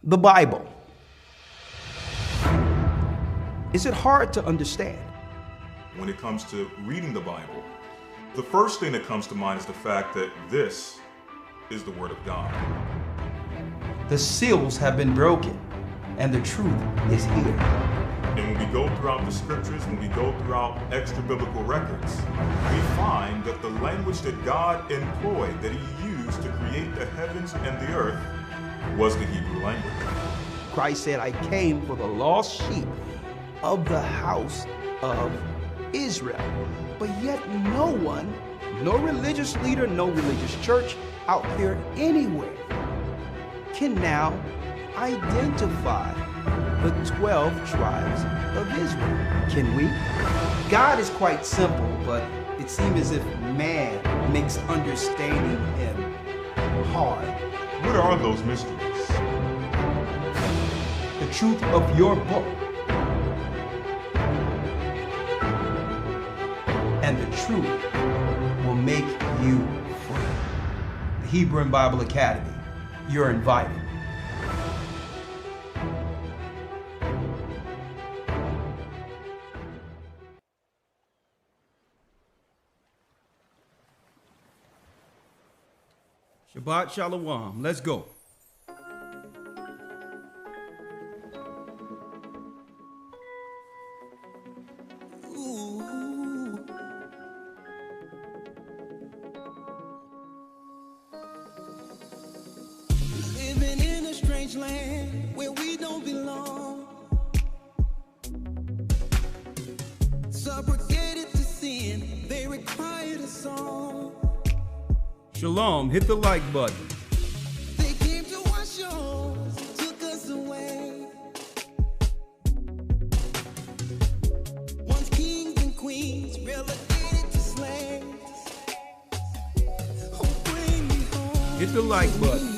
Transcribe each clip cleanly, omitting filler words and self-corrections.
The Bible. Is it hard to understand? When it comes to reading the Bible, the first thing that comes to mind is the fact that this is the Word of God. The seals have been broken, and the truth is here. And when we go throughout the scriptures, when we go throughout extra biblical records, we find that the language that God employed, that He used to create the heavens and the earth, was the Hebrew language. Christ said, I came for the lost sheep of the house of Israel. But yet no one, no religious leader, no religious church out there anywhere can now identify the 12 tribes of Israel. Can we? God is quite simple, but it seems as if man makes understanding Him hard. What are those mysteries? The truth of your book and the truth will make you free. The Hebrew and Bible Academy, you're invited. Shabbat Shalom. Let's go. Living in a strange land where we don't belong. Subjugated to sin, they required a song. Shalom, hit the like button. They came to our shores, took us away. Once kings and queens, relegated to slaves. Oh, bring me home. Hit the like button.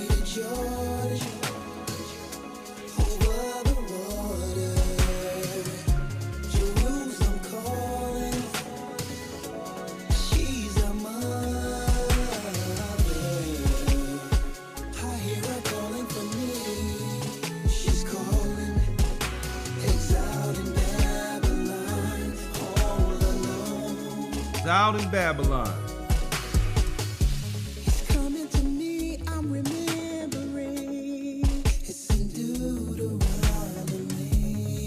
Out in Babylon. It's coming to me, I'm remembering. It's in Deuteronomy.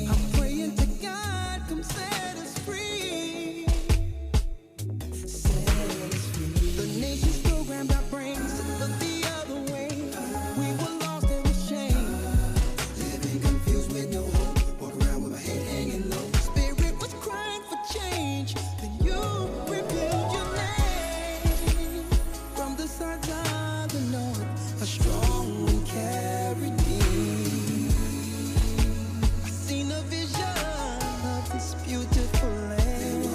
I'm praying to God, come set us free. Set us free. The nation's programmed our brains to look the other way. We were lost and ashamed. Living confused with no hope. Walk around with my head hanging low. Spirit was crying for change. Then you revealed your name from the sides of the north. A strong wind carried me. I seen a vision of this beautiful land.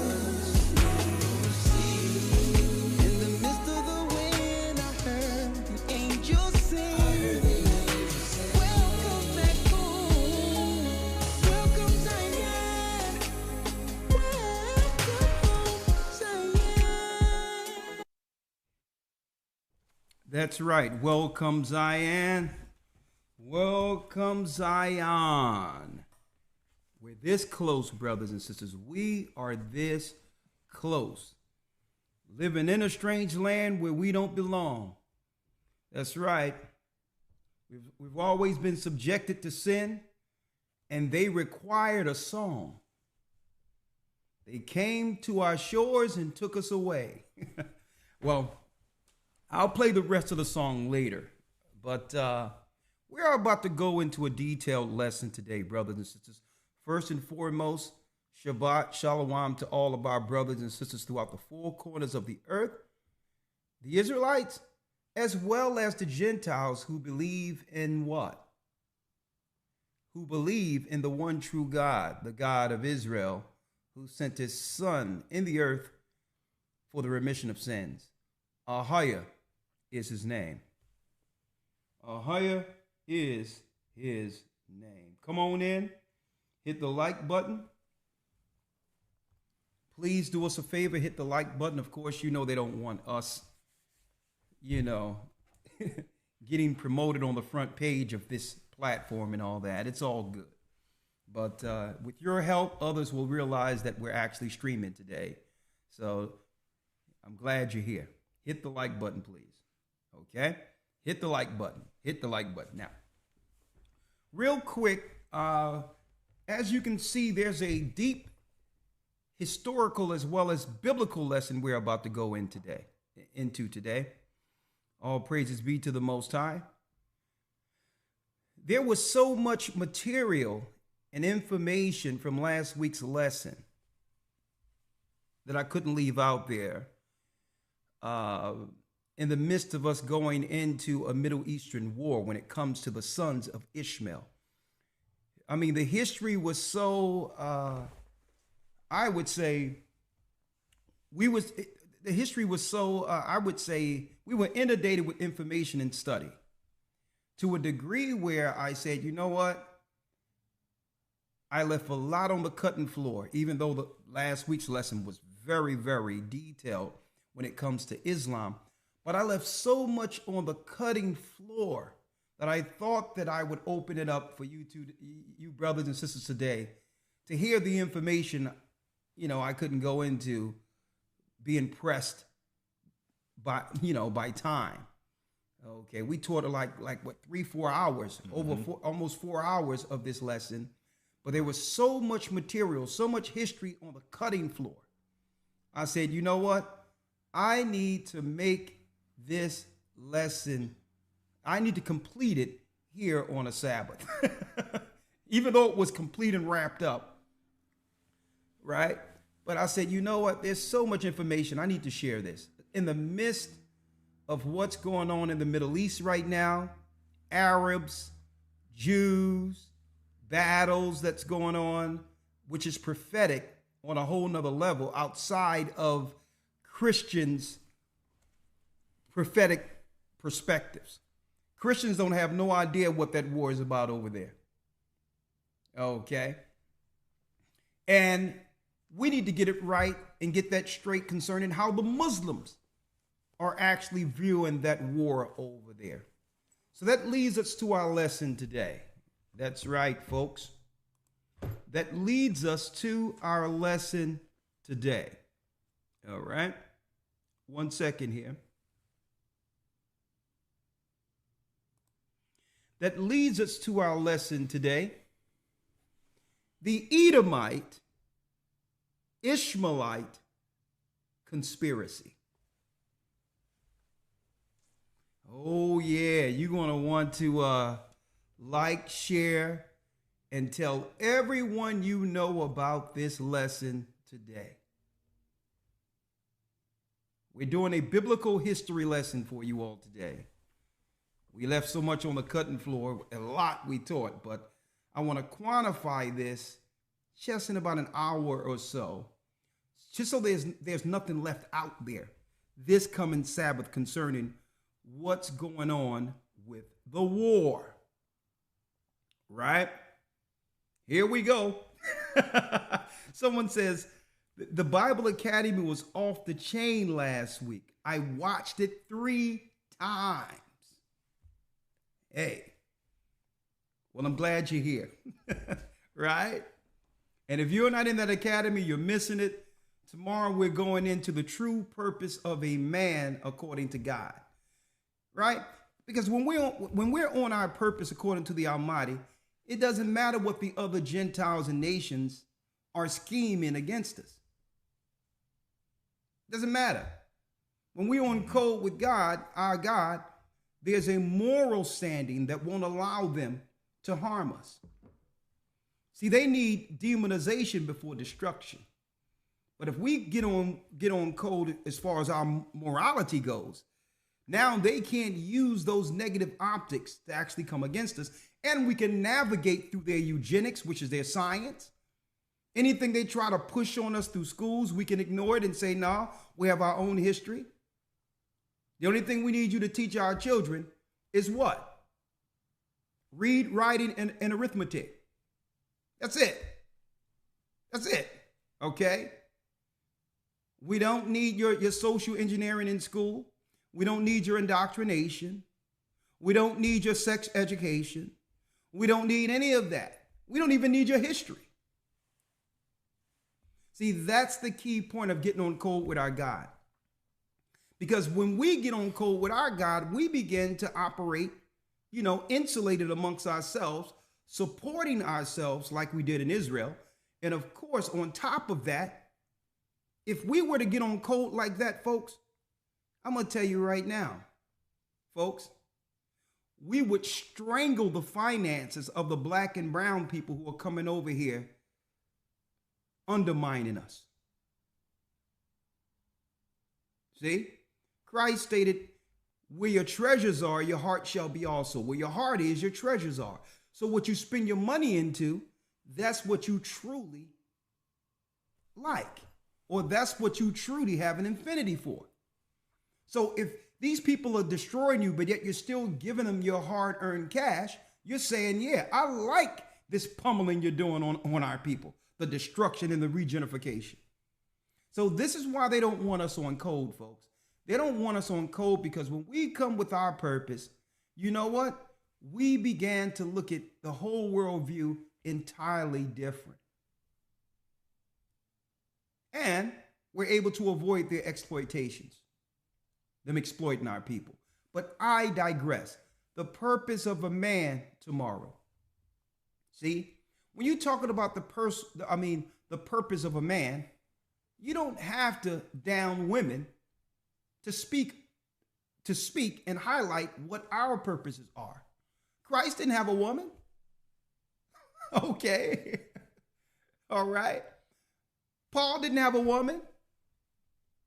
In the midst of the wind, I heard the angels sing. Welcome back home. Welcome Zion. Welcome home, Zion. That's right. Welcome, Zion. Welcome, Zion. We're this close, brothers and sisters. We are this close. Living in a strange land where we don't belong. That's right. We've always been subjected to sin, and they required a song. They came to our shores and took us away. Well, I'll play the rest of the song later, but we are about to go into a detailed lesson today, brothers and sisters. First and foremost, Shabbat Shalom to all of our brothers and sisters throughout the four corners of the earth, the Israelites, as well as the Gentiles who believe in what? Who believe in the one true God, the God of Israel, who sent His Son in the earth for the remission of sins. AHAYAH is His name. AHAYAH is His name. Come on in. Hit the like button. Please do us a favor. Hit the like button. Of course, you know they don't want us, getting promoted on the front page of this platform and all that. It's all good. But with your help, others will realize that we're actually streaming today. So I'm glad you're here. Hit the like button, please. Okay? Hit the like button. Hit the like button. Now, real quick, as you can see, there's a deep historical as well as biblical lesson we're about to go into today. All praises be to the Most High. There was so much material and information from last week's lesson that I couldn't leave out there in the midst of us going into a Middle Eastern war when it comes to the sons of Ishmael. I mean, the history was so, I would say, we were inundated with information and study to a degree where I said, you know what? I left a lot on the cutting floor, even though the last week's lesson was very, very detailed when it comes to Islam. But I left so much on the cutting floor that I thought that I would open it up for you brothers and sisters today to hear the information, I couldn't go into being pressed by time. Okay, we taught like what, 3-4 hours, almost 4 hours of this lesson. But there was so much material, so much history on the cutting floor. I said, you know what? I need to make this lesson, I need to complete it here on a Sabbath. Even though it was complete and wrapped up, right? But I said, you know what? There's so much information. I need to share this. In the midst of what's going on in the Middle East right now, Arabs, Jews, battles that's going on, which is prophetic on a whole nother level outside of Christians' prophetic perspectives. Christians don't have no idea what that war is about over there. Okay? And we need to get it right and get that straight concerning how the Muslims are actually viewing that war over there. So that leads us to our lesson today. That's right, folks. That leads us to our lesson today. All right. 1 second here. That leads us to our lesson today. The Edomite Ishmaelite conspiracy. Oh, yeah. You're going to want to like, share, and tell everyone you know about this lesson today. We're doing a biblical history lesson for you all today. We left so much on the cutting floor, a lot we taught, but I want to quantify this just in about an hour or so, just so there's nothing left out there this coming Sabbath concerning what's going on with the war. Right? Here we go. Someone says, the Bible Academy was off the chain last week. I watched it 3 times. Hey, well, I'm glad you're here. Right? And if you're not in that academy, you're missing it. Tomorrow we're going into the true purpose of a man according to God. Right? Because when we're on our purpose according to the Almighty, it doesn't matter what the other Gentiles and nations are scheming against us. Doesn't matter. When we're on code with God, our God, there's a moral standing that won't allow them to harm us. See, they need demonization before destruction. But if we get on code as far as our morality goes, now they can't use those negative optics to actually come against us. And we can navigate through their eugenics, which is their science. Anything they try to push on us through schools, we can ignore it and say, no, we have our own history. The only thing we need you to teach our children is what? Read, writing, and arithmetic. That's it. That's it. Okay? We don't need your social engineering in school. We don't need your indoctrination. We don't need your sex education. We don't need any of that. We don't even need your history. See, that's the key point of getting on code with our God. Because when we get on code with our God, we begin to operate, insulated amongst ourselves, supporting ourselves like we did in Israel. And of course, on top of that, if we were to get on code like that, folks, I'm going to tell you right now, folks, we would strangle the finances of the black and brown people who are coming over here undermining us. See? Christ stated, where your treasures are, your heart shall be also. Where your heart is, your treasures are. So what you spend your money into, that's what you truly like. Or that's what you truly have an infinity for. So if these people are destroying you, but yet you're still giving them your hard-earned cash, you're saying, yeah, I like this pummeling you're doing on our people, the destruction and the regenerification. So this is why they don't want us on code, folks. They don't want us on code because when we come with our purpose, you know what? We began to look at the whole worldview entirely different. And we're able to avoid their exploitations, them exploiting our people. But I digress. The purpose of a man tomorrow. See, when you're talking about the purpose of a man, you don't have to down women to speak and highlight what our purposes are. Christ didn't have a woman. Okay. All right. Paul didn't have a woman.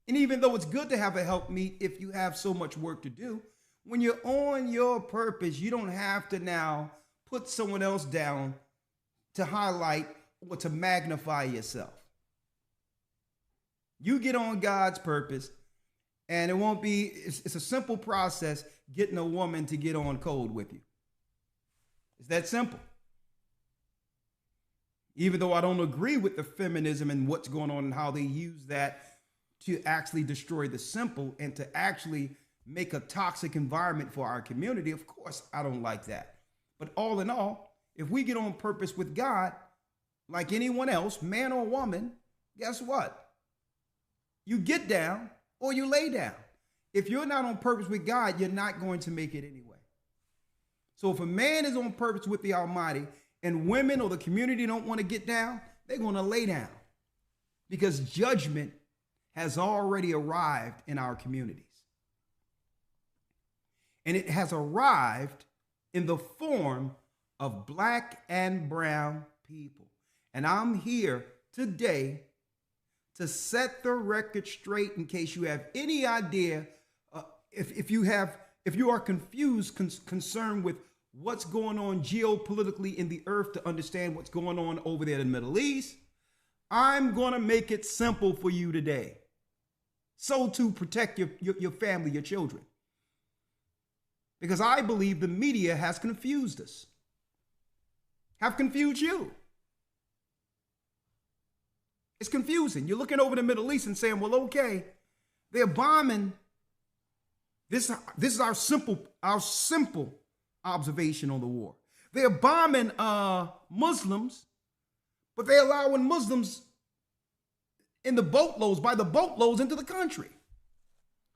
And even though it's good to have a helpmeet if you have so much work to do, when you're on your purpose, you don't have to now put someone else down to highlight or to magnify yourself. You get on God's purpose, and it's a simple process getting a woman to get on code with you. It's that simple. Even though I don't agree with the feminism and what's going on and how they use that to actually destroy the simple and to actually make a toxic environment for our community, of course, I don't like that. But all in all, if we get on purpose with God, like anyone else, man or woman, guess what? You get down or you lay down. If you're not on purpose with God, you're not going to make it anyway. So if a man is on purpose with the Almighty and women or the community don't want to get down, they're going to lay down because judgment has already arrived in our communities. And it has arrived in the form of black and brown people. And I'm here today to set the record straight in case you have any idea, if you are confused, concerned with what's going on geopolitically in the earth to understand what's going on over there in the Middle East. I'm going to make it simple for you today. So to protect your family, your children. Because I believe the media has confused us. Have confused you. It's confusing. You're looking over the Middle East and saying, well, okay, they're bombing. This is our simple observation on the war. They're bombing Muslims, but they're allowing Muslims in the boatloads, by the boatloads into the country.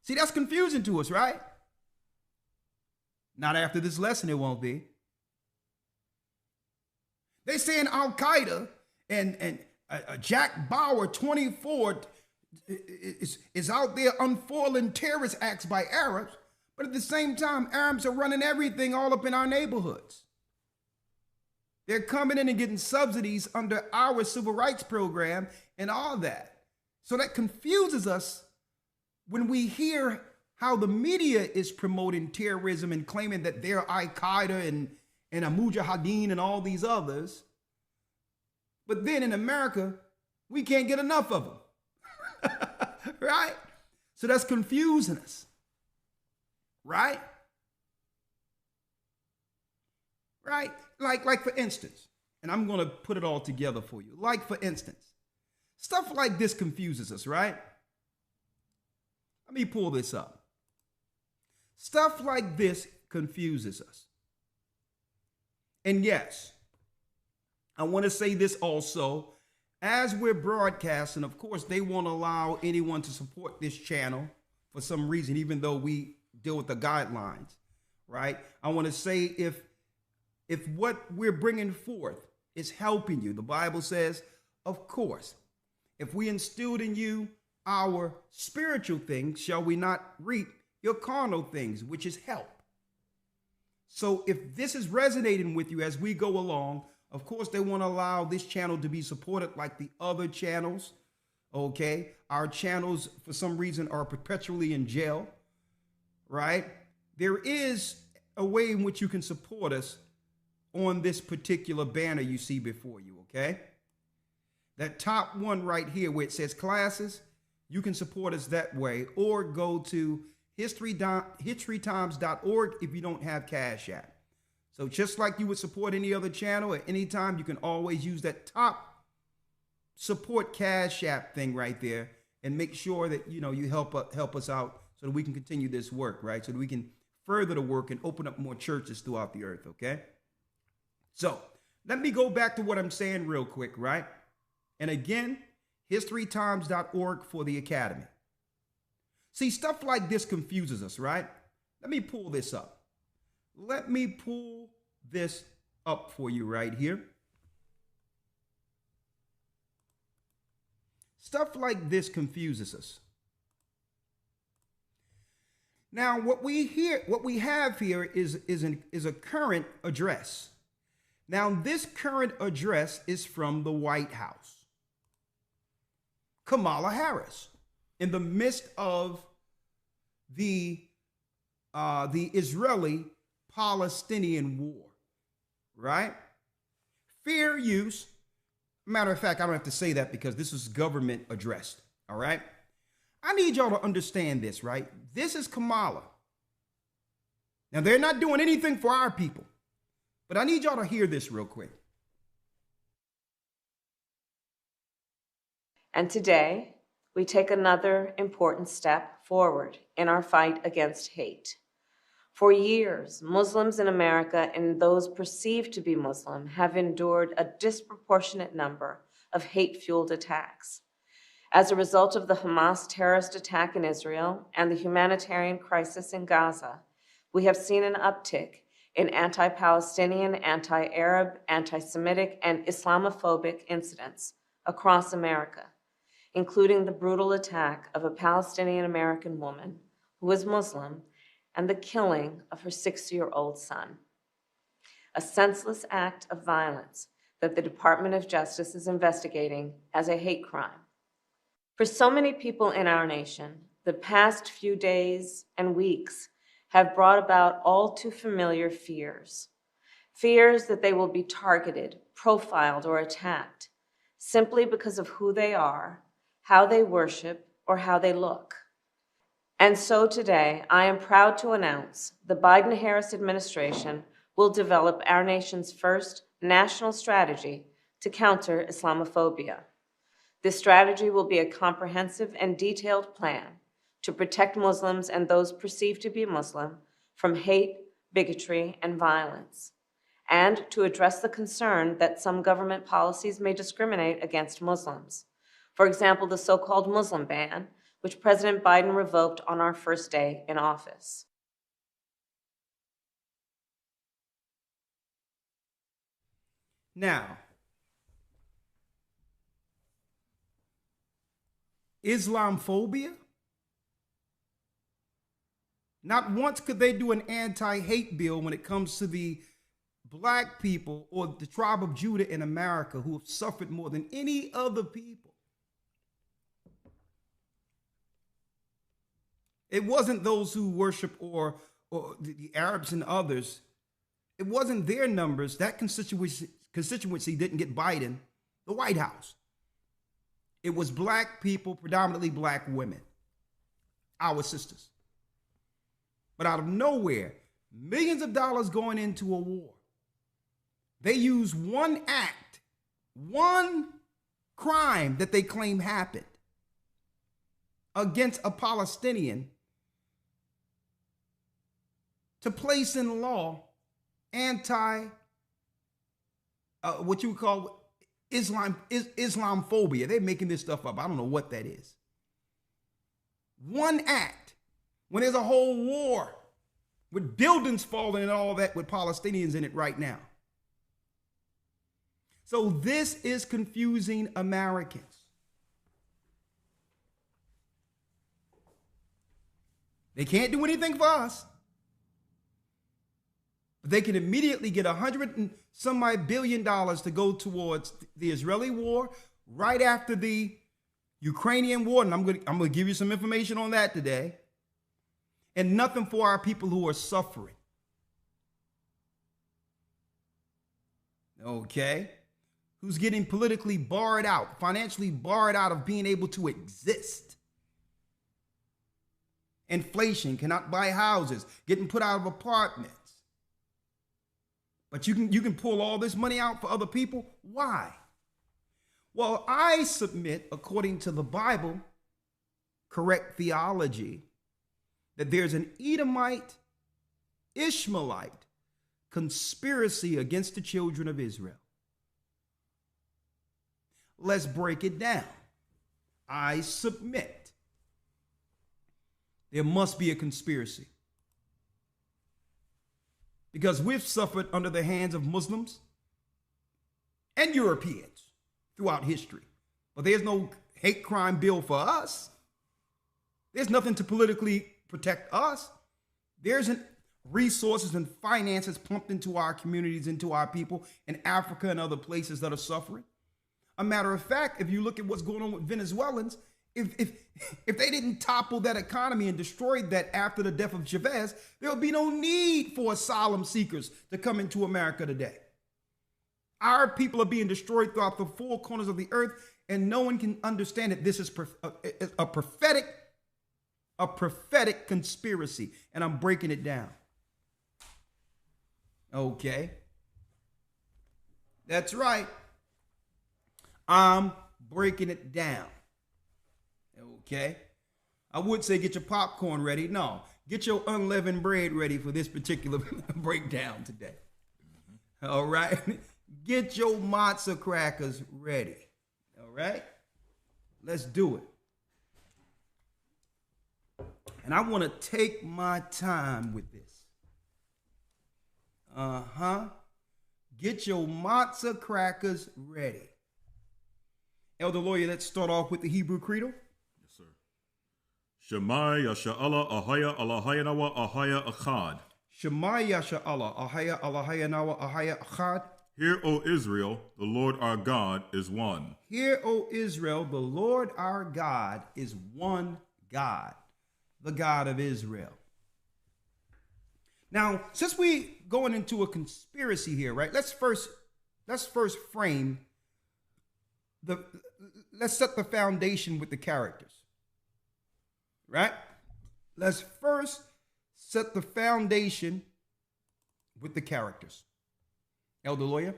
See, that's confusing to us, right? Not after this lesson, it won't be. They're saying Al-Qaeda and Jack Bauer, 24, is out there unfoiling terrorist acts by Arabs, but at the same time, Arabs are running everything all up in our neighborhoods. They're coming in and getting subsidies under our civil rights program and all that. So that confuses us when we hear how the media is promoting terrorism and claiming that they're Al-Qaeda and a Mujahideen and all these others. But then in America, we can't get enough of them. Right? So that's confusing us. Right? Right? Like for instance, and I'm going to put it all together for you. Like for instance, stuff like this confuses us, right? Let me pull this up. Stuff like this confuses us. And yes, I want to say this also. As we're broadcasting, of course, they won't allow anyone to support this channel for some reason, even though we deal with the guidelines, right? I want to say if what we're bringing forth is helping you, the Bible says, of course, if we instilled in you our spiritual things, shall we not reap your carnal things, which is help? So if this is resonating with you as we go along, of course, they won't allow this channel to be supported like the other channels, okay? Our channels, for some reason, are perpetually in jail, right? There is a way in which you can support us on this particular banner you see before you, okay? That top one right here where it says classes, you can support us that way, or go to historytimes.org if you don't have Cash App. So just like you would support any other channel at any time, you can always use that top support Cash App thing right there and make sure that, you know, you help us out so that we can continue this work, right? So that we can further the work and open up more churches throughout the earth, okay? So let me go back to what I'm saying real quick, right? And again, historytimes.org for the academy. See, stuff like this confuses us, right? Let me pull this up. Let me pull this up for you right here. Stuff like this confuses us. Now, what we have here is a current address. Now, this current address is from the White House. Kamala Harris, in the midst of the Israeli-Palestinian war, right? Fair use. Matter of fact, I don't have to say that because this is government addressed, all right? I need y'all to understand this, right? This is Kamala. Now, they're not doing anything for our people, but I need y'all to hear this real quick. And today, we take another important step forward in our fight against hate. For years, Muslims in America and those perceived to be Muslim have endured a disproportionate number of hate-fueled attacks. As a result of the Hamas terrorist attack in Israel and the humanitarian crisis in Gaza, we have seen an uptick in anti-Palestinian, anti-Arab, anti-Semitic, and Islamophobic incidents across America, including the brutal attack of a Palestinian-American woman who was Muslim and the killing of her 6-year-old son. A senseless act of violence that the Department of Justice is investigating as a hate crime. For so many people in our nation, the past few days and weeks have brought about all too familiar fears. Fears that they will be targeted, profiled, or attacked simply because of who they are, how they worship, or how they look. And so today, I am proud to announce the Biden-Harris administration will develop our nation's first national strategy to counter Islamophobia. This strategy will be a comprehensive and detailed plan to protect Muslims and those perceived to be Muslim from hate, bigotry, and violence, and to address the concern that some government policies may discriminate against Muslims. For example, the so-called Muslim ban, which President Biden revoked on our first day in office. Now, Islamophobia? Not once could they do an anti-hate bill when it comes to the black people or the tribe of Judah in America who have suffered more than any other people. It wasn't those who worship or the Arabs and others. It wasn't their numbers. That constituency didn't get Biden the White House. It was black people, predominantly black women, our sisters. But out of nowhere, millions of dollars going into a war. They use one act, one crime that they claim happened against a Palestinian to place in law anti-Semitic what you would call Islamophobia. They're making this stuff up. I don't know what that is. One act, when there's a whole war with buildings falling and all that with Palestinians in it right now. So this is confusing Americans. They can't do anything for us. But they can immediately get $100 and some odd billion to go towards the Israeli war right after the Ukrainian war. And I'm going to give you some information on that today. And nothing for our people who are suffering. Okay? Who's getting politically barred out, financially barred out of being able to exist. Inflation, cannot buy houses, getting put out of apartments. But you can pull all this money out for other people. Why? Well, I submit, according to the Bible, correct theology, that there's an Edomite Ishmaelite conspiracy against the children of Israel. Let's break it down. I submit there must be a conspiracy. Because we've suffered under the hands of Muslims and Europeans throughout history. But there's no hate crime bill for us. There's nothing to politically protect us. There's resources and finances pumped into our communities, into our people in Africa and other places that are suffering. A matter of fact, if you look at what's going on with Venezuelans, if they didn't topple that economy and destroy that after the death of Chavez, there would be no need for asylum seekers to come into America today. Our people are being destroyed throughout the four corners of the earth, and no one can understand it. This is a prophetic conspiracy, and I'm breaking it down. Okay. That's right. I'm breaking it down. Okay. I would say get your popcorn ready. No, get your unleavened bread ready for this particular breakdown today. All right. Get your matzah crackers ready. All right. Let's do it. And I want to take my time with this. Get your matzah crackers ready. Elder Lawyer, let's start off with the Hebrew Credo. Yes, sir. Shema Yasha'Allah Ahaya Allahaya Nawa Ahaya Achad. Shema Yasha'Allah Ahaya Allahaya Nawa Ahaya Achad. Hear, O Israel, the Lord our God is one. Hear, O Israel, the Lord our God is one God, the God of Israel. Now, since we going into a conspiracy here, right? Let's first frame let's set the foundation with the characters. Right? Let's first set the foundation with the characters. Elder Lawyer.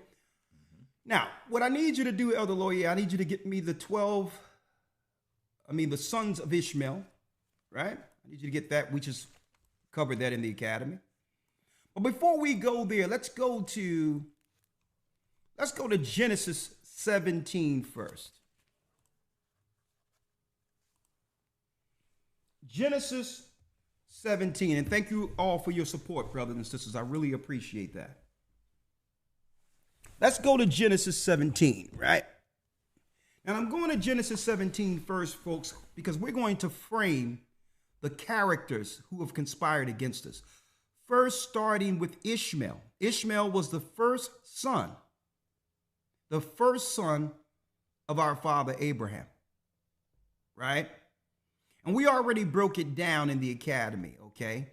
Now, what I need you to do, Elder Lawyer, I need you to get me the sons of Ishmael, right? I need you to get that. We just covered that in the academy. But before we go there, let's go to Genesis 17 first. Genesis 17, and thank you all for your support, brothers and sisters. I really appreciate that. Let's go to Genesis 17, right? And I'm going to Genesis 17 first, folks, because we're going to frame the characters who have conspired against us. First, starting with Ishmael. Ishmael was the first son of our father Abraham, right? And we already broke it down in the academy, okay?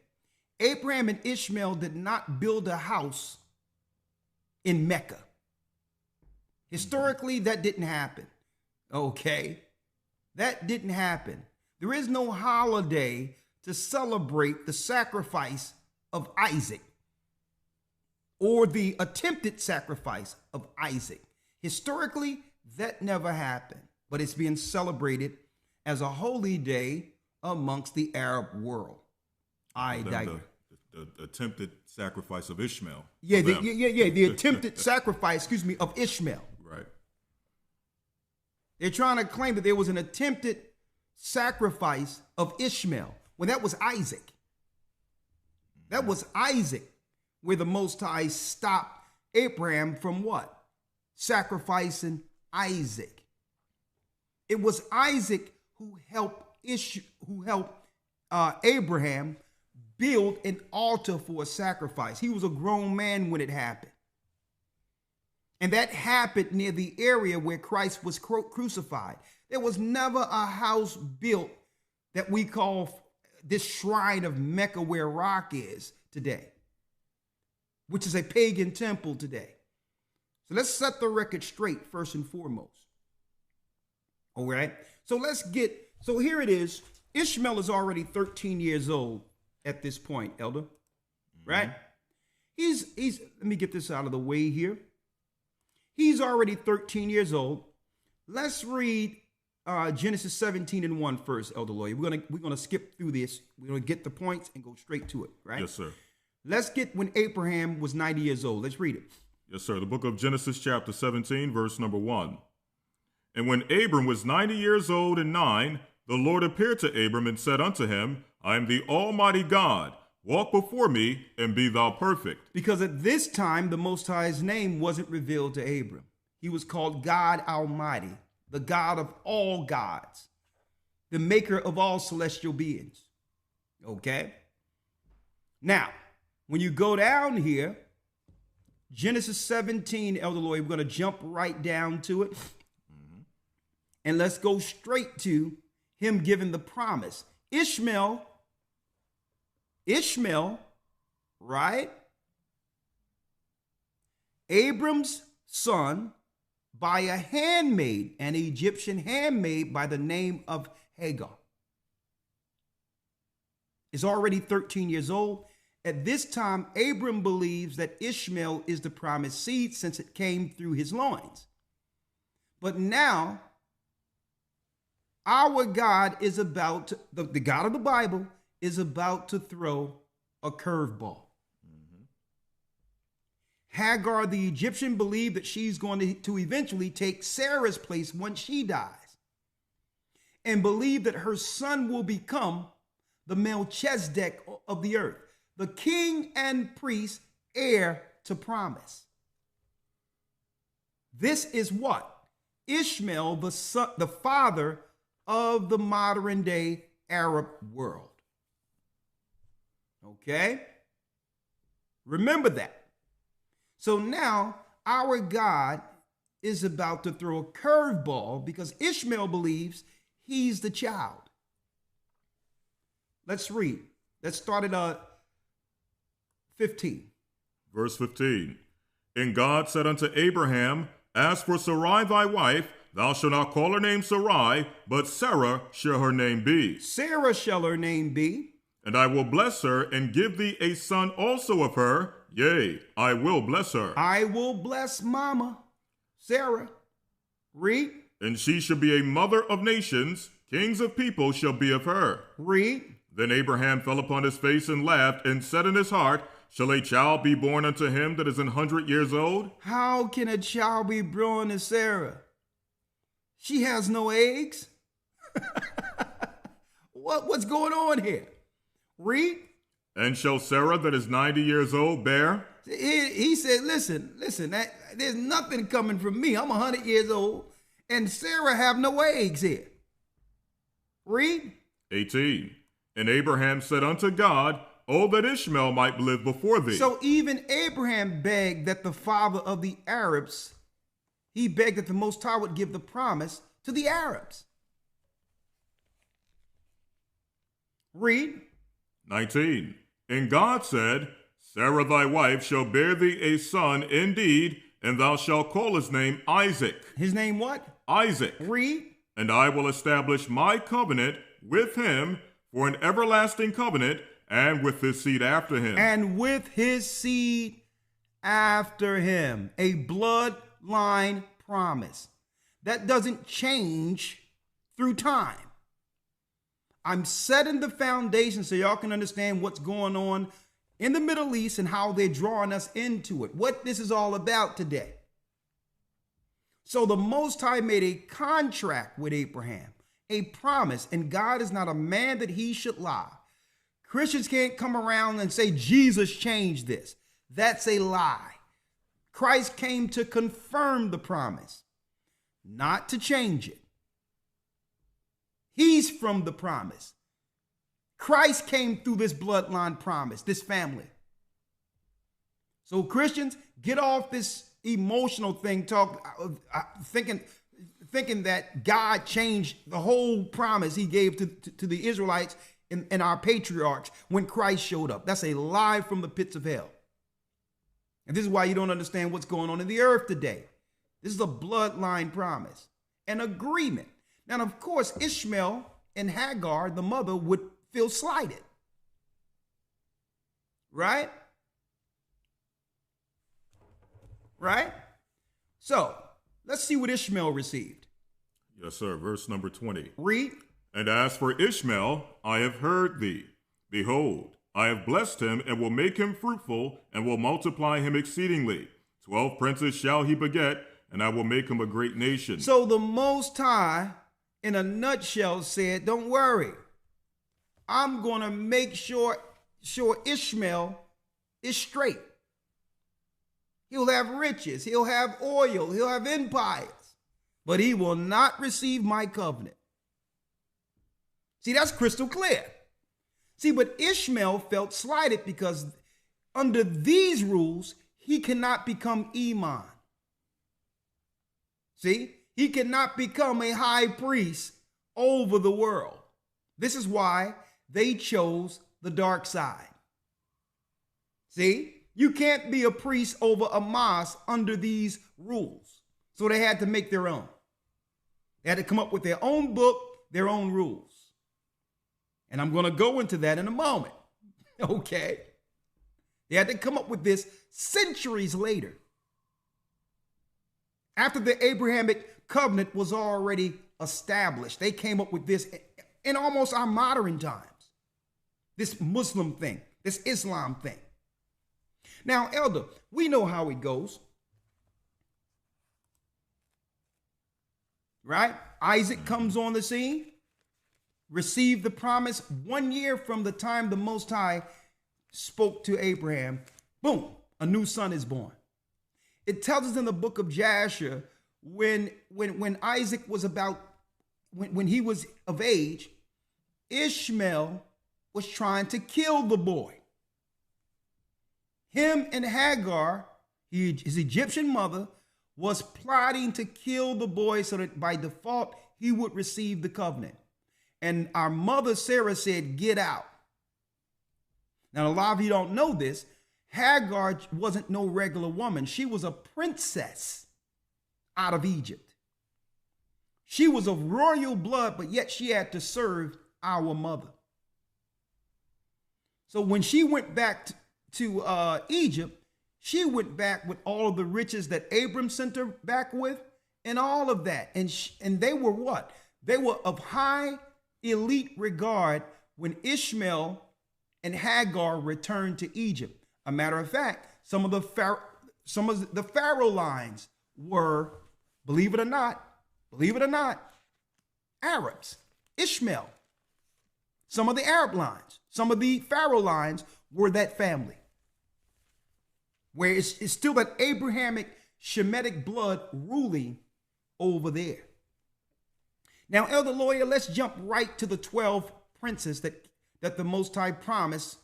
Abraham and Ishmael did not build a house in Mecca. Historically, that didn't happen, okay? That didn't happen. There is no holiday to celebrate the sacrifice of Isaac or the attempted sacrifice of Isaac. Historically, that never happened, but it's being celebrated as a holy day amongst the Arab world. I digress. the attempted sacrifice of Ishmael. Yeah, for them. the attempted sacrifice, of Ishmael. Right. They're trying to claim that there was an attempted sacrifice of Ishmael. Well, that was Isaac. That was Isaac, where the Most High stopped Abraham from what? Sacrificing Isaac. It was Isaac who helped Abraham build an altar for a sacrifice. He was a grown man when it happened. And that happened near the area where Christ was crucified. There was never a house built that we call this shrine of Mecca where Rock is today, which is a pagan temple today. So let's set the record straight first and foremost. All right. So here it is. Ishmael is already 13 years old at this point, Elder. Right? He's let me get this out of the way here. He's already 13 years old. Let's read Genesis 17:1 first, Elder Lawyer. We're gonna skip through this. We're gonna get the points and go straight to it, right? Yes, sir. Let's get when Abraham was 90 years old. Let's read it. Yes, sir. The book of Genesis, chapter 17, verse number 1. And when Abram was 90 years old and 9, the Lord appeared to Abram and said unto him, I am the Almighty God. Walk before me and be thou perfect. Because at this time, the Most High's name wasn't revealed to Abram. He was called God Almighty, the God of all gods, the maker of all celestial beings. Okay? Now, when you go down here, Genesis 17, Elder Lloyd, we're going to jump right down to it. And let's go straight to him giving the promise. Ishmael, right? Abram's son by a handmaid, an Egyptian handmaid by the name of Hagar, is already 13 years old. At this time, Abram believes that Ishmael is the promised seed since it came through his loins. But now, our God is about to, the God of the Bible is about to throw a curveball. Hagar, the Egyptian, believed that she's going to eventually take Sarah's place once she dies, and believed that her son will become the Melchizedek of the earth, the king and priest, heir to promise. This is what? Ishmael, the father of the modern day Arab world. Okay? Remember that. So now our God is about to throw a curveball because Ishmael believes he's the child. Let's read. Let's start at 15. Verse 15. And God said unto Abraham, As for Sarai thy wife, thou shalt not call her name Sarai, but Sarah shall her name be. Sarah shall her name be. And I will bless her and give thee a son also of her. Yea, I will bless her. I will bless Mama, Sarah. Read. And she shall be a mother of nations. Kings of people shall be of her. Read. Then Abraham fell upon his face and laughed, and said in his heart, Shall a child be born unto him that is 100 years old? How can a child be born to Sarah? She has no eggs. What's going on here? Read. And shall Sarah that is 90 years old bear? He said, listen, there's nothing coming from me. I'm 100 years old, and Sarah have no eggs here. Read. 18. And Abraham said unto God, Oh, that Ishmael might live before thee. So even Abraham begged that the father of the Arabs, he begged that the Most High would give the promise to the Arabs. Read. 19. And God said, Sarah thy wife shall bear thee a son indeed, and thou shalt call his name Isaac. His name what? Isaac. Read. And I will establish my covenant with him for an everlasting covenant, and with his seed after him. And with his seed after him. A bloodline promise. That doesn't change through time. I'm setting the foundation so y'all can understand what's going on in the Middle East and how they're drawing us into it, what this is all about today. So the Most High made a contract with Abraham, a promise, and God is not a man that he should lie. Christians can't come around and say Jesus changed this. That's a lie. Christ came to confirm the promise, not to change it. He's from the promise. Christ came through this bloodline promise, this family. So Christians, get off this emotional thing, thinking that God changed the whole promise he gave to the Israelites and our patriarchs when Christ showed up. That's a lie from the pits of hell. And this is why you don't understand what's going on in the earth today. This is a bloodline promise, an agreement. Now, of course, Ishmael and Hagar, the mother, would feel slighted. Right? Right? So, let's see what Ishmael received. Yes, sir. Verse number 20. Read. And as for Ishmael, I have heard thee. Behold, I have blessed him and will make him fruitful and will multiply him exceedingly. 12 princes shall he beget, and I will make him a great nation. So the Most High, in a nutshell, said, don't worry. I'm going to make sure Ishmael is straight. He'll have riches. He'll have oil. He'll have empires. But he will not receive my covenant. See, that's crystal clear. See, but Ishmael felt slighted because under these rules, he cannot become Imam. See, he cannot become a high priest over the world. This is why they chose the dark side. See, you can't be a priest over a mosque under these rules. So they had to make their own. They had to come up with their own book, their own rules. And I'm going to go into that in a moment. Okay. They had to come up with this centuries later. After the Abrahamic covenant was already established, they came up with this in almost our modern times. This Muslim thing, this Islam thing. Now, Elder, we know how it goes. Right? Isaac comes on the scene, received the promise 1 year from the time the Most High spoke to Abraham. Boom, a new son is born. It tells us in the book of YASHAYA when Isaac was when he was of age, Ishmael was trying to kill the boy. Him and Hagar, his Egyptian mother, was plotting to kill the boy so that by default he would receive the covenant. And our mother Sarah said, get out. Now, a lot of you don't know this. Hagar wasn't no regular woman. She was a princess out of Egypt. She was of royal blood, but yet she had to serve our mother. So when she went back to Egypt, she went back with all of the riches that Abram sent her back with and all of that. And they were what? They were of high elite regard when Ishmael and Hagar returned to Egypt. A matter of fact, some of the Pharaoh lines were, believe it or not, Arabs, Ishmael. Some of the Arab lines, some of the Pharaoh lines were that family. Where it's still that Abrahamic Shemitic blood ruling over there. Now, Elder Lawyer, let's jump right to the 12 princes that the Most High promised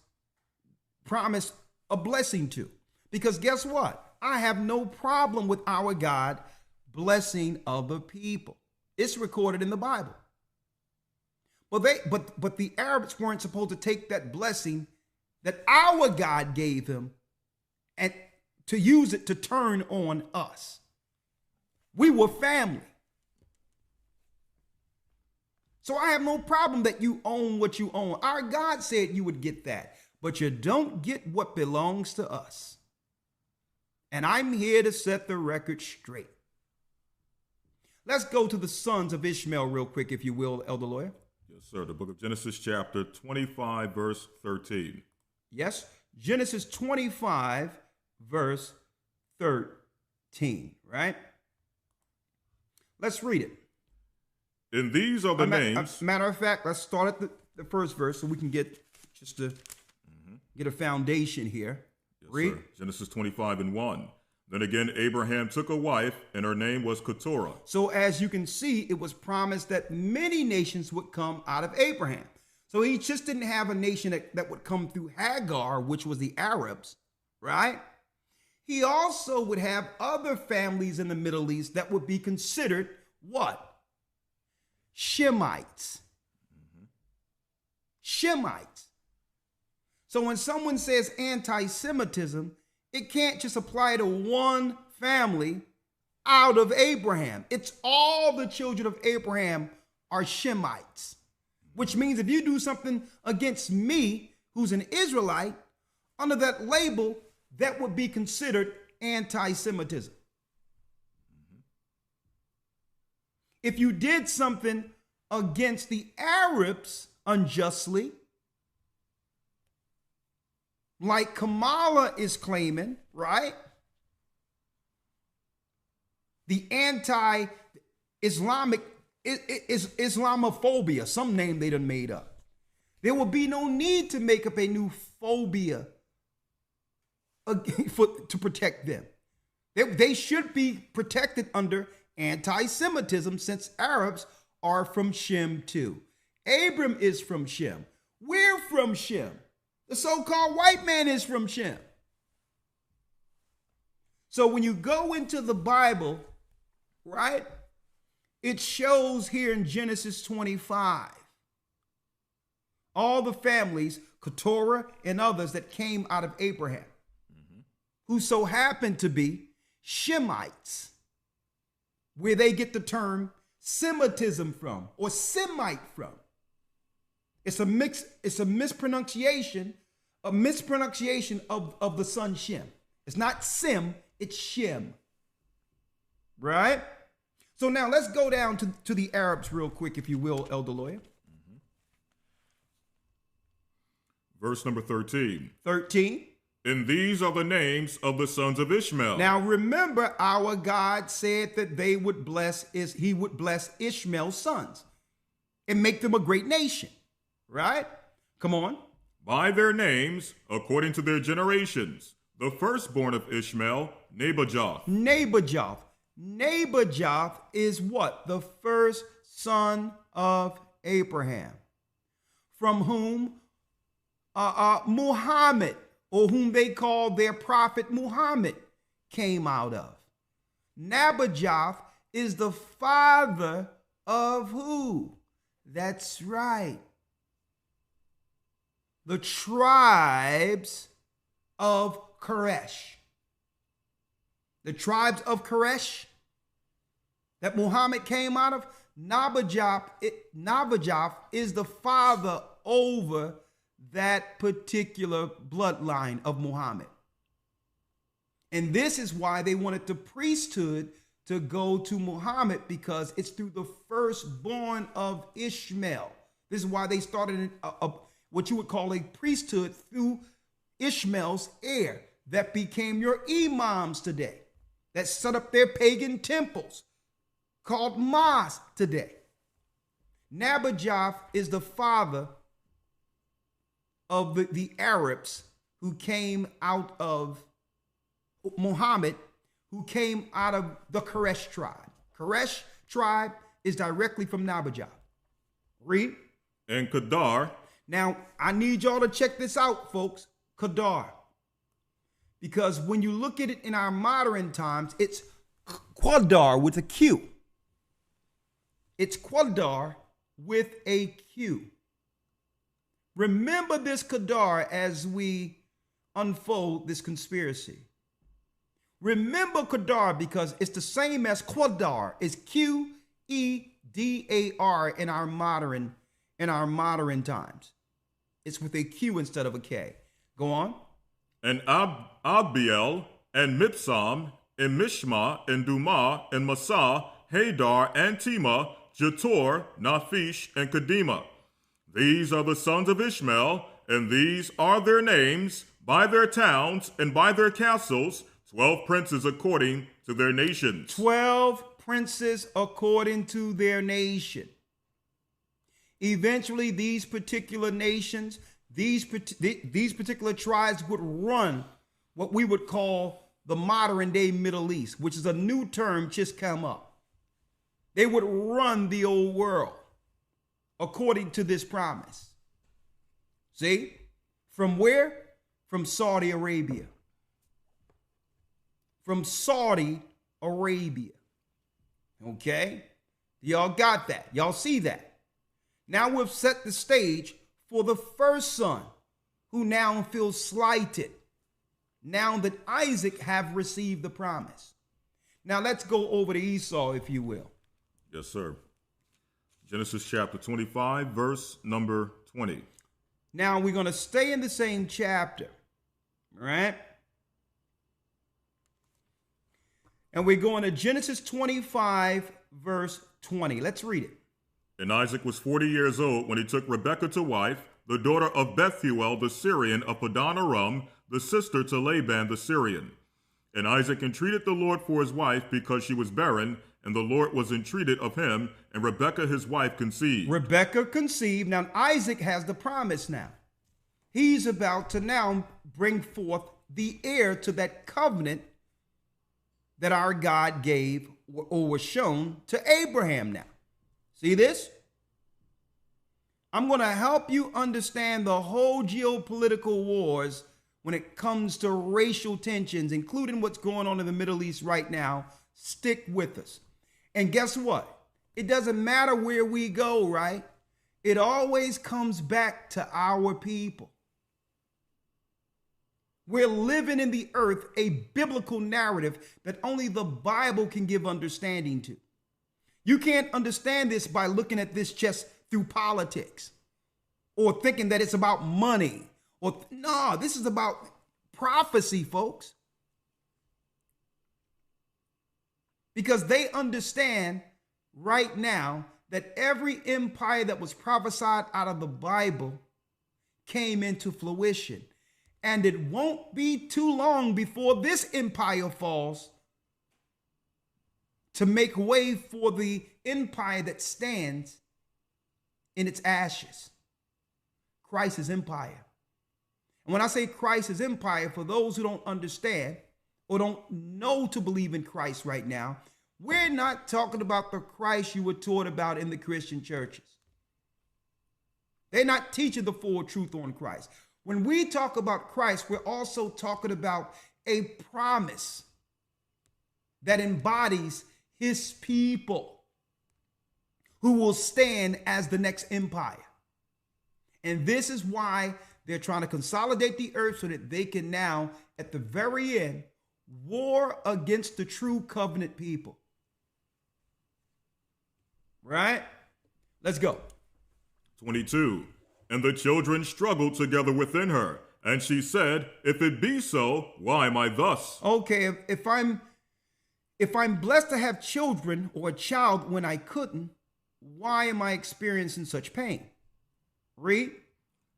a blessing to. Because guess what? I have no problem with our God blessing other people. It's recorded in the Bible. But the Arabs weren't supposed to take that blessing that our God gave them and to use it to turn on us. We were family. So I have no problem that you own what you own. Our God said you would get that, but you don't get what belongs to us. And I'm here to set the record straight. Let's go to the sons of Ishmael real quick, if you will, Elder Lawyer. Yes, sir. The book of Genesis chapter 25, verse 13. Yes. Genesis 25, verse 13, right? Let's read it. And these are the names. Matter of fact, let's start at the first verse so we can get just to get a foundation here. Yes, Read. sir. Genesis 25 and 1. Then again, Abraham took a wife, and her name was Keturah. So as you can see, it was promised that many nations would come out of Abraham. So he just didn't have a nation that would come through Hagar, which was the Arabs, right? He also would have other families in the Middle East that would be considered what? Shemites. Shemites. So when someone says anti-Semitism, it can't just apply to one family out of Abraham. It's all the children of Abraham are Shemites, which means if you do something against me, who's an Israelite, under that label, that would be considered anti-Semitism. If you did something against the Arabs unjustly, like Kamala is claiming, right? The anti-Islamic is Islamophobia, some name they done made up. There will be no need to make up a new phobia to protect them. They should be protected under anti-Semitism since Arabs are from Shem too. Abram is from Shem. We're from Shem. The so-called white man is from Shem. So when you go into the Bible, right, it shows here in Genesis 25, all the families, Keturah and others that came out of Abraham, who so happened to be Shemites, where they get the term Semitism from, or Semite from. It's a mispronunciation of the son Shem. It's not Sim, it's Shem. Right? So now let's go down to the Arabs real quick, if you will, Elder Lawyer. Verse number 13. 13. And these are the names of the sons of Ishmael. Now remember, our God said that he would bless Ishmael's sons and make them a great nation. Right? Come on. By their names, according to their generations. The firstborn of Ishmael, Nabajoth. Nabajoth is what? The first son of Abraham, from whom Muhammad, or whom they call their prophet Muhammad, came out of. Nabajoth is the father of who? That's right. The tribes of Koresh. The tribes of Koresh that Muhammad came out of, Nabajoth is the father over that particular bloodline of Muhammad. And this is why they wanted the priesthood to go to Muhammad, because it's through the firstborn of Ishmael. This is why they started what you would call a priesthood through Ishmael's heir that became your imams today, that set up their pagan temples called mosques today. Nabajoth is the father of the Arabs who came out of Muhammad, who came out of the Koresh tribe. Koresh tribe is directly from Nabajoth. Read. And Kedar. Now, I need y'all to check this out, folks. Kedar. Because when you look at it in our modern times, it's Quadar with a Q. It's Quadar with a Q. Remember this Kedar as we unfold this conspiracy. Remember Kedar because it's the same as Quadar. It's Q-E-D-A-R in our modern times. It's with a Q instead of a K. Go on. And Adbiel, and Mipsam, and Mishma, and Dumah, and Massa, Hadar, and Tema, Jetor, Naphish, and Kedema. These are the sons of Ishmael, and these are their names by their towns and by their castles, 12 princes according to their nations. 12 princes according to their nation. Eventually, these particular nations, these particular tribes would run what we would call the modern day Middle East, which is a new term just come up. They would run the old world according to this promise. See? From where? From Saudi Arabia. From Saudi Arabia. Okay? Y'all got that. Y'all see that. Now we've set the stage for the first son, who now feels slighted, now that Isaac have received the promise. Now let's go over to Esau, if you will. Yes, sir. Genesis chapter 25, verse number 20. Now we're going to stay in the same chapter, right? And we're going to Genesis 25, verse 20. Let's read it. And Isaac was 40 years old when he took Rebekah to wife, the daughter of Bethuel the Syrian of Padan Aram, the sister to Laban the Syrian. And Isaac entreated the Lord for his wife because she was barren, and the Lord was entreated of him, and Rebekah his wife conceived. Rebekah conceived. Now Isaac has the promise now. He's about to now bring forth the heir to that covenant that our God gave or was shown to Abraham now. See this? I'm going to help you understand the whole geopolitical wars when it comes to racial tensions, including what's going on in the Middle East right now. Stick with us. And guess what? It doesn't matter where we go, right? It always comes back to our people. We're living in the earth a biblical narrative that only the Bible can give understanding to. You can't understand this by looking at this just through politics or thinking that it's about money. No, this is about prophecy, folks. Because they understand right now that every empire that was prophesied out of the Bible came into fruition. And it won't be too long before this empire falls to make way for the empire that stands in its ashes. Christ's empire. And when I say Christ's empire, for those who don't understand or don't know to believe in Christ right now, we're not talking about the Christ you were taught about in the Christian churches. They're not teaching the full truth on Christ. When we talk about Christ, we're also talking about a promise that embodies his people who will stand as the next empire. And this is why they're trying to consolidate the earth so that they can now, at the very end, war against the true covenant people. Right? Let's go. 22. And the children struggled together within her. And she said, if it be so, why am I thus? Okay, if I'm blessed to have children or a child when I couldn't, why am I experiencing such pain? Read.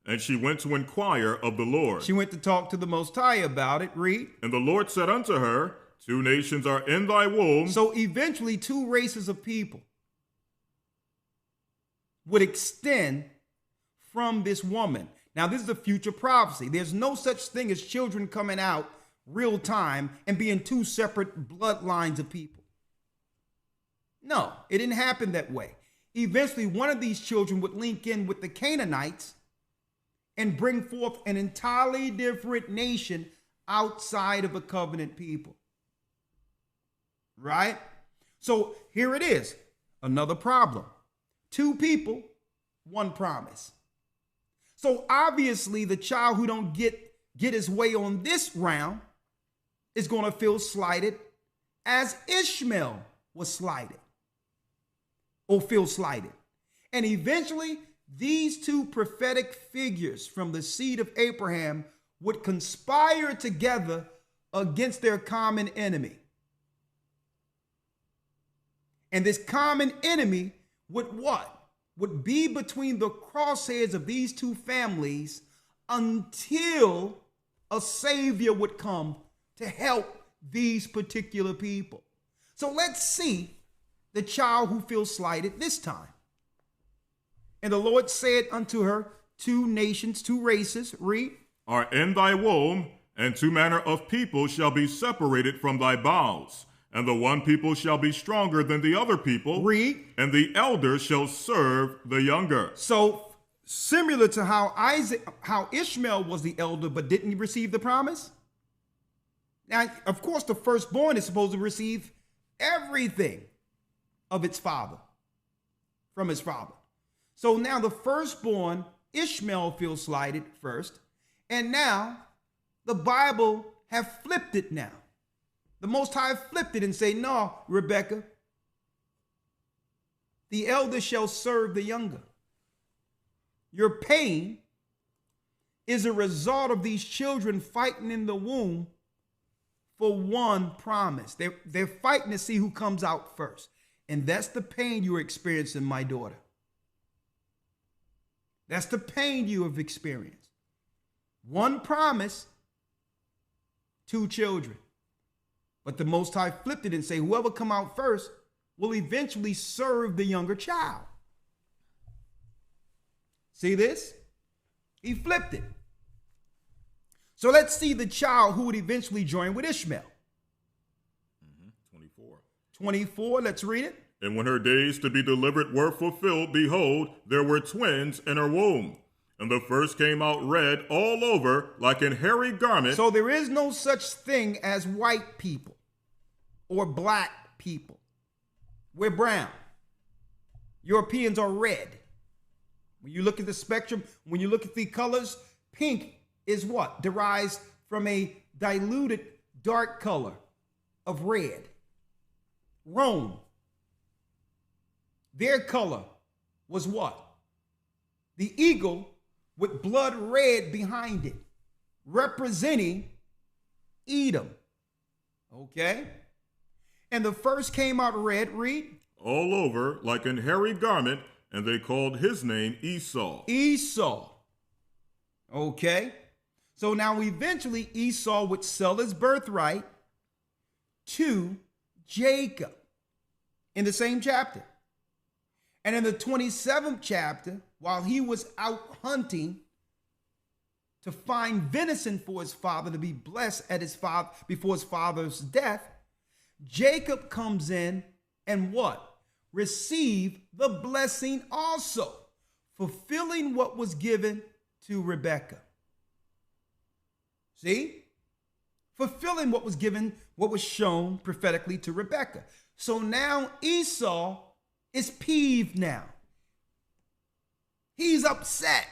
And she went to inquire of the Lord. She went to talk to the Most High about it. Read. And the Lord said unto her, 2 nations are in thy womb. So eventually 2 races of people would extend from this woman. Now, this is a future prophecy. There's no such thing as children coming out real time and being 2 separate bloodlines of people. No, it didn't happen that way. Eventually, one of these children would link in with the Canaanites and bring forth an entirely different nation outside of a covenant people. Right? So here it is. Another problem. 2 people, 1 promise. So obviously the child who don't get his way on this round is going to feel slighted as Ishmael was slighted or feel slighted. And eventually these 2 prophetic figures from the seed of Abraham would conspire together against their common enemy. And this common enemy would what? Would be between the crosshairs of these 2 families until a savior would come to help these particular people. So let's see the child who feels slighted this time. And the Lord said unto her, two nations, two races, read, are in thy womb, and two manner of people shall be separated from thy bowels. And the one people shall be stronger than the other people. Read. And the elder shall serve the younger. So similar to how Ishmael was the elder, but didn't receive the promise. Now, of course, the firstborn is supposed to receive everything of its father, from his father. So now the firstborn, Ishmael, feels slighted first. And now the Bible have flipped it now. The Most High flipped it and say, no, Rebecca, the elder shall serve the younger. Your pain is a result of these children fighting in the womb for one promise. They're fighting to see who comes out first. And that's the pain you're experiencing, my daughter. That's the pain you have experienced. One promise, two children. But the Most High flipped it and say, whoever come out first will eventually serve the younger child. See this? He flipped it. So let's see the child who would eventually join with Ishmael. 24, let's read it. And when her days to be delivered were fulfilled, behold, there were twins in her womb. And the first came out red all over like an hairy garment. So there is no such thing as white people or black people. We're brown. Europeans are red. When you look at the spectrum, when you look at the colors, pink is what? Derives from a diluted dark color of red. Rome, their color was what? The eagle with blood red behind it, representing Edom. Okay? And the first came out red, read. All over like an hairy garment, and they called his name Esau. Esau. Okay? So now eventually Esau would sell his birthright to Jacob in the same chapter. And in the 27th chapter, while he was out hunting to find venison for his father to be blessed at his father before his father's death, Jacob comes in and what? Receive the blessing also, fulfilling what was given to Rebekah. See? Fulfilling what was given, what was shown prophetically to Rebekah. So now Esau is peeved now. He's upset.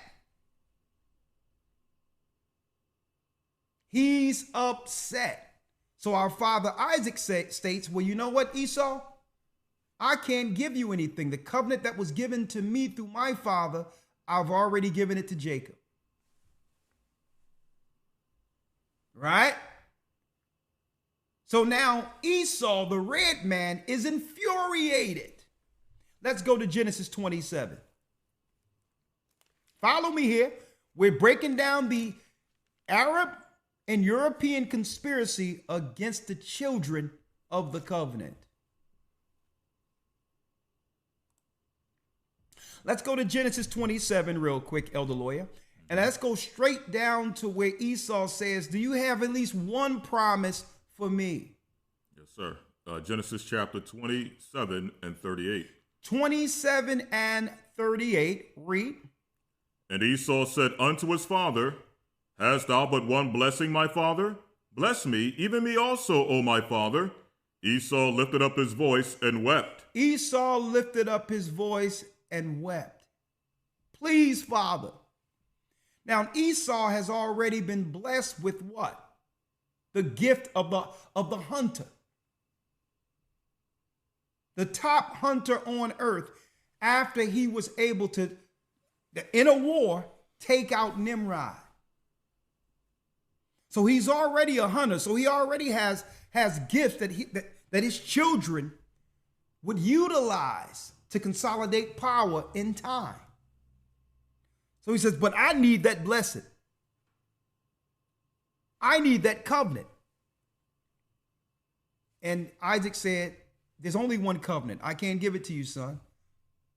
He's upset. So our father Isaac states, well, you know what, Esau? I can't give you anything. The covenant that was given to me through my father, I've already given it to Jacob. Right? So now Esau, the red man, is infuriated. Let's go to Genesis 27. Follow me here. We're breaking down the Arab and European conspiracy against the children of the covenant. Let's go to Genesis 27 real quick, Elder Lawyer. And let's go straight down to where Esau says, do you have at least one promise for me? Yes, sir. Genesis chapter 27 and 38. 27 and 38, read. And Esau said unto his father, hast thou but one blessing, my father? Bless me, even me also, O my father. Esau lifted up his voice and wept. Esau lifted up his voice and wept. Please, Father. Now, Esau has already been blessed with what? The gift of the hunter. The top hunter on earth, after he was able to, in a war, take out Nimrod. So he's already a hunter. So he already has gifts that his children would utilize to consolidate power in time. So he says, but I need that blessing. I need that covenant. And Isaac said, there's only one covenant. I can't give it to you, son.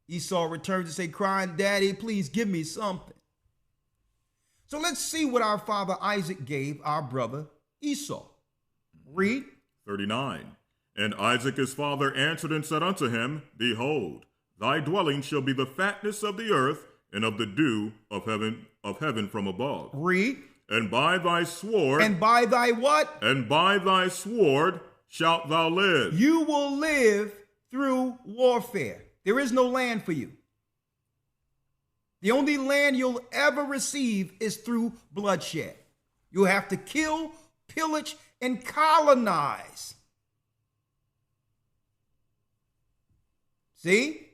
Esau returned to say, crying, Daddy, please give me something. So let's see what our father Isaac gave our brother Esau. Read. 39. And Isaac his father answered and said unto him, Behold, thy dwelling shall be the fatness of the earth and of the dew of heaven from above. Read. And by thy sword. And by thy what? And by thy sword shalt thou live. You will live through warfare. There is no land for you. The only land you'll ever receive is through bloodshed. You'll have to kill, pillage, and colonize. See?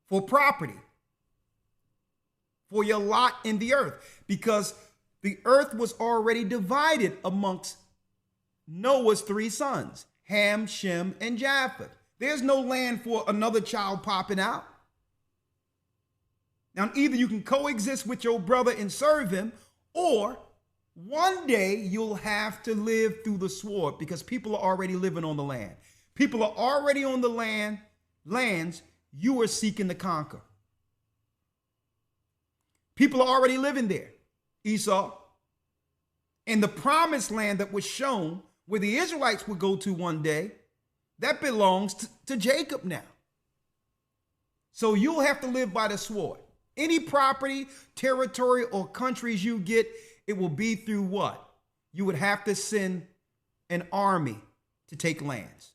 For property. For your lot in the earth. Because the earth was already divided amongst Noah's 3 sons, Ham, Shem, and Japheth. There's no land for another child popping out. Now, either you can coexist with your brother and serve him, or one day you'll have to live through the sword, because people are already living on the land. People are already on the lands you are seeking to conquer. People are already living there, Esau. And the promised land that was shown, where the Israelites would go to one day, that belongs to Jacob now. So you'll have to live by the sword. Any property, territory, or countries you get, it will be through what? You would have to send an army to take lands.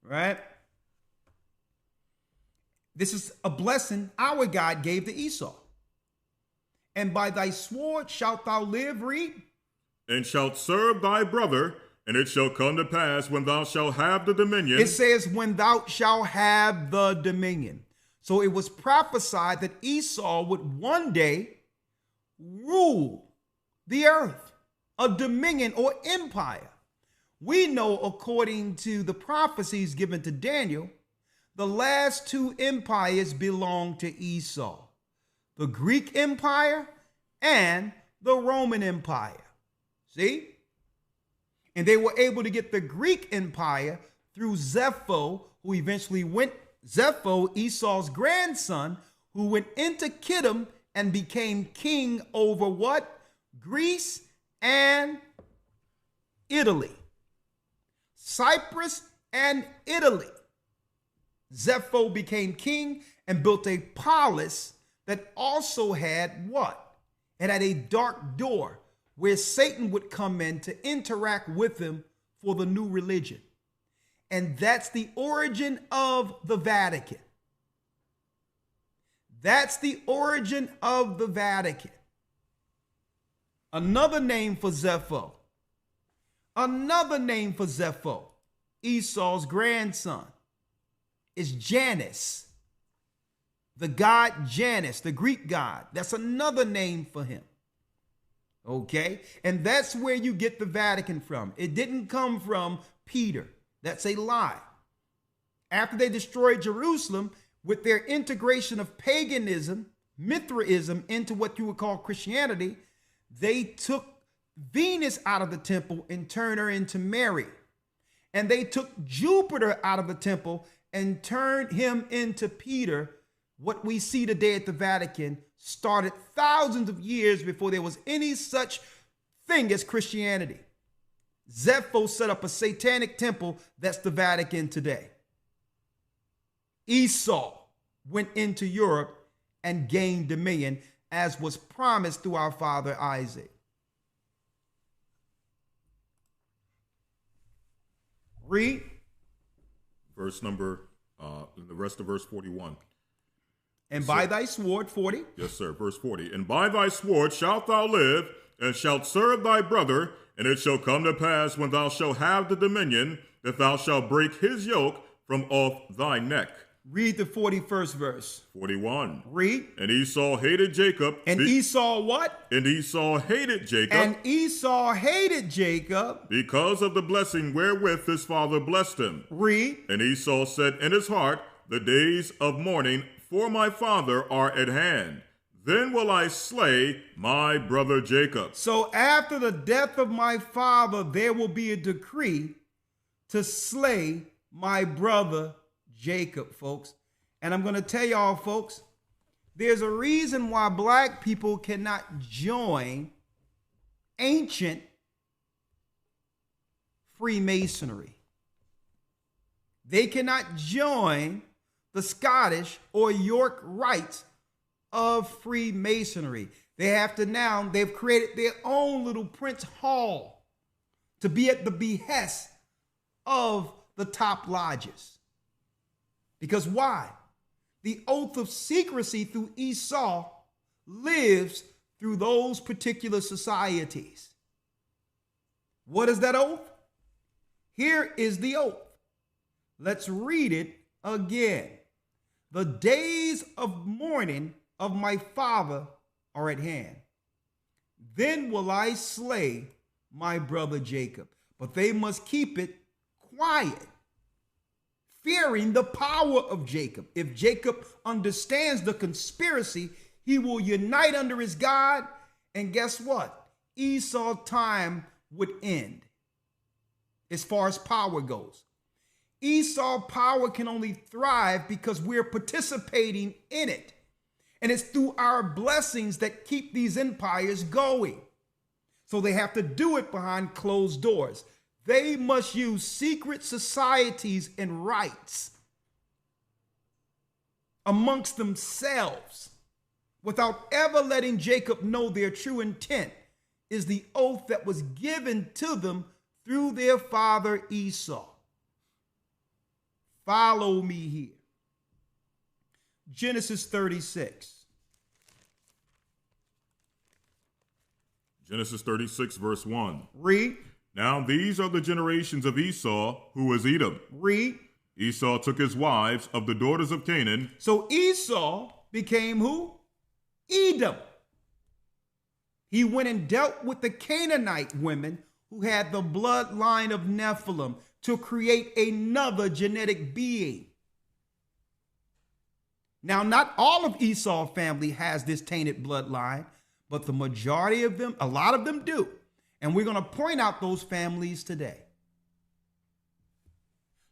Right? This is a blessing our God gave to Esau. And by thy sword shalt thou live, read. And shalt serve thy brother, and it shall come to pass when thou shalt have the dominion. It says, when thou shalt have the dominion. So it was prophesied that Esau would one day rule the earth, a dominion or empire. We know, according to the prophecies given to Daniel, the last 2 empires belonged to Esau, the Greek Empire and the Roman Empire. See? And they were able to get the Greek Empire through Zepho, who eventually Zepho, Esau's grandson, who went into Kittim and became king over what? Greece and Italy. Cyprus and Italy. Zepho became king and built a palace that also had what? It had a dark door where Satan would come in to interact with him for the new religion. And that's the origin of the Vatican. That's the origin of the Vatican. Another name for Zepho. Another name for Zepho, Esau's grandson, is Janus. The god Janus, the Greek god. That's another name for him. Okay? And that's where you get the Vatican from. It didn't come from Peter. That's a lie. After they destroyed Jerusalem, with their integration of paganism, Mithraism, into what you would call Christianity, they took Venus out of the temple and turned her into Mary. And they took Jupiter out of the temple and turned him into Peter. What we see today at the Vatican started thousands of years before there was any such thing as Christianity. Zepho set up a satanic temple. That's the Vatican today. Esau went into Europe and gained dominion, as was promised through our father Isaac. Read. Verse number, the rest of verse 41. And by thy sword, 40. Yes, sir. Verse 40. And by thy sword shalt thou live, and shalt serve thy brother, and it shall come to pass when thou shalt have the dominion, that thou shalt break his yoke from off thy neck. Read the 41st verse. 41. Read. And Esau hated Jacob. And Esau what? And Esau hated Jacob. And Esau hated Jacob. Because of the blessing wherewith his father blessed him. Read. And Esau said in his heart, the days of mourning for my father are at hand. Then will I slay my brother Jacob. So after the death of my father, there will be a decree to slay my brother Jacob, folks. And I'm going to tell y'all, folks, there's a reason why black people cannot join ancient Freemasonry. They cannot join the Scottish or York rites of Freemasonry. They've created their own little Prince Hall to be at the behest of the top lodges. Because why? The oath of secrecy through Esau lives through those particular societies. What is that oath? Here is the oath. Let's read it again. The days of mourning of my father are at hand. Then will I slay my brother Jacob. But they must keep it quiet, fearing the power of Jacob. If Jacob understands the conspiracy, he will unite under his God. And guess what? Esau's time would end as far as power goes. Esau's power can only thrive because we're participating in it. And it's through our blessings that keep these empires going. So they have to do it behind closed doors. They must use secret societies and rites amongst themselves without ever letting Jacob know their true intent is the oath that was given to them through their father Esau. Follow me here. Genesis 36. Genesis 36, verse 1. Read. Now these are the generations of Esau, who was Edom. Read. Esau took his wives of the daughters of Canaan. So Esau became who? Edom. He went and dealt with the Canaanite women who had the bloodline of Nephilim to create another genetic being. Now, not all of Esau's family has this tainted bloodline, but the majority of them, a lot of them do. And we're going to point out those families today.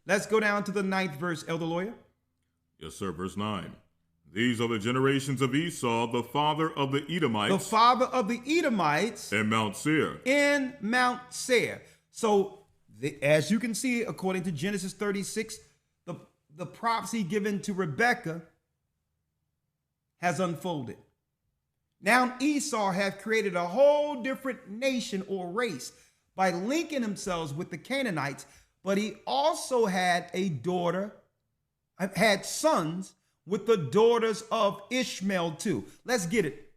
Let's go down to the 9th verse, Elder Lawyer. Yes, sir. Verse 9. These are the generations of Esau, the father of the Edomites. The father of the Edomites. In Mount Seir. In Mount Seir. So, as you can see, according to Genesis 36, the prophecy given to Rebekah has unfolded. Now Esau have created a whole different nation or race by linking themselves with the Canaanites, but he also had sons with the daughters of Ishmael too. Let's get it.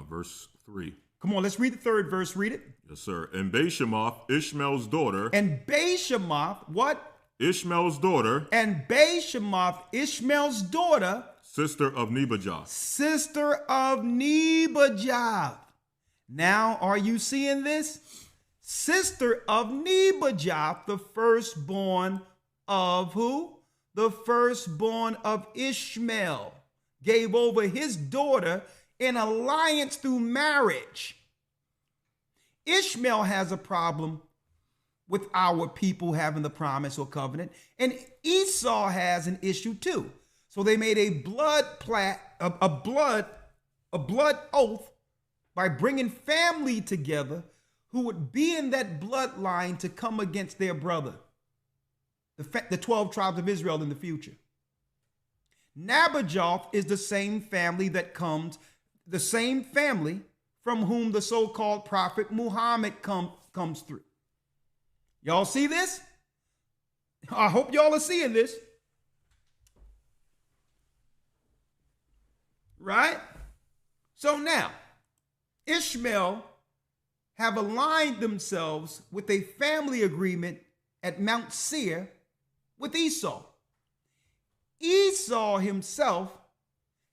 Verse 3. Come on, let's read the 3rd verse. Read it. Yes, sir. And Bashemoth, Ishmael's daughter. And Bashemoth, what? Ishmael's daughter. And Bashemoth, Ishmael's daughter. Sister of Nebajoth. Sister of Nebajoth. Now, are you seeing this? Sister of Nebajoth, the firstborn of who? The firstborn of Ishmael. Gave over his daughter in alliance through marriage. Ishmael has a problem with our people having the promise or covenant, and Esau has an issue too. So they made a blood oath by bringing family together who would be in that bloodline to come against their brother, the 12 tribes of Israel in the future. Nabojoth is the same family from whom the so-called prophet Muhammad comes through. Y'all see this? I hope y'all are seeing this. Right? So now, Ishmael have aligned themselves with a family agreement at Mount Seir with Esau. Esau himself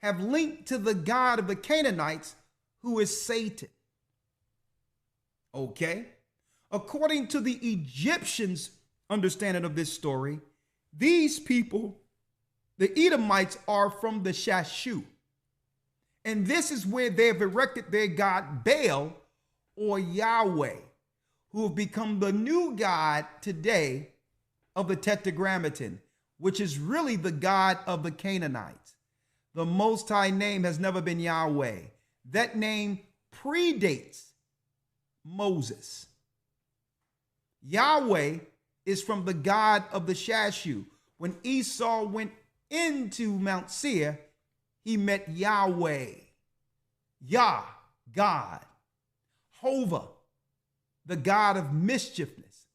have linked to the god of the Canaanites, who is Satan. Okay? According to the Egyptians' understanding of this story, these people, the Edomites, are from the Shashu. And this is where they have erected their god Baal or Yahweh, who have become the new god today of the Tetragrammaton, which is really the god of the Canaanites. The Most High name has never been Yahweh. That name predates Moses. Yahweh is from the god of the Shashu. When Esau went into Mount Seir, he met Yahweh. Yah, God. Hova, the god of mischiefness,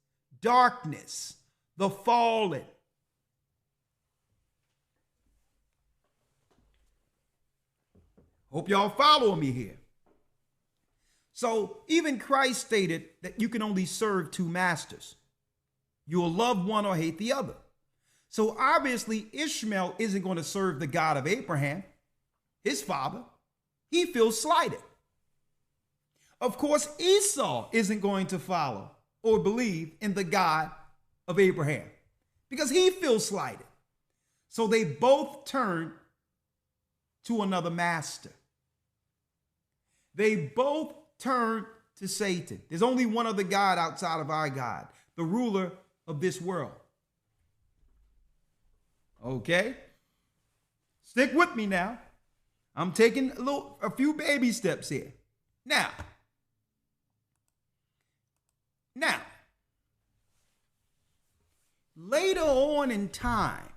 darkness, the fallen. Hope y'all follow me here. So even Christ stated that you can only serve two masters. You will love one or hate the other. So obviously Ishmael isn't going to serve the God of Abraham, his father. He feels slighted. Of course, Esau isn't going to follow or believe in the God of Abraham because he feels slighted. So they both turn to another master. They both turn to Satan. There's only one other God outside of our God, the ruler of this world. Okay? Stick with me now. I'm taking a few baby steps here. Now, later on in time,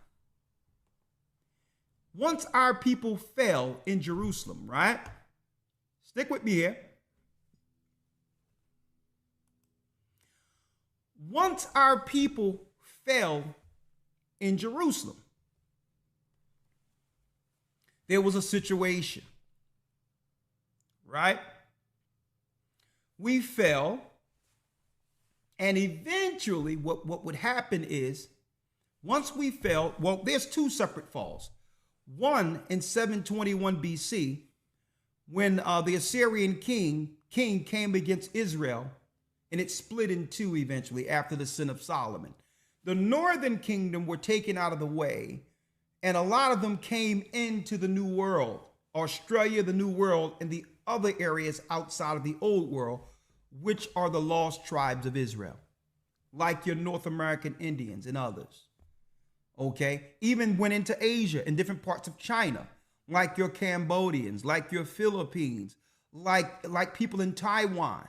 once our people fell in Jerusalem, right? Stick with me here. Once our people fell in Jerusalem, there was a situation, right? We fell, and eventually what would happen is, once we fell, well, there's two separate falls. One in 721 BC, when the Assyrian king came against Israel, and it split in two eventually after the sin of Solomon. The northern kingdom were taken out of the way, and a lot of them came into the New World, Australia, the New World, and the other areas outside of the Old World, which are the lost tribes of Israel, like your North American Indians and others. Okay? Even went into Asia and different parts of China, like your Cambodians, like your Philippines, like people in Taiwan,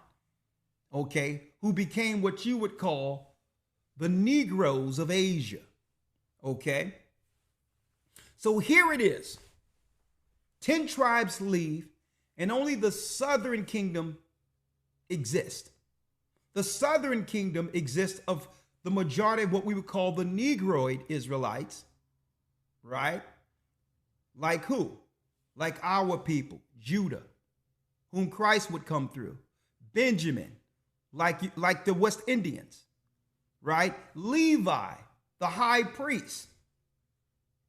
okay, who became what you would call the Negroes of Asia, okay? So here it is. 10 tribes leave, and only the southern kingdom exists. The southern kingdom exists of the majority of what we would call the Negroid Israelites, right? Like who? Like our people, Judah, whom Christ would come through. Benjamin, like the West Indians, right? Levi, the high priest.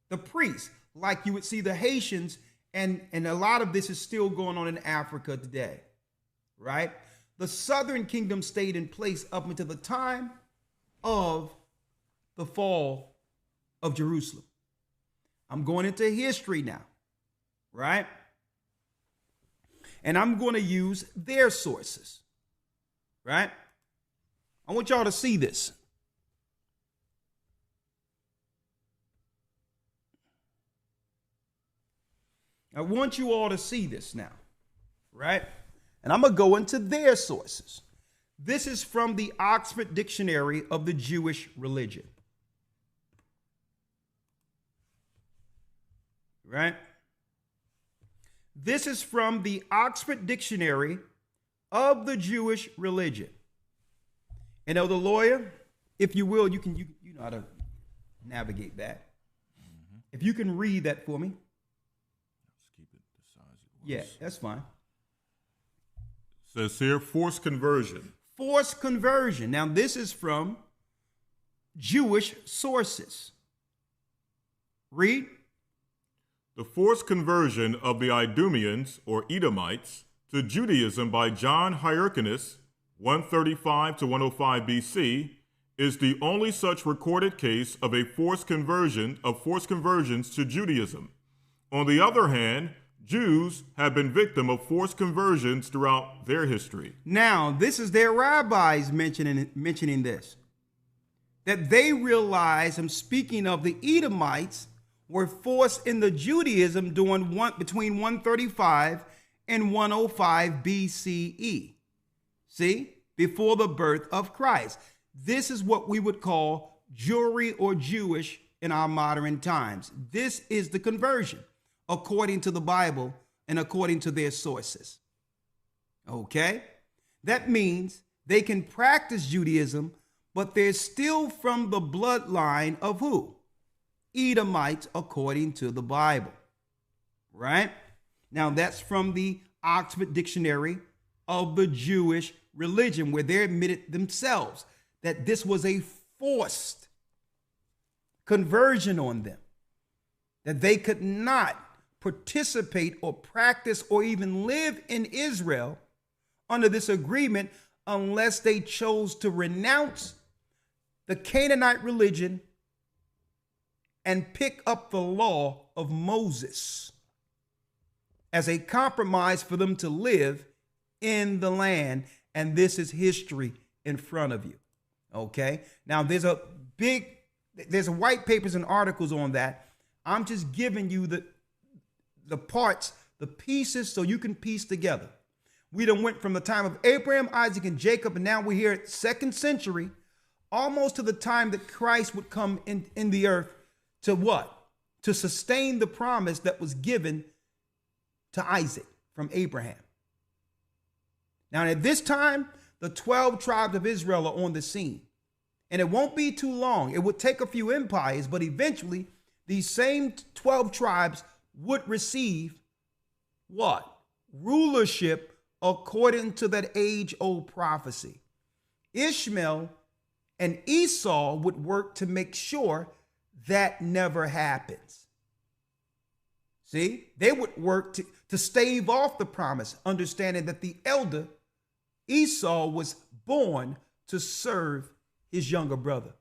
The priests, like you would see the Haitians, and a lot of this is still going on in Africa today, right? The southern kingdom stayed in place up until the time of the fall of Jerusalem. I'm going into history now, right? And I'm going to use their sources, right? I want y'all to see this. I want you all to see this now, right? And I'm going to go into their sources. This is from the Oxford Dictionary of the Jewish Religion. Right? This is from the Oxford Dictionary of the Jewish Religion. And Elder Lawyer, if you will, you know how to navigate that. Mm-hmm. If you can read that for me. Let's keep it the size it was. Yeah, that's fine. Says here, forced conversion. Forced conversion. Now, this is from Jewish sources. Read. The forced conversion of the Idumeans, or Edomites, to Judaism by John Hyrcanus, 135 to 105 BC, is the only such recorded case of a forced conversions to Judaism. On the other hand, Jews have been victim of forced conversions throughout their history. Now, this is their rabbis mentioning this. That they realize, I'm speaking of the Edomites, were forced into Judaism between 135 and 105 BCE. See? Before the birth of Christ. This is what we would call Jewry or Jewish in our modern times. This is the conversion, according to the Bible and according to their sources. Okay? That means they can practice Judaism, but they're still from the bloodline of who? Edomites, according to the Bible. Right? Now, that's from the Oxford Dictionary of the Jewish religion, where they admitted themselves that this was a forced conversion on them, that they could not participate or practice or even live in Israel under this agreement unless they chose to renounce the Canaanite religion and pick up the law of Moses as a compromise for them to live in the land. And this is history in front of you. Okay. Now there's white papers and articles on that. I'm just giving you the parts, the pieces, so you can piece together. We done went from the time of Abraham, Isaac, and Jacob, and now we're here at 2nd century, almost to the time that Christ would come in the earth to what? To sustain the promise that was given to Isaac from Abraham. Now, at this time, the 12 tribes of Israel are on the scene. And it won't be too long. It would take a few empires, but eventually these same 12 tribes would receive what? Rulership according to that age-old prophecy. Ishmael and Esau would work to make sure that never happens. See, they would work to stave off the promise, understanding that the elder Esau was born to serve his younger brother.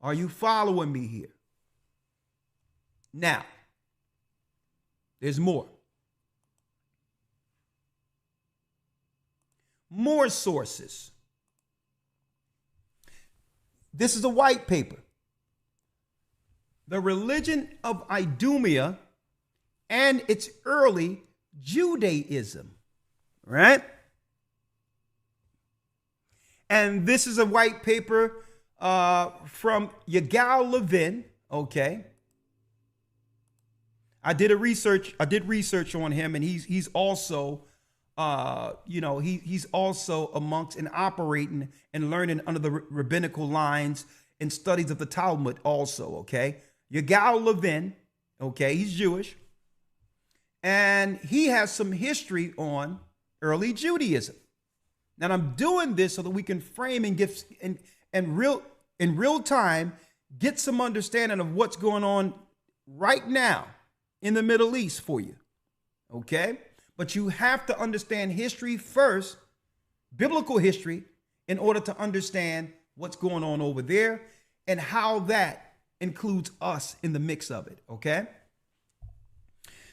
Are you following me here? Now, there's more. More sources. This is a white paper. The religion of Idumea and its early Judaism, right? And this is a white paper from Yigal Levin, okay? I did research on him, and he's also, he's also amongst and operating and learning under the rabbinical lines and studies of the Talmud also, okay? Yigal Levin, okay, he's Jewish, and he has some history on early Judaism. Now, I'm doing this so that we can frame and get in real time get some understanding of what's going on right now in the Middle East for you. Okay? But you have to understand history first, biblical history, in order to understand what's going on over there and how that includes us in the mix of it. Okay?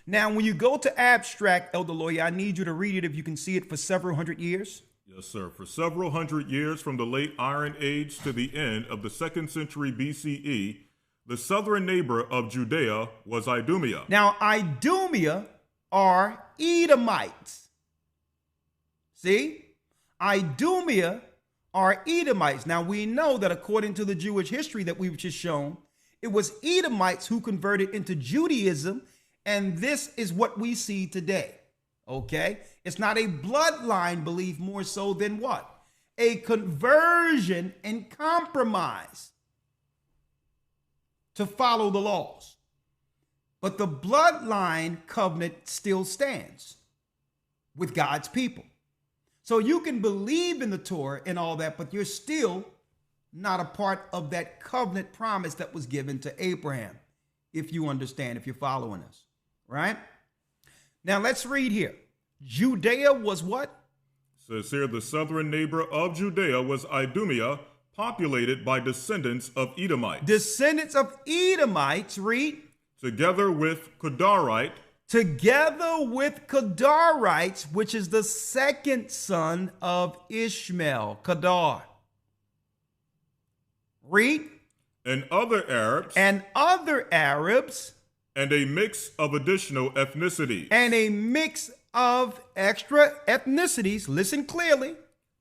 Now, when you go to abstract, Elder Lawyer, I need you to read it if you can see it for several hundred years. Yes, sir. For several hundred years, from the late Iron Age to the end of the 2nd century BCE, the southern neighbor of Judea was Idumea. Now, Idumea are Edomites. See? Idumea are Edomites. Now, we know that according to the Jewish history that we've just shown, it was Edomites who converted into Judaism, and this is what we see today. Okay? It's not a bloodline belief more so than what? A conversion and compromise to follow the laws. But the bloodline covenant still stands with God's people. So you can believe in the Torah and all that, but you're still not a part of that covenant promise that was given to Abraham, if you understand, if you're following us, right? Now let's read here. Judea was what? Says here, the southern neighbor of Judea was Idumea, populated by descendants of Edomites. Descendants of Edomites, read. Together with Kedarite, together with Kedarites, which is the second son of Ishmael, Kedar. Read. And other Arabs. And other Arabs. And a mix of additional ethnicities. And a mix of extra ethnicities. Listen clearly.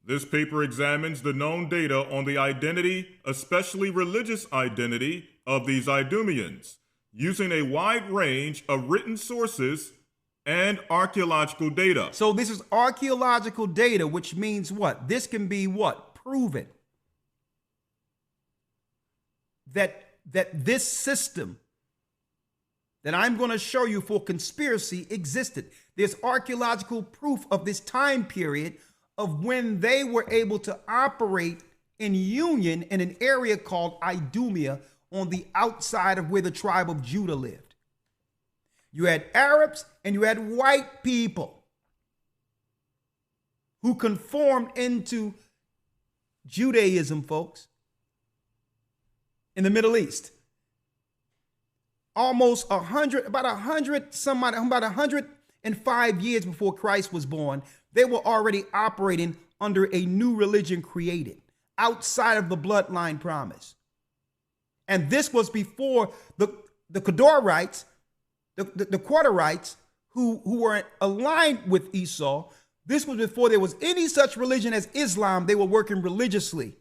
This paper examines the known data on the identity, especially religious identity, of these Idumeans, using a wide range of written sources and archaeological data. So this is archaeological data, which means what? This can be what? Proven. That this system that I'm going to show you for conspiracy existed. There's archaeological proof of this time period of when they were able to operate in union in an area called Idumea on the outside of where the tribe of Judah lived. You had Arabs and you had white people who conformed into Judaism, folks, in the Middle East. Almost 105 years before Christ was born, they were already operating under a new religion created outside of the bloodline promise. And this was before the Kedarites, the Quarterites, who were aligned with Esau. This was before there was any such religion as Islam. They were working religiously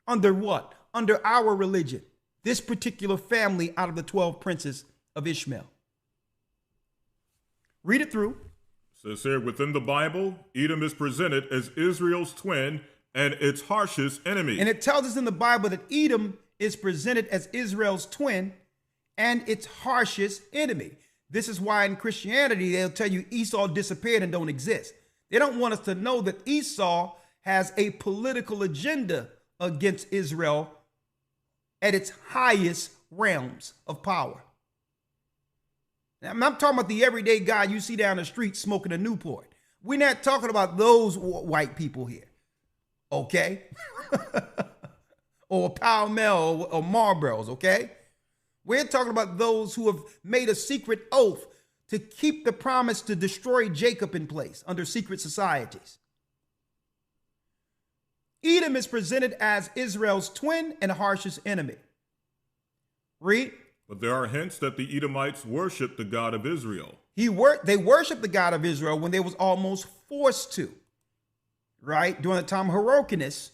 under what? Under our religion. This particular family out of the 12 princes of Ishmael. Read it through. Says here, within the Bible, Edom is presented as Israel's twin and its harshest enemy. And it tells us in the Bible that Edom is presented as Israel's twin and its harshest enemy. This is why in Christianity, they'll tell you Esau disappeared and don't exist. They don't want us to know that Esau has a political agenda against Israel at its highest realms of power. Now, I'm not talking about the everyday guy you see down the street smoking a Newport. We're not talking about those white people here, okay? Or Pall Mall or Marlboros, okay? We're talking about those who have made a secret oath to keep the promise to destroy Jacob in place under secret societies. Edom is presented as Israel's twin and harshest enemy. Read. But there are hints that the Edomites worshiped the God of Israel. They worshiped the God of Israel when they was almost forced to, right? During the time of Hyrcanus,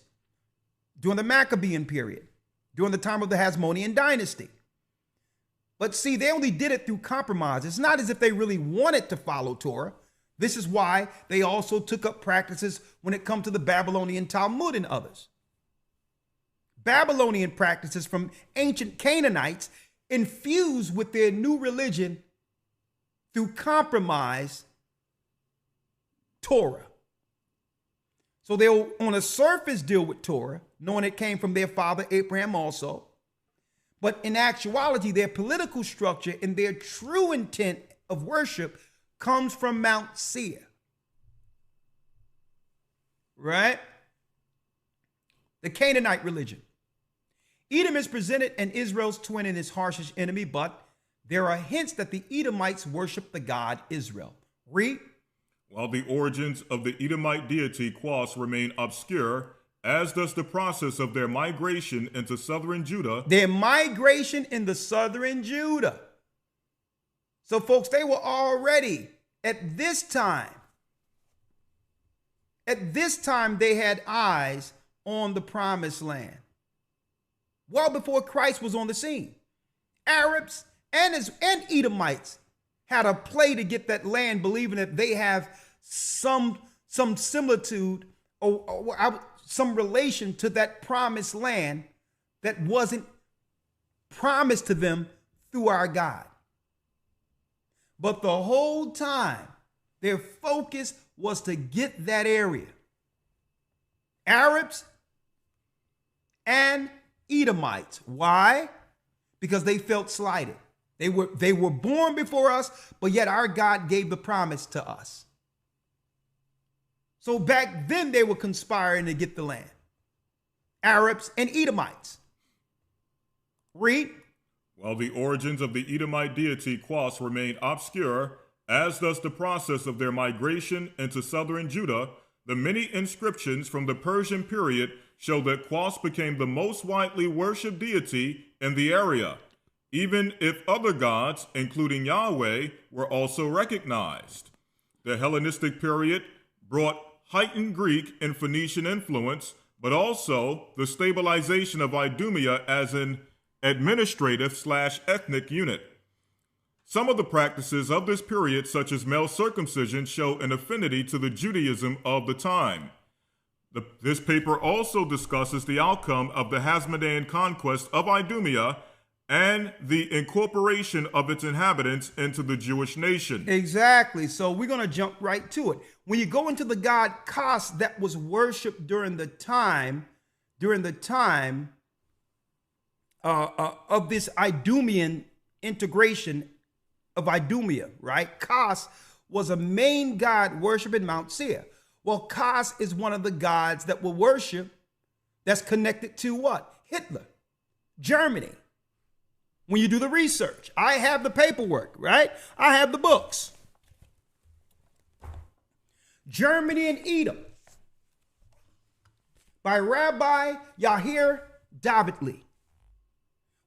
during the Maccabean period, during the time of the Hasmonean dynasty. But see, they only did it through compromise. It's not as if they really wanted to follow Torah. This is why they also took up practices when it comes to the Babylonian Talmud and others. Babylonian practices from ancient Canaanites infused with their new religion through compromise Torah. So they'll on the surface deal with Torah, knowing it came from their father Abraham also. But in actuality, their political structure and their true intent of worship comes from Mount Seir. Right? The Canaanite religion. Edom is presented as Israel's twin and his harshest enemy, but there are hints that the Edomites worship the god Israel. Read. While the origins of the Edomite deity Quas remain obscure, as does the process of their migration into southern Judah. Their migration in the southern Judah. So, folks, they were already at this time, they had eyes on the promised land. Well before Christ was on the scene. Arabs and Edomites had a play to get that land, believing that they have some similitude or some relation to that promised land that wasn't promised to them through our God. But the whole time, their focus was to get that area. Arabs and Edomites. Why? Because they felt slighted. They were born before us, but yet our God gave the promise to us. So back then they were conspiring to get the land. Arabs and Edomites. Read. While the origins of the Edomite deity Quas remain obscure, as does the process of their migration into southern Judah, the many inscriptions from the Persian period show that Qas became the most widely worshipped deity in the area, even if other gods, including Yahweh, were also recognized. The Hellenistic period brought heightened Greek and Phoenician influence, but also the stabilization of Idumea as an administrative/ethnic unit. Some of the practices of this period, such as male circumcision, show an affinity to the Judaism of the time. This paper also discusses the outcome of the Hasmonean conquest of Idumea and the incorporation of its inhabitants into the Jewish nation. Exactly. So we're going to jump right to it. When you go into the god Kas that was worshipped during the time of this Idumean integration of Idumea, right? Kas was a main god worshipped in Mount Seir. Well, Kas is one of the gods that will worship that's connected to what? Hitler, Germany. When you do the research, I have the paperwork, right? I have the books. Germany and Edom by Rabbi Yair Davidli,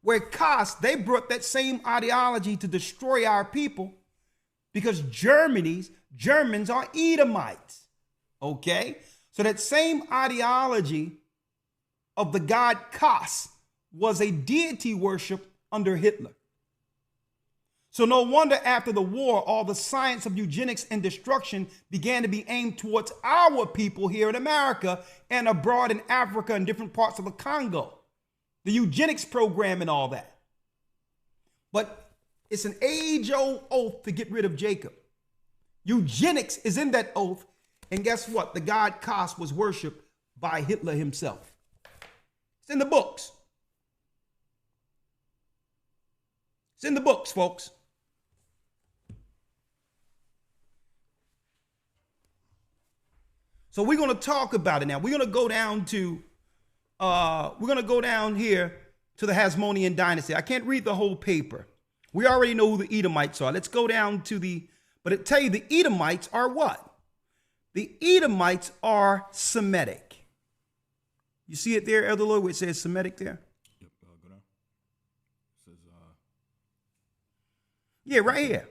where Kas, they brought that same ideology to destroy our people because Germans are Edomites. Okay? So that same ideology of the god Kas was a deity worship under Hitler. So no wonder after the war, all the science of eugenics and destruction began to be aimed towards our people here in America and abroad in Africa and different parts of the Congo. The eugenics program and all that. But it's an age-old oath to get rid of Jacob. Eugenics is in that oath. And guess what? The god Kas was worshipped by Hitler himself. It's in the books. It's in the books, folks. So we're going to talk about it now. We're going to go down to here to the Hasmonean dynasty. I can't read the whole paper. We already know who the Edomites are. Let's go down to but it tell you the Edomites are what? The Edomites are Semitic. You see it there, Elder Lloyd, where it says Semitic there? Yep, go down. It says, yeah, right here.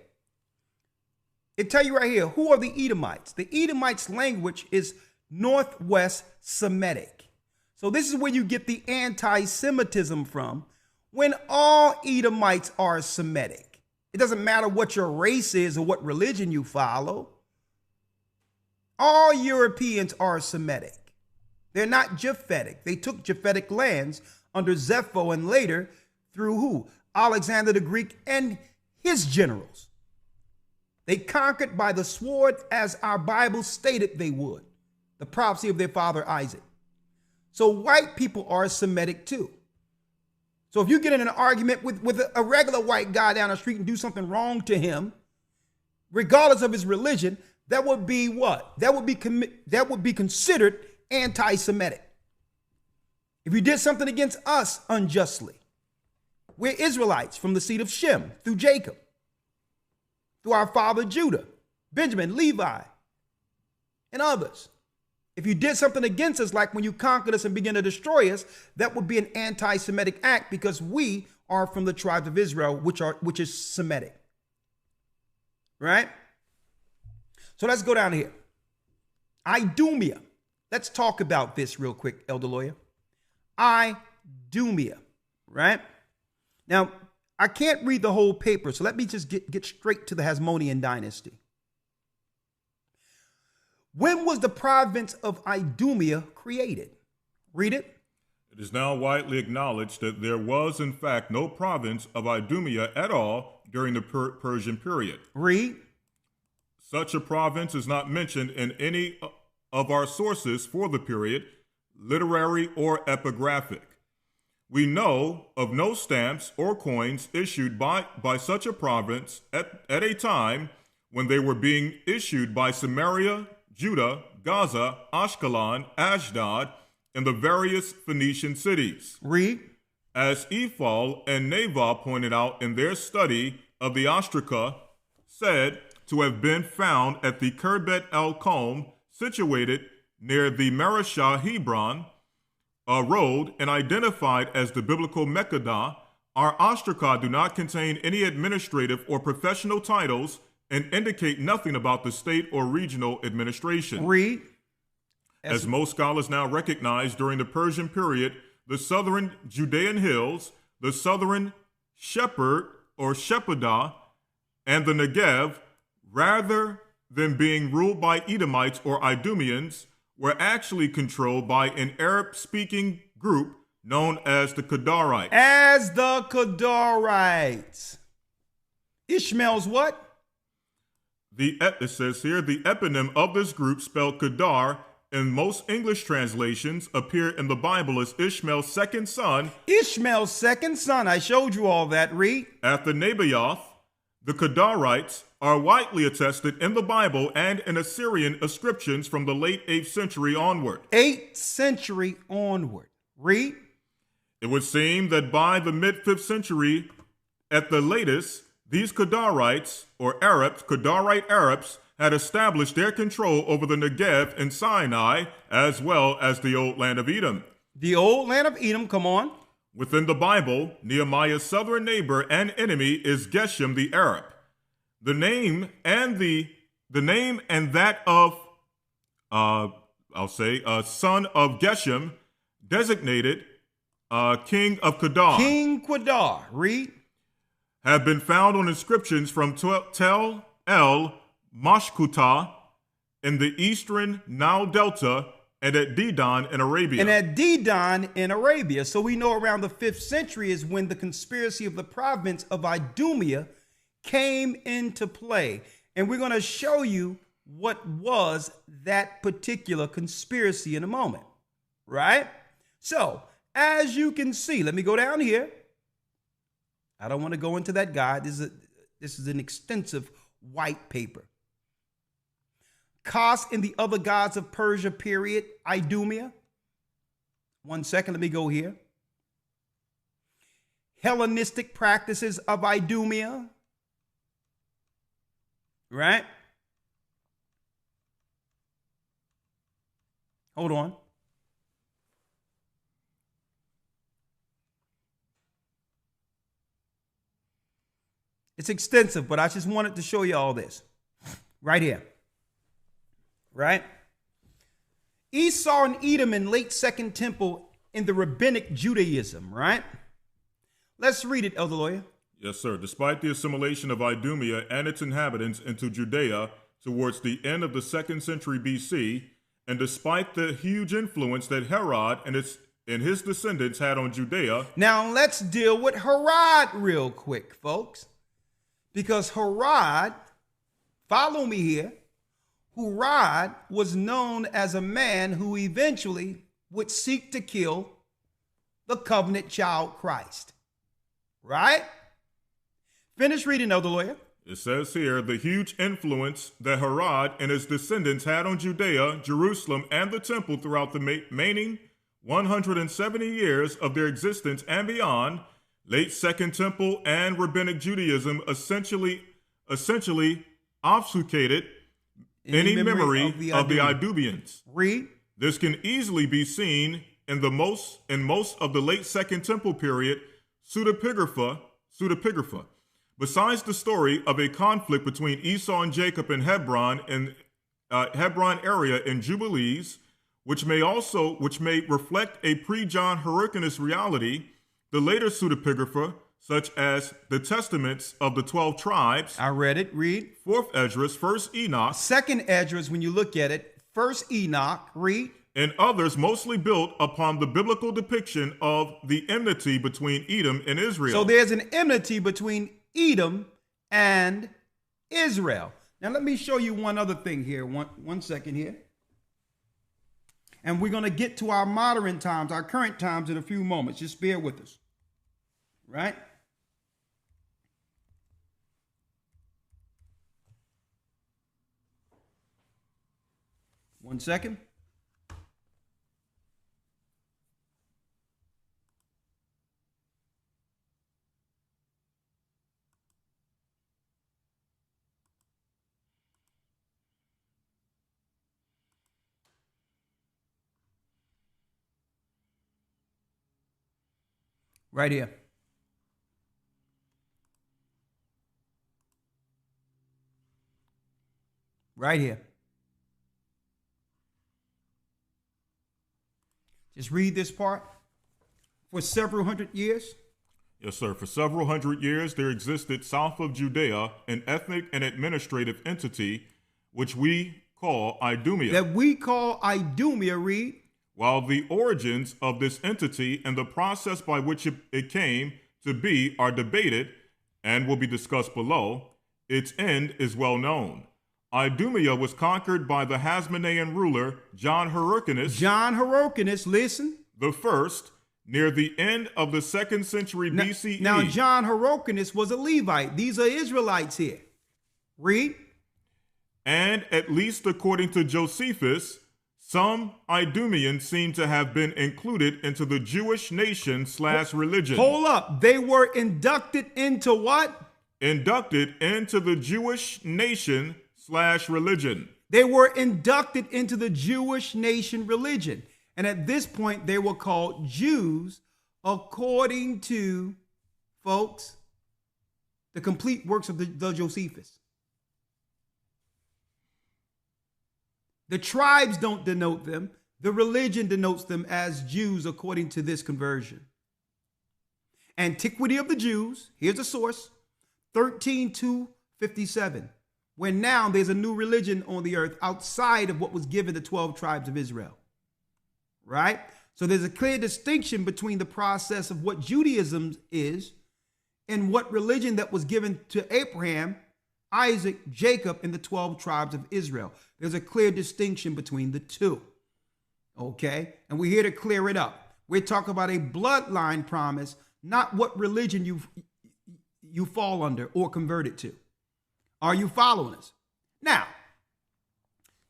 It tell you right here, who are the Edomites? The Edomites' language is Northwest Semitic. So this is where you get the anti-Semitism from, when all Edomites are Semitic. It doesn't matter what your race is or what religion you follow. All Europeans are Semitic. They're not Japhetic. They took Japhetic lands under Zepho and later through who? Alexander the Greek and his generals. They conquered by the sword as our Bible stated they would. The prophecy of their father Isaac. So white people are Semitic too. So if you get in an argument with a regular white guy down the street and do something wrong to him, regardless of his religion, that would be what? That would be considered anti-Semitic. If you did something against us unjustly, we're Israelites from the seed of Shem through Jacob, through our father Judah, Benjamin, Levi, and others. If you did something against us, like when you conquered us and began to destroy us, that would be an anti-Semitic act because we are from the tribes of Israel, which is Semitic. Right? So let's go down here. Idumea. Let's talk about this real quick, Elder Lawyer. Idumea, right? Now, I can't read the whole paper, so let me just get straight to the Hasmonean dynasty. When was the province of Idumea created? Read it. It is now widely acknowledged that there was, in fact, no province of Idumea at all during the Persian period. Read. Such a province is not mentioned in any of our sources for the period, literary or epigraphic. We know of no stamps or coins issued by such a province at a time when they were being issued by Samaria, Judah, Gaza, Ashkelon, Ashdod, and the various Phoenician cities. Read. As Ephal and Navah pointed out in their study of the ostraca, said, to have been found at the Kerbet El Kom, situated near the Marashah Hebron road and identified as the biblical Mekkedah. Our ostraka do not contain any administrative or professional titles and indicate nothing about the state or regional administration. Read. As most scholars now recognize, during the Persian period, the southern Judean hills, the southern Shepherd or Shephedah, and the Negev, rather than being ruled by Edomites or Idumeans, were actually controlled by an Arab-speaking group known as the Kedarites. As the Kedarites. Ishmael's what? It says here, the eponym of this group, spelled Kedar, in most English translations appear in the Bible as Ishmael's second son. Ishmael's second son. I showed you all that. Read. After Nebaioth, the Kedarites are widely attested in the Bible and in Assyrian inscriptions from the late 8th century onward. 8th century onward. Read. It would seem that by the mid-5th century, at the latest, these Kedarites, or Arabs, Kedarite Arabs, had established their control over the Negev and Sinai, as well as the old land of Edom. The old land of Edom, come on. Within the Bible, Nehemiah's southern neighbor and enemy is Geshem the Arab. The name and that of, son of Geshem, designated king of Kedar. King Kedar. Read. Have been found on inscriptions from Tel El Mashkuta in the eastern Nile Delta and at Dedan in Arabia. And at Dedan in Arabia. So we know around the 5th century is when the conspiracy of the province of Idumea came into play. And we're going to show you what was that particular conspiracy in a moment. Right? So, as you can see, let me go down here. I don't want to go into that guide. This is an extensive white paper. Kos and the other gods of Persia, period, Idumea. 1 second, let me go here. Hellenistic practices of Idumea. Right? Hold on. It's extensive, but I just wanted to show you all this. Right here. Right? Esau and Edom in late Second Temple in the rabbinic Judaism, right? Let's read it, Elder Lawyer. Yes, sir. Despite the assimilation of Idumea and its inhabitants into Judea towards the end of the 2nd century BC, and despite the huge influence that Herod and his descendants had on Judea. Now let's deal with Herod real quick, folks. Because Herod, follow me here, Herod was known as a man who eventually would seek to kill the covenant child Christ. Right? Finish reading, Elder Lawyer. It says here, the huge influence that Herod and his descendants had on Judea, Jerusalem, and the temple throughout the remaining 170 years of their existence and beyond, late Second Temple and rabbinic Judaism essentially obfuscated any memory of the Idumeans. Read. This can easily be seen in most of the late Second Temple period pseudepigrapha. Besides the story of a conflict between Esau and Jacob in Hebron area in Jubilees, which may reflect a pre-John Hyrcanus reality, the later pseudepigrapha, such as the Testaments of the 12 tribes. I read it. Read. 4th Esdras, 1st Enoch. 2nd Esdras, when you look at it. 1st Enoch. Read. And others mostly built upon the biblical depiction of the enmity between Edom and Israel. So there's an enmity between Edom and Israel. Now let me show you one other thing here. One second here. And we're going to get to our modern times, our current times in a few moments. Just bear with us. Right? One second. Right here. Right here. Just read this part. For several hundred years. Yes, sir. For several hundred years, there existed south of Judea an ethnic and administrative entity which we call Idumea. That we call Idumea, read. While the origins of this entity and the process by which it came to be are debated and will be discussed below, its end is well known. Idumea was conquered by the Hasmonean ruler John Hyrcanus. John Hyrcanus, listen. The first, near the end of the 2nd century BCE. Now, John Hyrcanus was a Levite. These are Israelites here. Read. And at least according to Josephus, some Idumeans seem to have been included into the Jewish nation / religion. Hold up. They were inducted into what? Inducted into the Jewish nation / religion. They were inducted into the Jewish nation religion. And at this point, they were called Jews according to, folks, the complete works of the Josephus. The tribes don't denote them. The religion denotes them as Jews according to this conversion. Antiquity of the Jews, here's the source, 13:257, when now there's a new religion on the earth outside of what was given the 12 tribes of Israel. Right? So there's a clear distinction between the process of what Judaism is and what religion that was given to Abraham, Isaac, Jacob, and the 12 tribes of Israel. There's a clear distinction between the two. Okay? And we're here to clear it up. We're talking about a bloodline promise, not what religion you fall under or converted to. Are you following us? Now,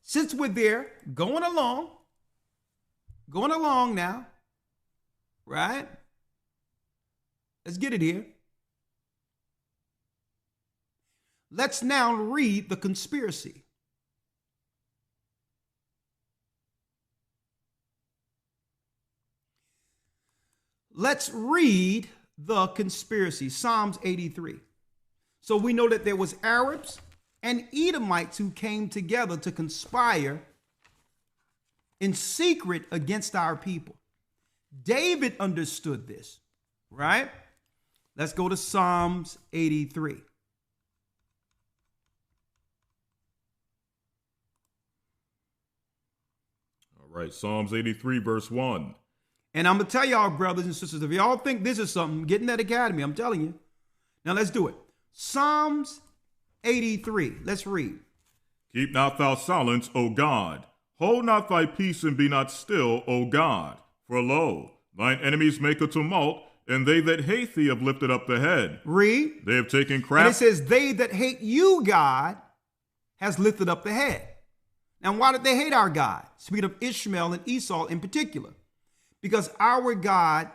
since we're there, going along now, right? Let's get it here. Let's now read the conspiracy. Let's read the conspiracy, Psalms 83. So we know that there was Arabs and Edomites who came together to conspire in secret against our people. David understood this, right? Let's go to Psalms 83. All right, Psalms 83, verse 1. And I'm going to tell y'all, brothers and sisters, if y'all think this is something, get in that academy. I'm telling you. Now let's do it. Psalms 83. Let's read. Keep not thou silence, O God. Hold not thy peace and be not still, O God. For lo, thine enemies make a tumult, and they that hate thee have lifted up the head. Read. They have taken craft. And it says, they that hate you, God, has lifted up the head. Now, why did they hate our God? Speaking of Ishmael and Esau in particular. Because our God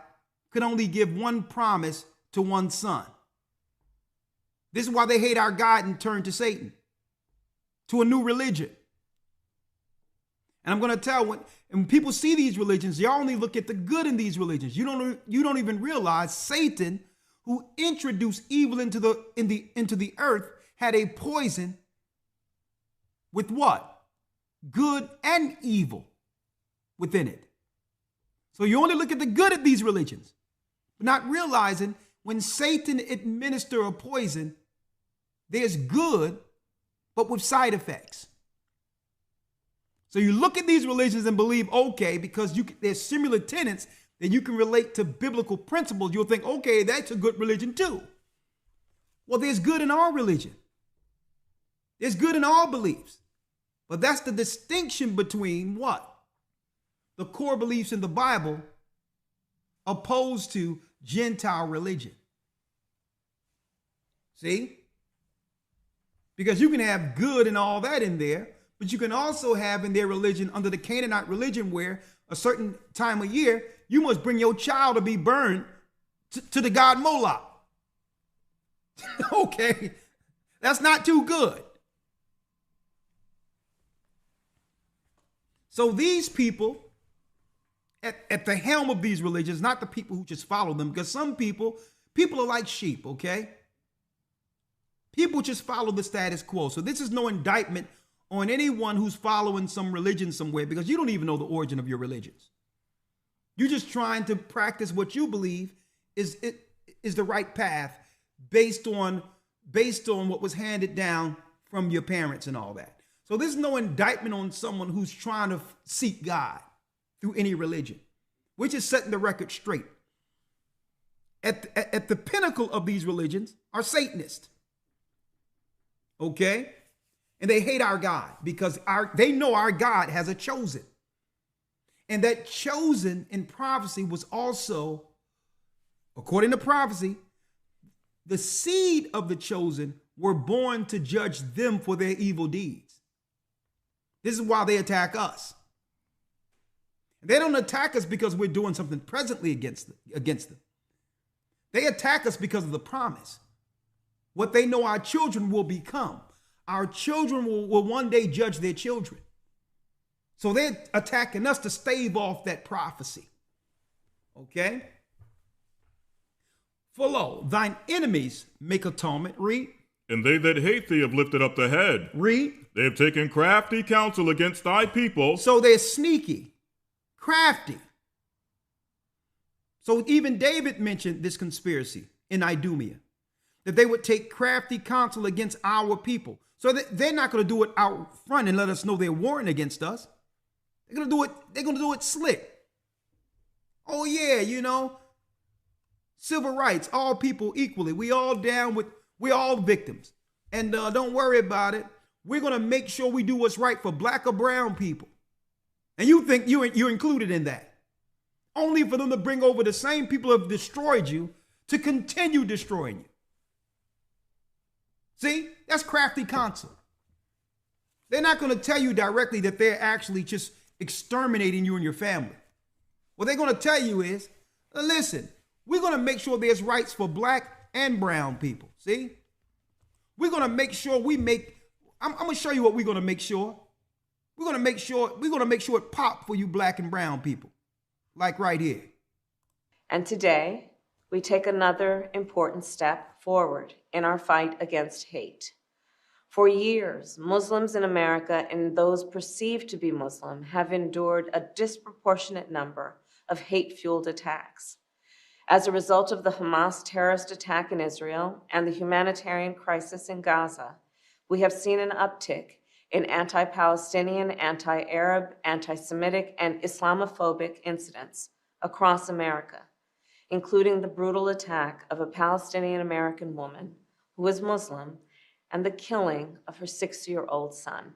could only give one promise to one son. This is why they hate our God and turn to Satan, to a new religion. And I'm going to tell when people see these religions, y'all only look at the good in these religions. You don't even realize Satan, who introduced evil into the earth, had a poison with what? Good and evil within it. So you only look at the good of these religions, but not realizing when Satan administers a poison, there's good, but with side effects. So you look at these religions and believe, okay, because there's similar tenets that you can relate to biblical principles, you'll think, okay, that's a good religion too. Well, there's good in all religion. There's good in all beliefs. But that's the distinction between what? The core beliefs in the Bible opposed to Gentile religion. See? Because you can have good and all that in there, but you can also have in their religion, under the Canaanite religion, where a certain time of year, you must bring your child to be burned to the god Moloch. Okay, that's not too good. So these people, at the helm of these religions, not the people who just follow them, because some people are like sheep, okay? People just follow the status quo. So this is no indictment on anyone who's following some religion somewhere, because you don't even know the origin of your religions. You're just trying to practice what you believe is the right path based on what was handed down from your parents and all that. So there's no indictment on someone who's trying to seek God through any religion. We're just setting the record straight. At the pinnacle of these religions are Satanists. Okay? And they hate our God because they know our God has a chosen. And that chosen in prophecy was also, according to prophecy, the seed of the chosen were born to judge them for their evil deeds. This is why they attack us. They don't attack us because we're doing something presently against them. They attack us because of the promise. What they know our children will become. Our children will one day judge their children. So they're attacking us to stave off that prophecy. Okay? For lo, thine enemies make atonement. Read. And they that hate thee have lifted up the head. Read. They have taken crafty counsel against thy people. So they're sneaky, crafty. So even David mentioned this conspiracy in Idumea, that they would take crafty counsel against our people. So they're not going to do it out front and let us know they're warring against us. They're going to do it slick. Oh yeah, civil rights, all people equally. We all victims. And don't worry about it. We're going to make sure we do what's right for black or brown people. And you think you're included in that. Only for them to bring over the same people who have destroyed you to continue destroying you. See, that's crafty counsel. They're not going to tell you directly that they're actually just exterminating you and your family. What they're going to tell you is, listen, we're going to make sure there's rights for black and brown people. See, we're going to make sure I'm going to show you what we're going to make sure. We're going to make sure it pop for you black and brown people. Like right here. And today, we take another important step forward in our fight against hate. For years, Muslims in America and those perceived to be Muslim have endured a disproportionate number of hate-fueled attacks. As a result of the Hamas terrorist attack in Israel and the humanitarian crisis in Gaza, we have seen an uptick in anti-Palestinian, anti-Arab, anti-Semitic, and Islamophobic incidents across America, including the brutal attack of a Palestinian-American woman who was Muslim and the killing of her 6-year-old son.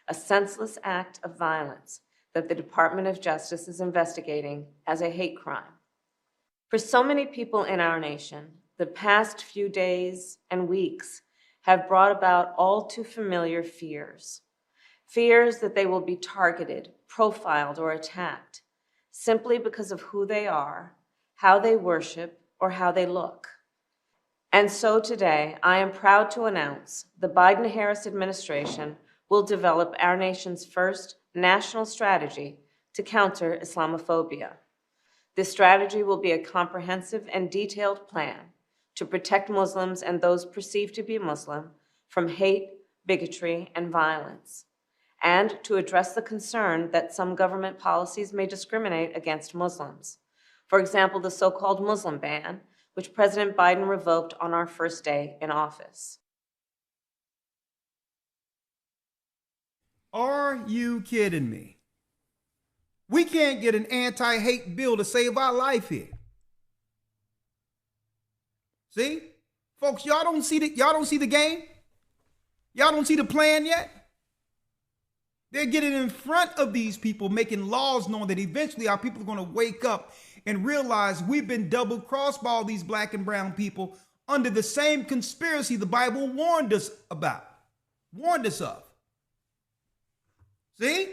A senseless act of violence that the Department of Justice is investigating as a hate crime. For so many people in our nation, the past few days and weeks have brought about all too familiar fears. Fears that they will be targeted, profiled, or attacked simply because of who they are, how they worship, or how they look. And so today, I am proud to announce the Biden-Harris administration will develop our nation's first national strategy to counter Islamophobia. This strategy will be a comprehensive and detailed plan to protect Muslims and those perceived to be Muslim from hate, bigotry, and violence, and to address the concern that some government policies may discriminate against Muslims. For example, the so-called Muslim ban, which President Biden revoked on our first day in office. Are you kidding me? We can't get an anti-hate bill to save our life here. See? Folks, y'all don't see the game? Y'all don't see the plan yet? They're getting in front of these people, making laws knowing that eventually our people are going to wake up and realize we've been double-crossed by all these black and brown people under the same conspiracy the Bible warned us about, warned us of. See?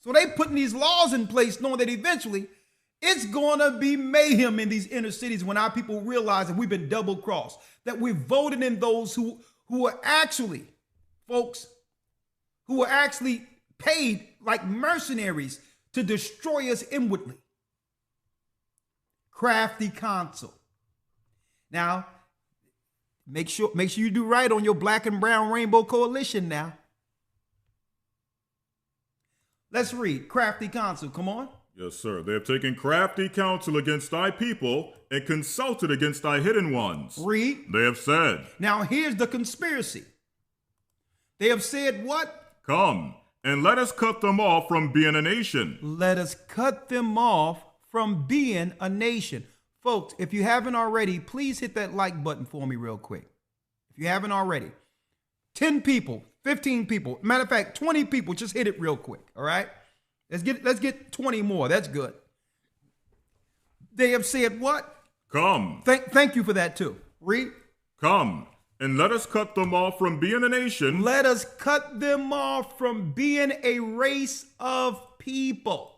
So they putting these laws in place knowing that eventually it's going to be mayhem in these inner cities when our people realize that we've been double-crossed, that we're voting in those who are actually, folks, who are actually paid like mercenaries to destroy us inwardly. Crafty counsel. Now, make sure you do right on your black and brown rainbow coalition now. Let's read crafty counsel. Come on. Yes, sir. They have taken crafty counsel against thy people and consulted against thy hidden ones. Read. They have said. Now here's the conspiracy. They have said what? Come, and let us cut them off from being a nation. Let us cut them off from being a nation. Folks, if you haven't already, please hit that like button for me real quick. If you haven't already. 10 people, 15 people, matter of fact, 20 people, just hit it real quick, all right? Let's get 20 more. That's good. They have said what? Come. Thank you for that too. Read. Come, and let us cut them off from being a nation. Let us cut them off from being a race of people.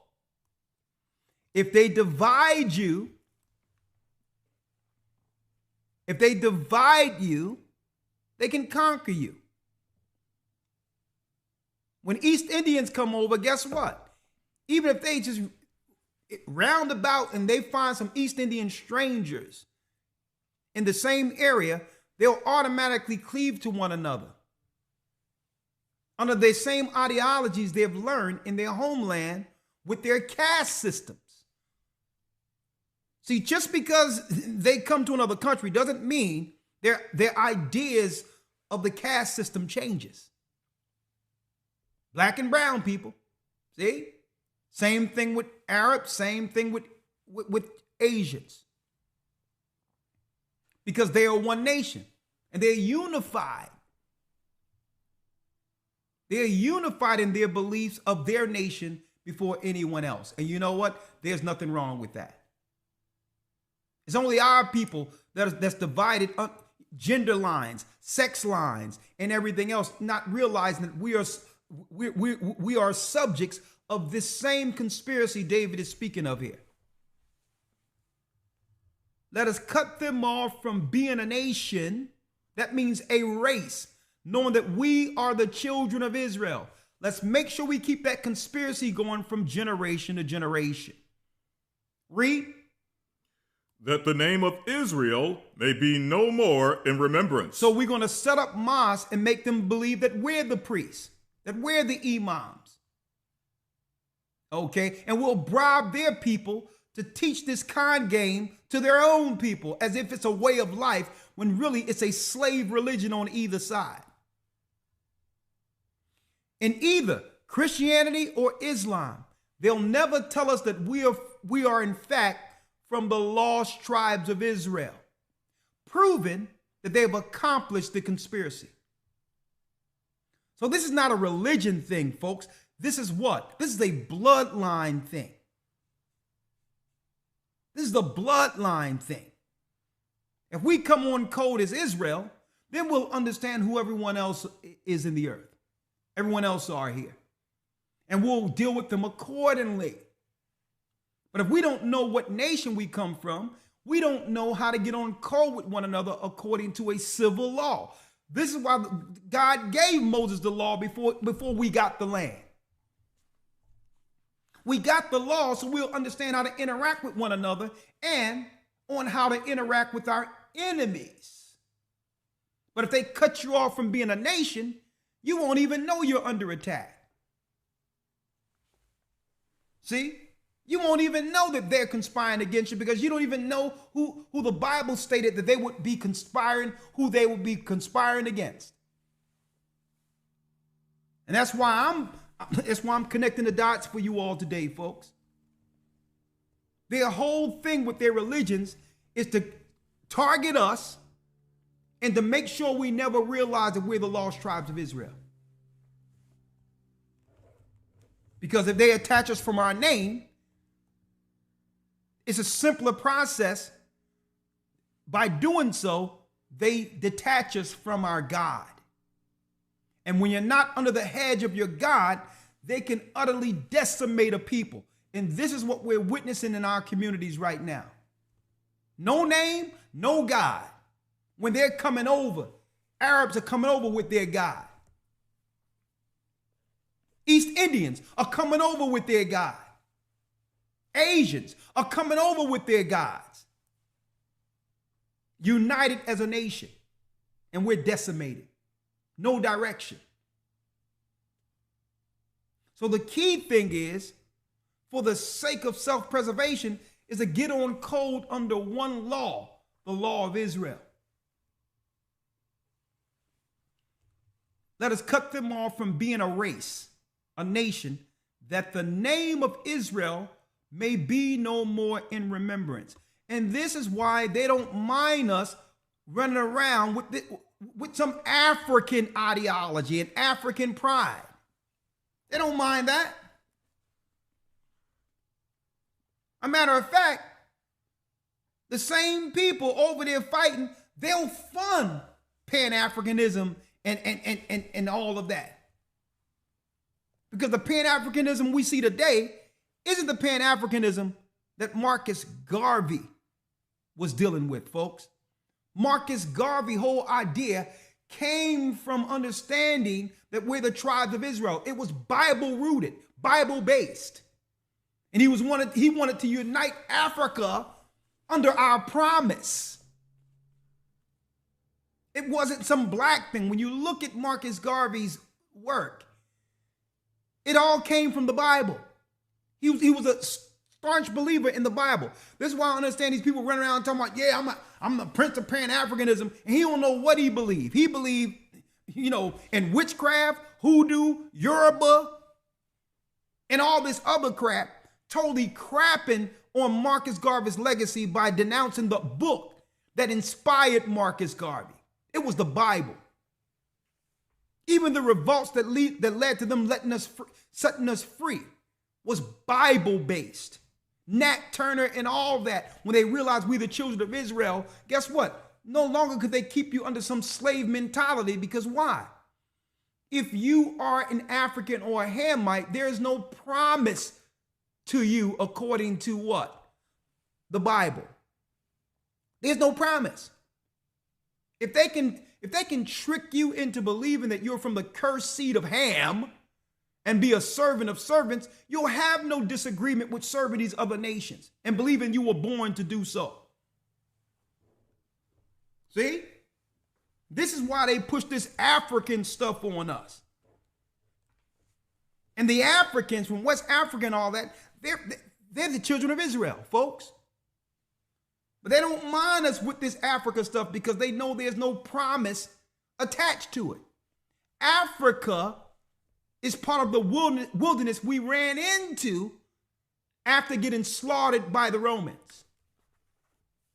If they divide you, they can conquer you. When East Indians come over, guess what? Even if they just round about and they find some East Indian strangers in the same area, they'll automatically cleave to one another under the same ideologies they've learned in their homeland with their caste systems. See, just because they come to another country doesn't mean their ideas of the caste system changes. Black and brown people, see? Same thing with Arabs, same thing with Asians. Because they are one nation and they're unified. They're unified in their beliefs of their nation before anyone else. And you know what? There's nothing wrong with that. It's only our people that's divided gender lines, sex lines, and everything else, not realizing that we are subjects of this same conspiracy David is speaking of here. Let us cut them off from being a nation. That means a race, knowing that we are the children of Israel. Let's make sure we keep that conspiracy going from generation to generation. Read. That the name of Israel may be no more in remembrance. So we're going to set up mosques and make them believe that we're the priests, that we're the imams. Okay, and we'll bribe their people to teach this con game to their own people as if it's a way of life when really it's a slave religion on either side. In either Christianity or Islam, they'll never tell us that we are in fact from the lost tribes of Israel, proving that they've accomplished the conspiracy. So this is not a religion thing, folks. This is what? This is a bloodline thing. This is the bloodline thing. If we come on code as Israel, then we'll understand who everyone else is in the earth. Everyone else are here. And we'll deal with them accordingly. But if we don't know what nation we come from, we don't know how to get on code with one another according to a civil law. This is why God gave Moses the law before we got the land. We got the law so we'll understand how to interact with one another and on how to interact with our enemies. But if they cut you off from being a nation, you won't even know you're under attack. See? You won't even know that they're conspiring against you because you don't even know who the Bible stated that they would be conspiring, who they would be conspiring against. And that's why I'm connecting the dots for you all today, folks. Their whole thing with their religions is to target us and to make sure we never realize that we're the lost tribes of Israel. Because if they attach us from our name, it's a simpler process. By doing so, they detach us from our God. And when you're not under the hedge of your God, they can utterly decimate a people. And this is what we're witnessing in our communities right now. No name, no God. When they're coming over, Arabs are coming over with their God. East Indians are coming over with their God. Asians are coming over with their gods, united as a nation, and we're decimated. No direction. So the key thing is, for the sake of self-preservation, is to get on code under one law, the law of Israel. Let us cut them off from being a race, a nation, that the name of Israel may be no more in remembrance. And this is why they don't mind us running around with some African ideology and African pride. They don't mind that. A matter of fact, the same people over there fighting, they'll fund Pan-Africanism and all of that. Because the Pan-Africanism we see today isn't the Pan-Africanism that Marcus Garvey was dealing with, folks. Marcus Garvey's whole idea came from understanding that we're the tribes of Israel. It was Bible-rooted, Bible-based. And he wanted to unite Africa under our promise. It wasn't some black thing. When you look at Marcus Garvey's work, it all came from the Bible. He was a staunch believer in the Bible. This is why I understand these people running around talking about, yeah, I'm the prince of Pan-Africanism, and he don't know what he believed. He believed, in witchcraft, hoodoo, Yoruba, and all this other crap, totally crapping on Marcus Garvey's legacy by denouncing the book that inspired Marcus Garvey. It was the Bible. Even the revolts that led to them setting us free was Bible-based. Nat Turner and all that, when they realized we the children of Israel, guess what? No longer could they keep you under some slave mentality, because why? If you are an African or a Hamite, there is no promise to you according to what? The Bible. There's no promise. If they can trick you into believing that you're from the cursed seed of Ham and be a servant of servants, you'll have no disagreement with serving these other nations and believing you were born to do so. See? This is why they push this African stuff on us. And the Africans from West Africa and all that, they're the children of Israel, folks. But they don't mind us with this Africa stuff because they know there's no promise attached to it. Africa is part of the wilderness we ran into after getting slaughtered by the Romans.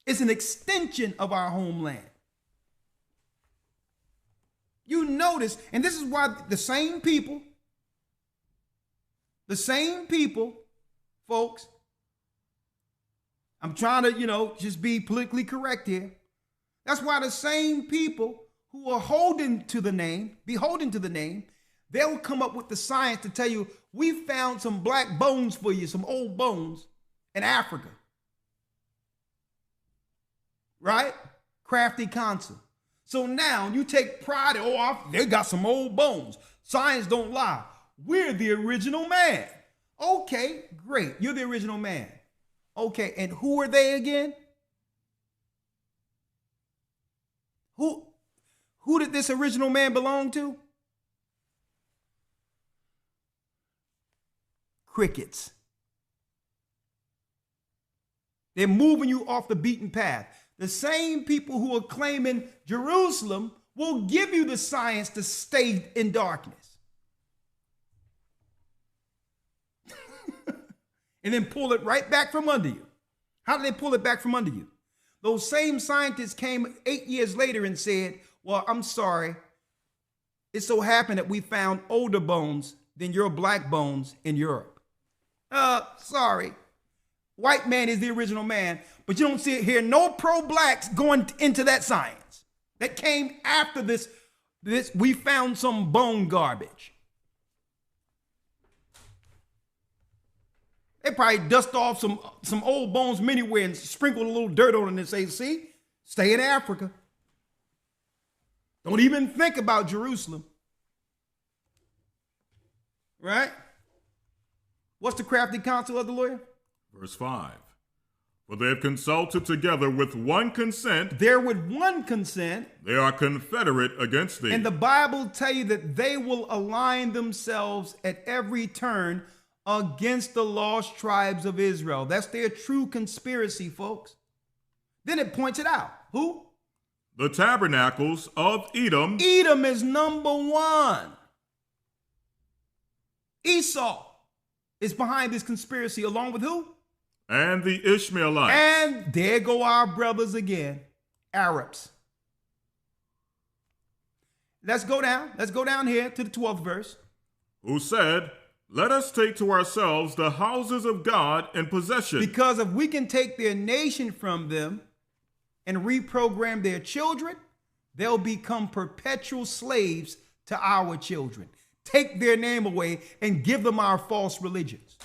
It's an extension of our homeland. You notice, and this is why the same people, folks, I'm trying to, just be politically correct here. That's why the same people who are beholden to the name, they'll come up with the science to tell you, we found some black bones for you, some old bones in Africa. Right? Crafty consul. So now you take pride in, they got some old bones. Science don't lie. We're the original man. Okay, great. You're the original man. Okay, and who are they again? Who did this original man belong to? Crickets. They're moving you off the beaten path. The same people who are claiming Jerusalem will give you the science to stay in darkness. And then pull it right back from under you. How did they pull it back from under you? Those same scientists came 8 years later and said, well, I'm sorry. It so happened that we found older bones than your black bones in Europe. Sorry. White man is the original man, but you don't see it here. No pro-blacks going into that science. That came after this we found some bone garbage. They probably dust off some old bones from anywhere and sprinkle a little dirt on it and say, see, stay in Africa. Don't even think about Jerusalem. Right? What's the crafty counsel of the lawyer? Verse 5. For they have consulted together with one consent. They're with one consent. They are confederate against thee. And the Bible tell you that they will align themselves at every turn against the lost tribes of Israel. That's their true conspiracy, folks. Then it points it out. Who? The tabernacles of Edom. Edom is number one. Esau is behind this conspiracy along with who? And the Ishmaelites. And there go our brothers again, Arabs. Let's go down. Let's go down here to the 12th verse. Who said, let us take to ourselves the houses of God in possession. Because if we can take their nation from them and reprogram their children, they'll become perpetual slaves to our children. Take their name away and give them our false religions.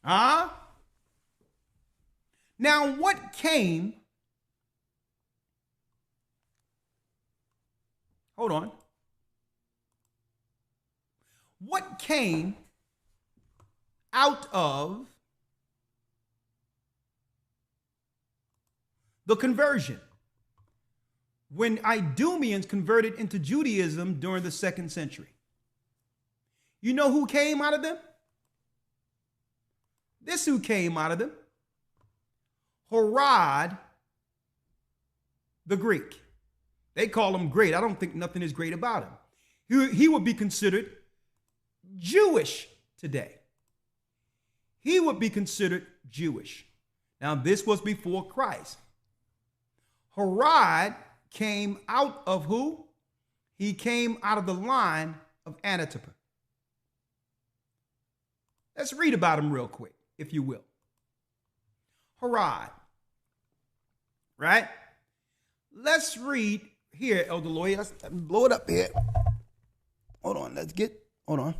Now, what came? Hold on. What came out of the conversion when Idumeans converted into Judaism during the 2nd century? You know who came out of them? This who came out of them. Herod the Greek. They call him great. I don't think nothing is great about him. He would be considered Jewish today. He would be considered Jewish. Now, this was before Christ. Herod came out of who? He came out of the line of Antipater. Let's read about him real quick, if you will. Herod, right? Let's read here, Elder Lawyer. Let's blow it up here. Hold on, hold on.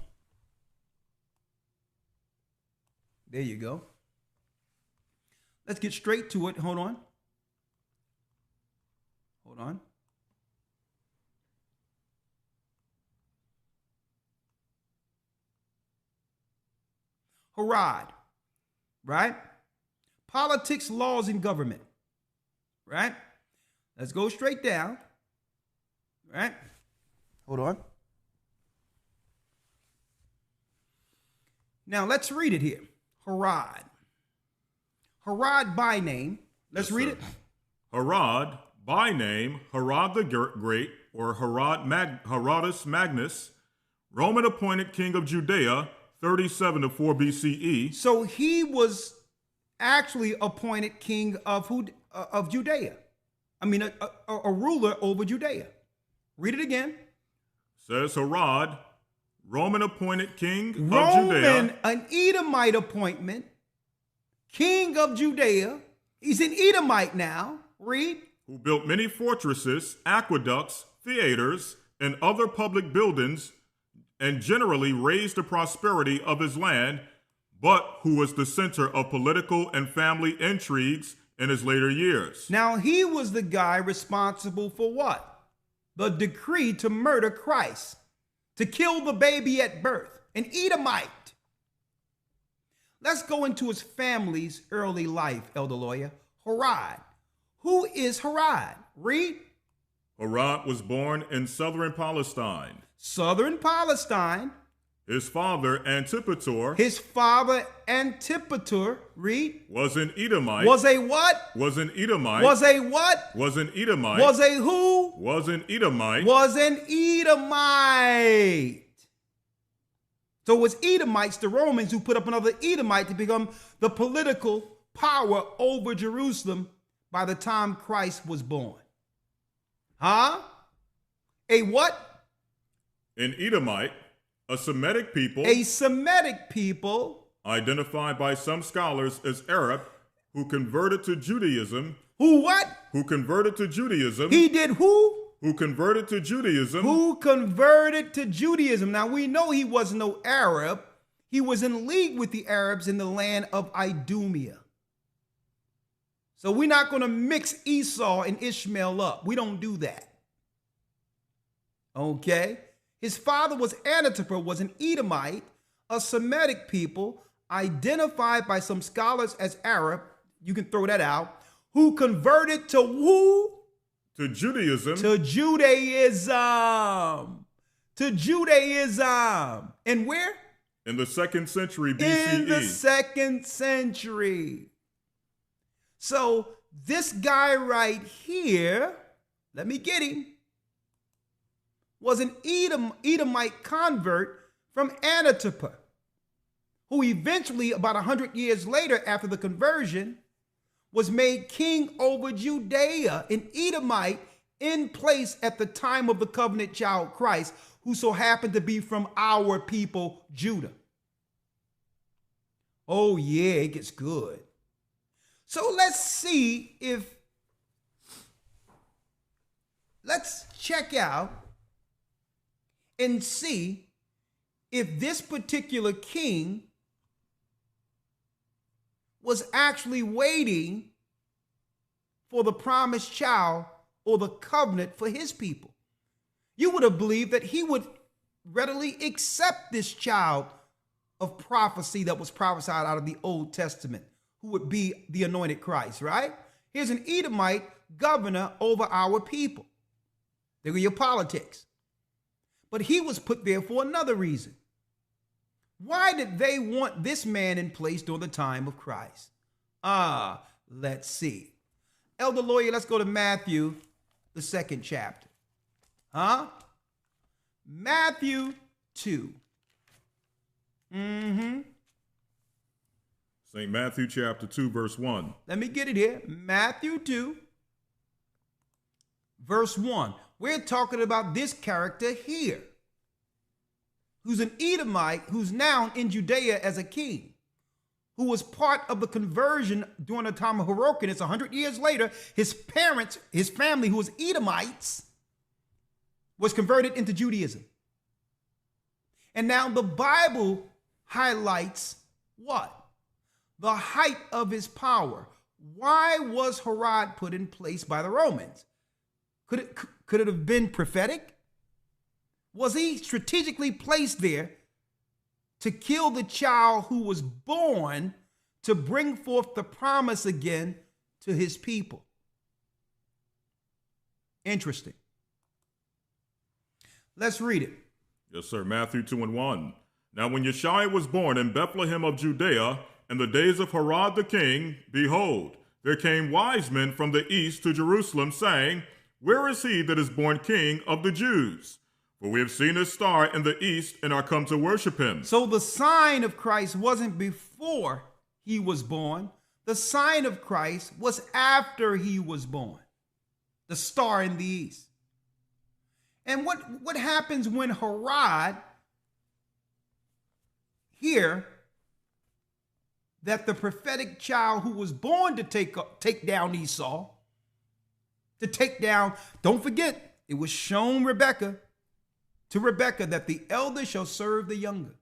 There you go. Let's get straight to it. Hold on. Hold on. Herod, right? Politics, laws, and government, right? Let's go straight down, right? Hold on. Now let's read it here. Herod. Herod by name. Let's read it. Herod by name, Herod the Great, or Herodes Magnus, Roman appointed king of Judea, 37 to 4 BCE. So he was actually appointed king of Judea. I mean, a ruler over Judea. Read it again. Says Herod, Roman appointed king of Judea. An Edomite appointment, king of Judea. He's an Edomite now. Read. Who built many fortresses, aqueducts, theaters, and other public buildings, and generally raised the prosperity of his land, but who was the center of political and family intrigues in his later years. Now, he was the guy responsible for what? The decree to murder Christ, to kill the baby at birth, an Edomite. Let's go into his family's early life, Elder Lawyer. Herod. Who is Herod? Read. Herod was born in southern Palestine. Southern Palestine. His father, Antipater. Read. Was an Edomite. Was a what? Was an Edomite. Was a what? Was an Edomite. Was a who? Was an Edomite. Was an Edomite. So it was Edomites, the Romans, who put up another Edomite to become the political power over Jerusalem by the time Christ was born. Huh? A what? An Edomite, a Semitic people. A Semitic people. Identified by some scholars as Arab, who converted to Judaism. Who what? Who converted to Judaism. He did who? Who converted to Judaism. Who converted to Judaism. Now we know he was no Arab. He was in league with the Arabs in the land of Idumea. So we're not going to mix Esau and Ishmael up. We don't do that. Okay? His father was Antipater, was an Edomite, a Semitic people, identified by some scholars as Arab, you can throw that out, who converted to who? To Judaism. To Judaism. To Judaism. And where? In the 2nd century BCE. In the 2nd century. So this guy right here, let me get him, was an Edomite convert from Anatipa, who eventually, about 100 years later after the conversion, was made king over Judea, an Edomite in place at the time of the covenant child Christ, who so happened to be from our people, Judah. Oh yeah, it gets good. So let's check out and see if this particular king was actually waiting for the promised child or the covenant for his people. You would have believed that he would readily accept this child of prophecy that was prophesied out of the Old Testament, who would be the anointed Christ, right? Here's an Edomite governor over our people. There go your politics. But he was put there for another reason. Why did they want this man in place during the time of Christ? Let's see. Elder Lawyer, let's go to Matthew, the 2nd chapter. Matthew 2. St. Matthew chapter 2, verse 1. Let me get it here. Matthew 2, verse 1. We're talking about this character here, who's an Edomite, who's now in Judea as a king, who was part of the conversion during the time of Hyrcanus. 100 years later, his parents, his family, who was Edomites, was converted into Judaism. And now the Bible highlights what? The height of his power. Why was Herod put in place by the Romans? Could it have been prophetic? Was he strategically placed there to kill the child who was born to bring forth the promise again to his people? Interesting. Let's read it. Yes, sir. Matthew 2 and 1. Now when YASHAYA was born in Bethlehem of Judea, in the days of Herod the king, behold, there came wise men from the east to Jerusalem, saying, Where is he that is born king of the Jews? For we have seen his star in the east and are come to worship him. So the sign of Christ wasn't before he was born. The sign of Christ was after he was born. The star in the east. And what happens when Herod hear that the prophetic child who was born to take down Esau, to take down, don't forget, it was shown to Rebekah that the elder shall serve the younger.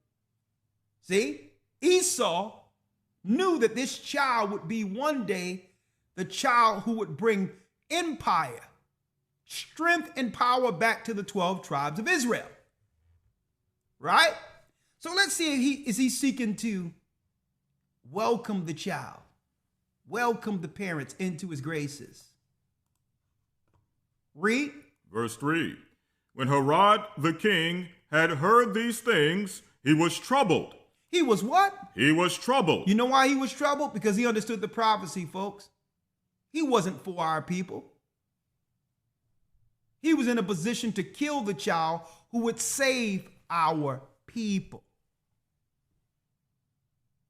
See, Esau knew that this child would be one day the child who would bring empire, strength and power back to the 12 tribes of Israel. Right? So let's see if is he seeking to welcome the child, welcome the parents into his graces. Read. Verse 3. When Herod the king had heard these things, he was troubled. He was what? He was troubled. You know why he was troubled? Because he understood the prophecy, folks. He wasn't for our people. He was in a position to kill the child who would save our people.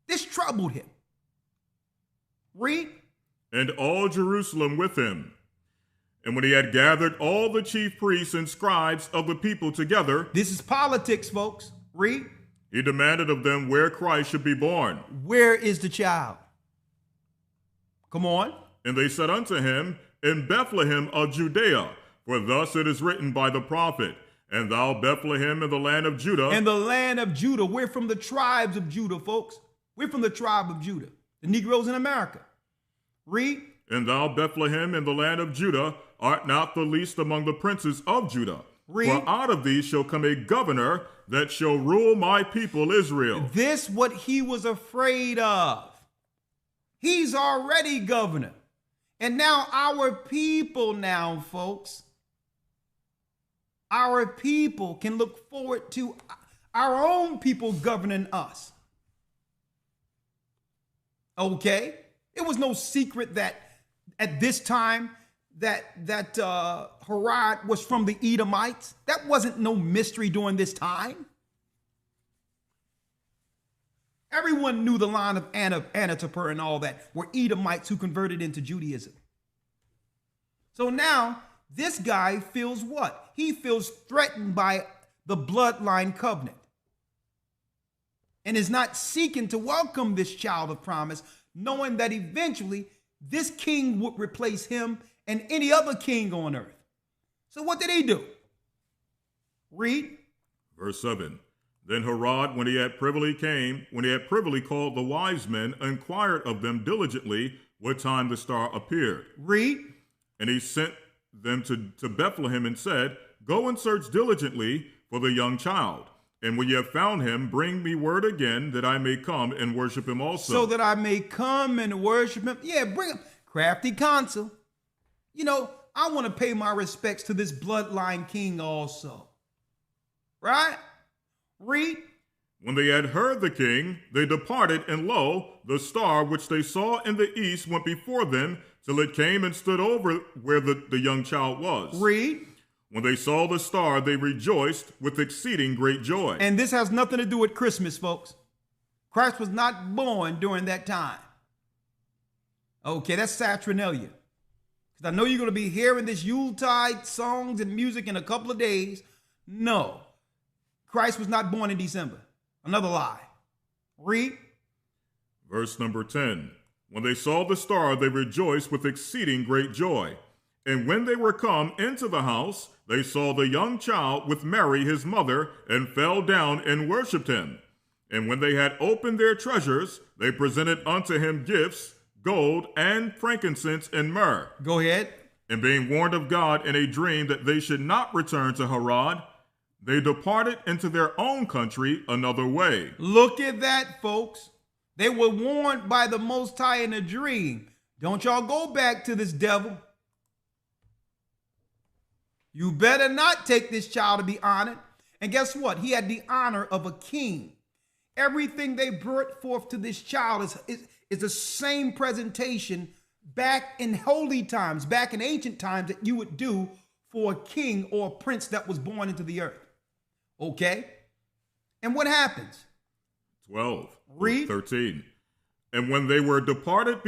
This troubled him. Read. And all Jerusalem with him. And when he had gathered all the chief priests and scribes of the people together. This is politics, folks. Read. He demanded of them where Christ should be born. Where is the child? Come on. And they said unto him, In Bethlehem of Judea, for thus it is written by the prophet, And thou, Bethlehem, in the land of Judah. In the land of Judah. We're from the tribes of Judah, folks. We're from the tribe of Judah, the Negroes in America. Read. And thou, Bethlehem, in the land of Judah, art not the least among the princes of Judah. Read. For out of thee shall come a governor that shall rule my people Israel. This what he was afraid of. He's already governor. And now our people now, folks, our people can look forward to our own people governing us. Okay? It was no secret that at this time that Herod was from the Edomites. That wasn't no mystery during this time. Everyone knew the line of Antipater and all that were Edomites who converted into Judaism. So now this guy feels what? He feels threatened by the bloodline covenant and is not seeking to welcome this child of promise, knowing that eventually this king would replace him and any other king on earth. So what did he do? Read. Verse 7. Then Herod, when he had privily called the wise men, inquired of them diligently what time the star appeared. Read. And he sent them to Bethlehem and said, Go and search diligently for the young child. And when you have found him, bring me word again that I may come and worship him also. So that I may come and worship him. Yeah, bring him. Crafty counsel. You know, I want to pay my respects to this bloodline king also. Right? Read. When they had heard the king, they departed, and lo, the star which they saw in the east went before them, till it came and stood over where the young child was. Read. When they saw the star, they rejoiced with exceeding great joy. And this has nothing to do with Christmas, folks. Christ was not born during that time. Okay, that's Saturnalia. Because I know you're going to be hearing this Yuletide songs and music in a couple of days. No, Christ was not born in December. Another lie. Read. Verse number 10. When they saw the star, they rejoiced with exceeding great joy. And when they were come into the house, they saw the young child with Mary his mother, and fell down and worshipped him. And when they had opened their treasures, they presented unto him gifts, gold and frankincense and myrrh. Go ahead. And being warned of God in a dream that they should not return to Herod, they departed into their own country another way. Look at that, folks. They were warned by the Most High in a dream. Don't y'all go back to this devil. You better not take this child to be honored. And guess what? He had the honor of a king. Everything they brought forth to this child is the same presentation back in holy times, back in ancient times, that you would do for a king or a prince that was born into the earth. Okay? And what happens? 12. Read. 13. And when they were departed,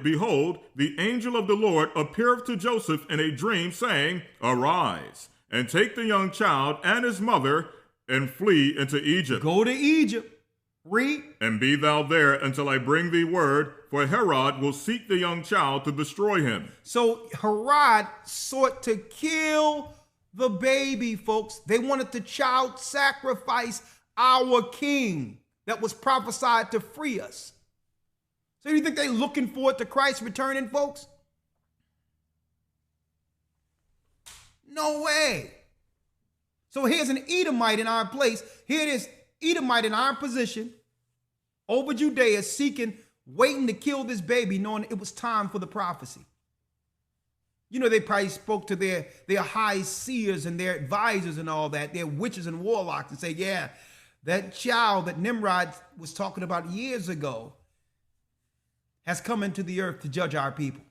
behold, the angel of the Lord appeared to Joseph in a dream, saying, Arise, and take the young child and his mother, and flee into Egypt. Go to Egypt. Read. And be thou there until I bring thee word, for Herod will seek the young child to destroy him. So Herod sought to kill the baby, folks. They wanted to child sacrifice our king that was prophesied to free us. So you think they're looking forward to Christ returning, folks? No way. So here's an Edomite in our place. Here it is, Edomite in our position over Judea, waiting to kill this baby, knowing it was time for the prophecy. You know, they probably spoke to their high seers and their advisors and all that, their witches and warlocks, and say, yeah, that child that Nimrod was talking about years ago has come into the earth to judge our people.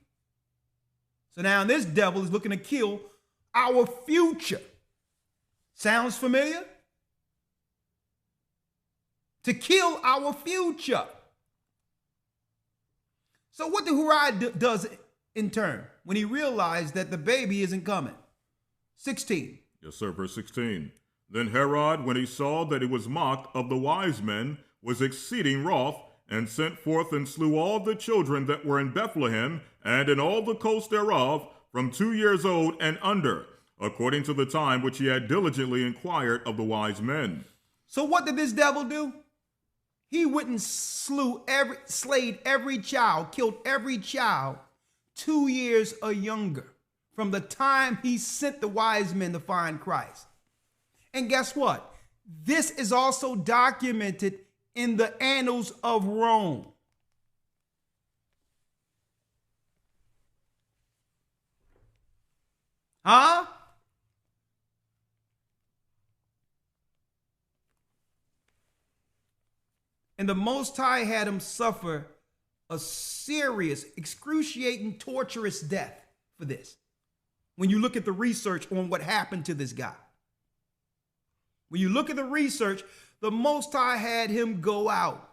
So now this devil is looking to kill our future. Sounds familiar? To kill our future. So what the Herod does in turn when he realized that the baby isn't coming? 16. Yes, sir, verse 16. Then Herod, when he saw that he was mocked of the wise men, was exceeding wroth, and sent forth and slew all the children that were in Bethlehem, and in all the coast thereof, from 2 years old and under, according to the time which he had diligently inquired of the wise men. So what did this devil do? He went and slayed every child, killed every child 2 years or younger, from the time he sent the wise men to find Christ. And guess what? This is also documented in the annals of Rome. Huh? And the Most High had him suffer a serious, excruciating, torturous death for this. When you look at the research on what happened to this guy. When you look at the research, the Most High had him go out.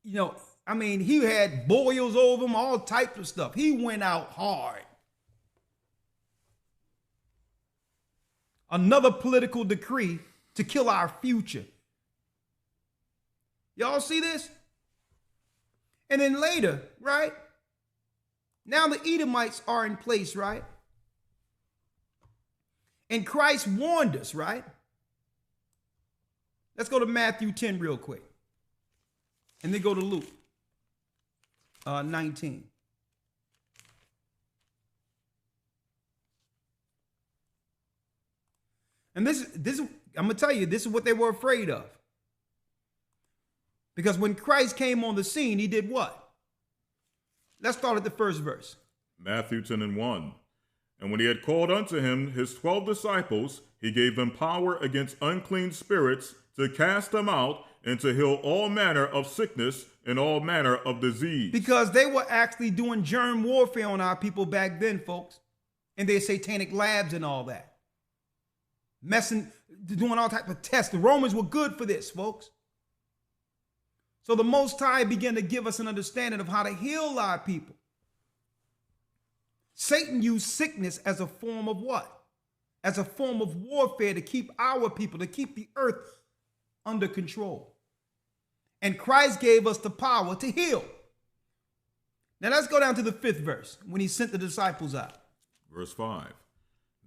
You know, I mean, he had boils over him, all types of stuff. He went out hard. Another political decree to kill our future. Y'all see this? And then later, right? Now the Edomites are in place, right? And Christ warned us, right? Let's go to Matthew 10 real quick. And then go to Luke 19. And this I'm going to tell you, this is what they were afraid of. Because when Christ came on the scene, he did what? Let's start at the first verse. Matthew 10:1. And when he had called unto him his 12 disciples, he gave them power against unclean spirits to cast them out and to heal all manner of sickness and all manner of disease. Because they were actually doing germ warfare on our people back then, folks. And their satanic labs and all that. Doing all types of tests. The Romans were good for this, folks. So the Most High began to give us an understanding of how to heal our people. Satan used sickness as a form of what? As a form of warfare to keep our people, to keep the earth under control. And Christ gave us the power to heal. Now let's go down to the 5th verse, when he sent the disciples out. Verse 5.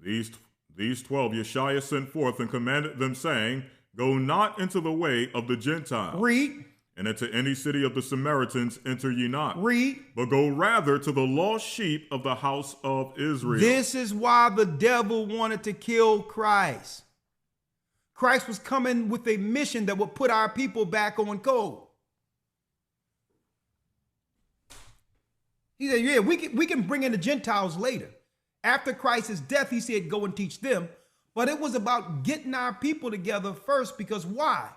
These 12 YASHAYA sent forth and commanded them, saying, Go not into the way of the Gentiles. Read. And into any city of the Samaritans enter ye not. Read. But go rather to the lost sheep of the house of Israel. This is why the devil wanted to kill Christ. Christ was coming with a mission that would put our people back on code. He said, yeah, we can bring in the Gentiles later. After Christ's death, he said, go and teach them. But it was about getting our people together first, because why?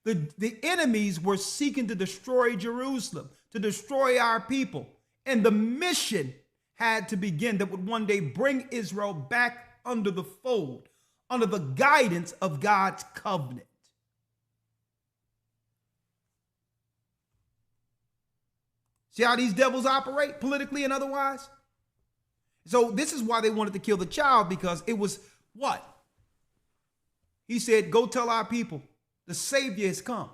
The enemies were seeking to destroy Jerusalem, to destroy our people. And the mission had to begin that would one day bring Israel back under the fold, under the guidance of God's covenant. See how these devils operate politically and otherwise? So this is why they wanted to kill the child, because it was what? He said, go tell our people, the Savior has come.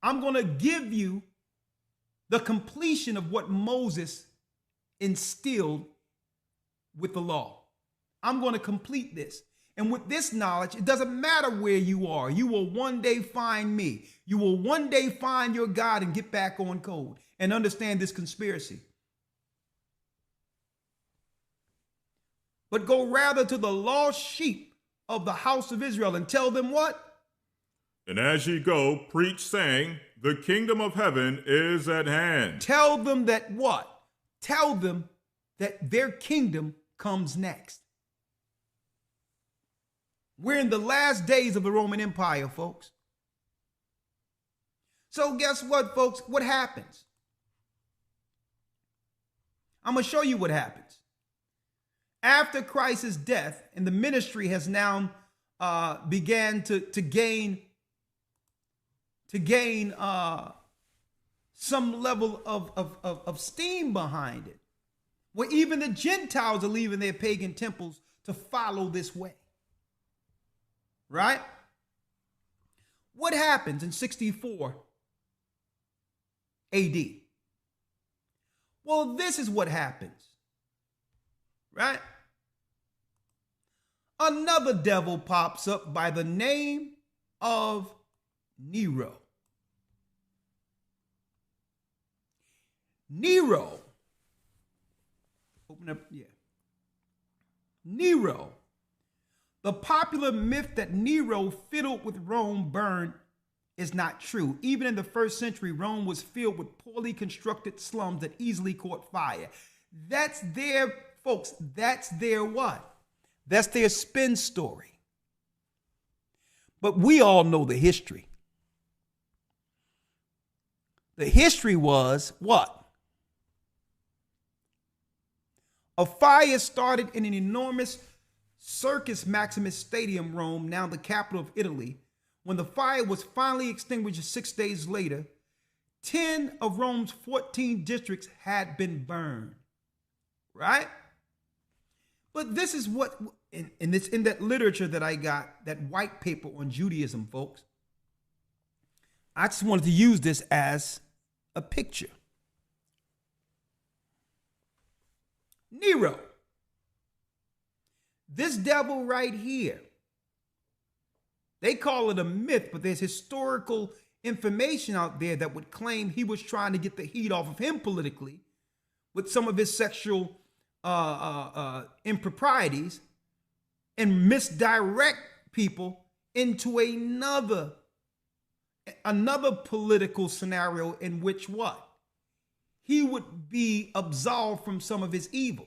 I'm going to give you the completion of what Moses instilled with the law. I'm going to complete this. And with this knowledge, it doesn't matter where you are. You will one day find me. You will one day find your God and get back on code and understand this conspiracy. But go rather to the lost sheep of the house of Israel and tell them what? And as ye go, preach, saying, the kingdom of heaven is at hand. Tell them that what? Tell them that their kingdom comes next. We're in the last days of the Roman Empire, folks. So guess what, folks? What happens? I'm going to show you what happens. After Christ's death, and the ministry has now began to gain some level of steam behind it, where even the Gentiles are leaving their pagan temples to follow this way. Right? What happens in 64 AD? Well, this is what happens. Right? Another devil pops up by the name of Nero. Nero. Open up, yeah. Nero. The popular myth that Nero fiddled with Rome burned is not true. Even in the 1st century, Rome was filled with poorly constructed slums that easily caught fire. That's their, folks, that's their what? That's their spin story. But we all know the history. The history was what? A fire started in an enormous Circus Maximus Stadium, Rome, now the capital of Italy. When the fire was finally extinguished 6 days later, 10 of Rome's 14 districts had been burned. Right? But this is what, and it's in that literature that I got, that white paper on Judaism, folks. I just wanted to use this as a picture. Nero. This devil right here. They call it a myth, but there's historical information out there that would claim he was trying to get the heat off of him politically with some of his sexual improprieties and misdirect people into another political scenario in which what? He would be absolved from some of his evil.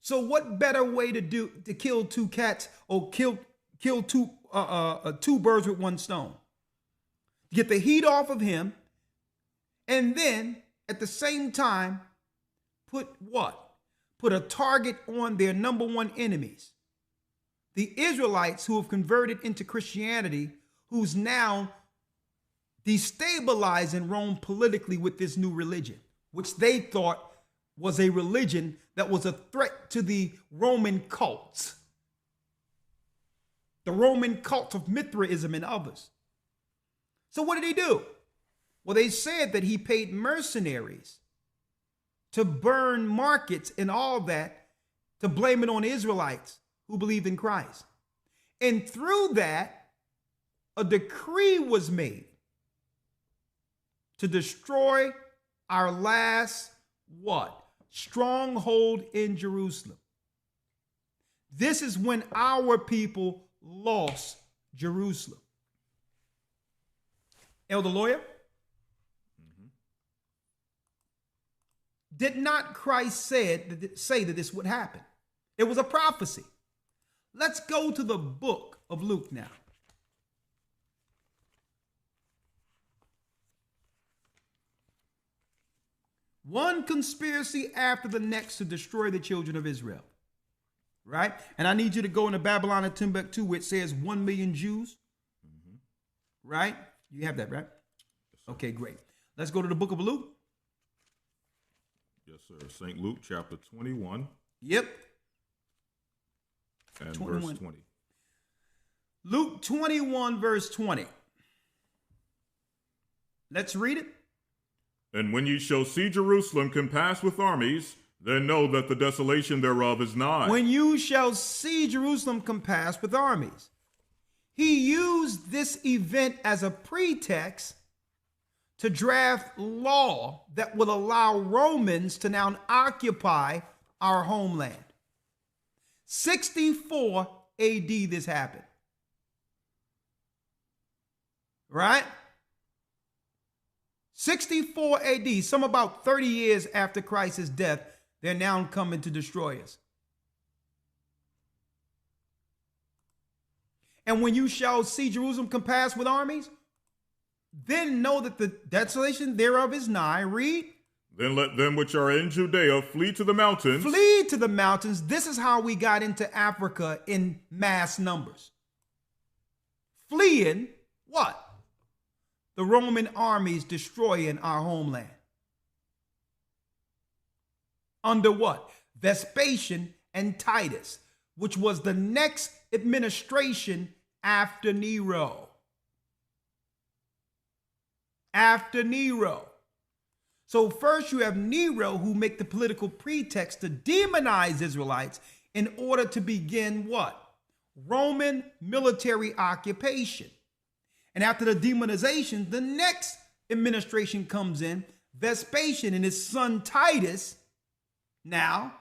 So what better way to kill two cats or kill two birds with one stone? Get the heat off of him, and then at the same time put what? Put a target on their number one enemies. The Israelites who have converted into Christianity, who's now destabilizing Rome politically with this new religion, which they thought was a religion that was a threat to the Roman cults. The Roman cult of Mithraism and others. So what did he do? Well, they said that he paid mercenaries to burn markets and all that, to blame it on Israelites who believed in Christ. And through that, a decree was made to destroy our last what? Stronghold in Jerusalem. This is when our people lost Jerusalem. Elder Lawyer? Did not Christ say that this would happen? It was a prophecy. Let's go to the book of Luke now. One conspiracy after the next to destroy the children of Israel. Right? And I need you to go into Babylon and Timbuktu where it says 1 million Jews. Right? You have that, right? Okay, great. Let's go to the book of Luke. Yes, sir. St. Luke chapter 21. Yep. And 21. verse 20. Luke 21, verse 20. Let's read it. And when ye shall see Jerusalem compassed with armies, then know that the desolation thereof is nigh. When you shall see Jerusalem compassed with armies. He used this event as a pretext to draft law that would allow Romans to now occupy our homeland. 64 AD this happened. Right? 64 AD, some about 30 years after Christ's death, they're now coming to destroy us. And when you shall see Jerusalem compassed with armies, then know that the desolation thereof is nigh. Read. Then let them which are in Judea flee to the mountains. Flee to the mountains. This is how we got into Africa in mass numbers. Fleeing what? The Roman armies destroying our homeland. Under what? Vespasian and Titus, which was the next administration after Nero. After Nero. So first you have Nero, who make the political pretext to demonize Israelites in order to begin what? Roman military occupation. And after the demonization, the next administration comes in. Vespasian and his son Titus now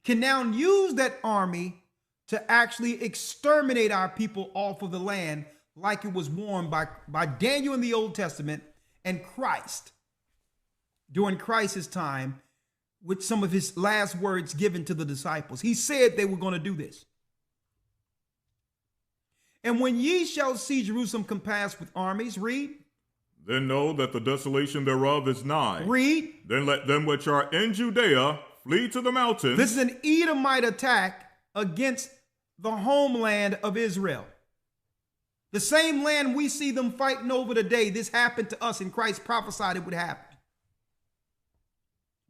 can now use that army to actually exterminate our people off of the land, like it was warned by Daniel in the Old Testament and Christ during Christ's time, with some of his last words given to the disciples. He said they were going to do this. And when ye shall see Jerusalem compassed with armies, read. Then know that the desolation thereof is nigh. Read. Then let them which are in Judea flee to the mountains. This is an Edomite attack against the homeland of Israel. The same land we see them fighting over today. This happened to us, and Christ prophesied it would happen.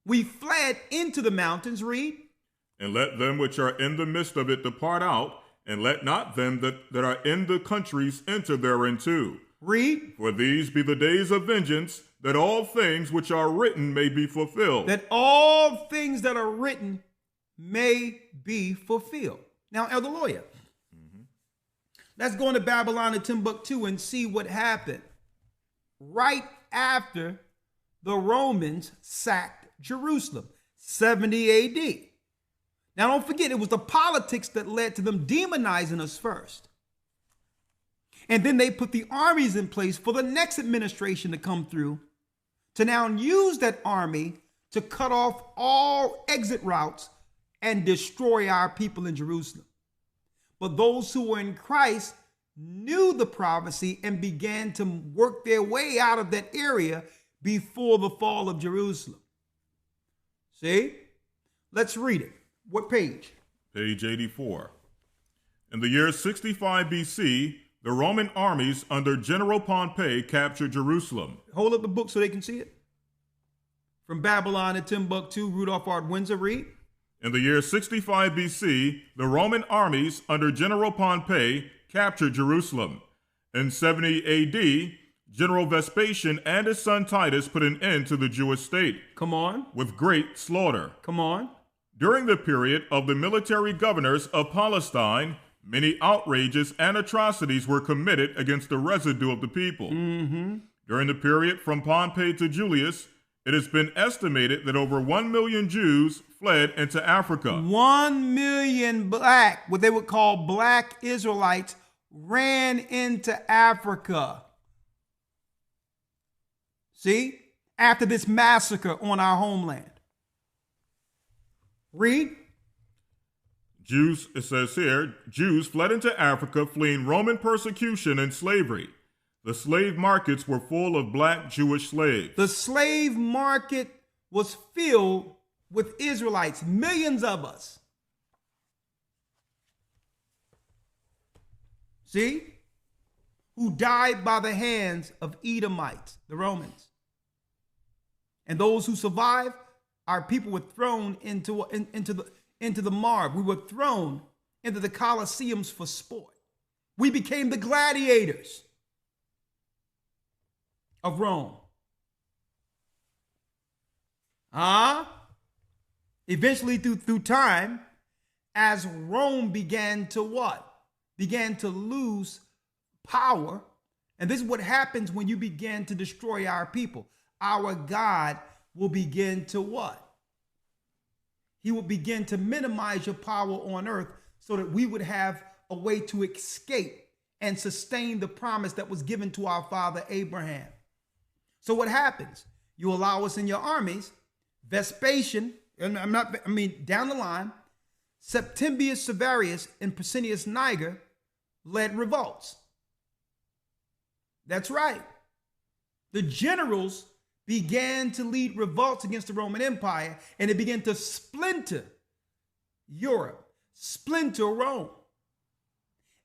We fled into the mountains, read. And let them which are in the midst of it depart out, and let not them that are in the countries enter thereinto. Read. For these be the days of vengeance, that all things which are written may be fulfilled. That all things that are written may be fulfilled. Now, Elder Lawyer, let's go into Babylon and Timbuktu and see what happened right after the Romans sacked Jerusalem, 70 AD. Now, don't forget, it was the politics that led to them demonizing us first. And then they put the armies in place for the next administration to come through to now use that army to cut off all exit routes and destroy our people in Jerusalem. But those who were in Christ knew the prophecy and began to work their way out of that area before the fall of Jerusalem. See? Let's read it. What page? Page 84. In the year 65 BC, the Roman armies under General Pompey captured Jerusalem. Hold up the book so they can see it. From Babylon to Timbuktu, Rudolph Art Windsor, read. In the year 65 BC, the Roman armies under General Pompey captured Jerusalem. In 70 AD, General Vespasian and his son Titus put an end to the Jewish state. Come on. With great slaughter. Come on. During the period of the military governors of Palestine, many outrages and atrocities were committed against the residue of the people. During the period from Pompey to Julius, it has been estimated that over 1 million Jews fled into Africa. 1 million black, what they would call black Israelites, ran into Africa. See? After this massacre on our homeland. Read. Jews, it says here, Jews fled into Africa fleeing Roman persecution and slavery. The slave markets were full of black Jewish slaves. The slave market was filled with Israelites, millions of us. See? Who died by the hands of Edomites, the Romans. And those who survived, our people were thrown into the Marv. We were thrown into the Colosseums for sport. We became the gladiators of Rome. Eventually, through time, as Rome began to what? Began to lose power. And this is what happens when you begin to destroy our people. Our God will begin to what? He will begin to minimize your power on earth so that we would have a way to escape and sustain the promise that was given to our father Abraham. So what happens? You allow us in your armies. Vespasian, down the line, Septimius Severus and Pescennius Niger led revolts. That's right. The generals began to lead revolts against the Roman Empire, and it began to splinter Europe, splinter Rome.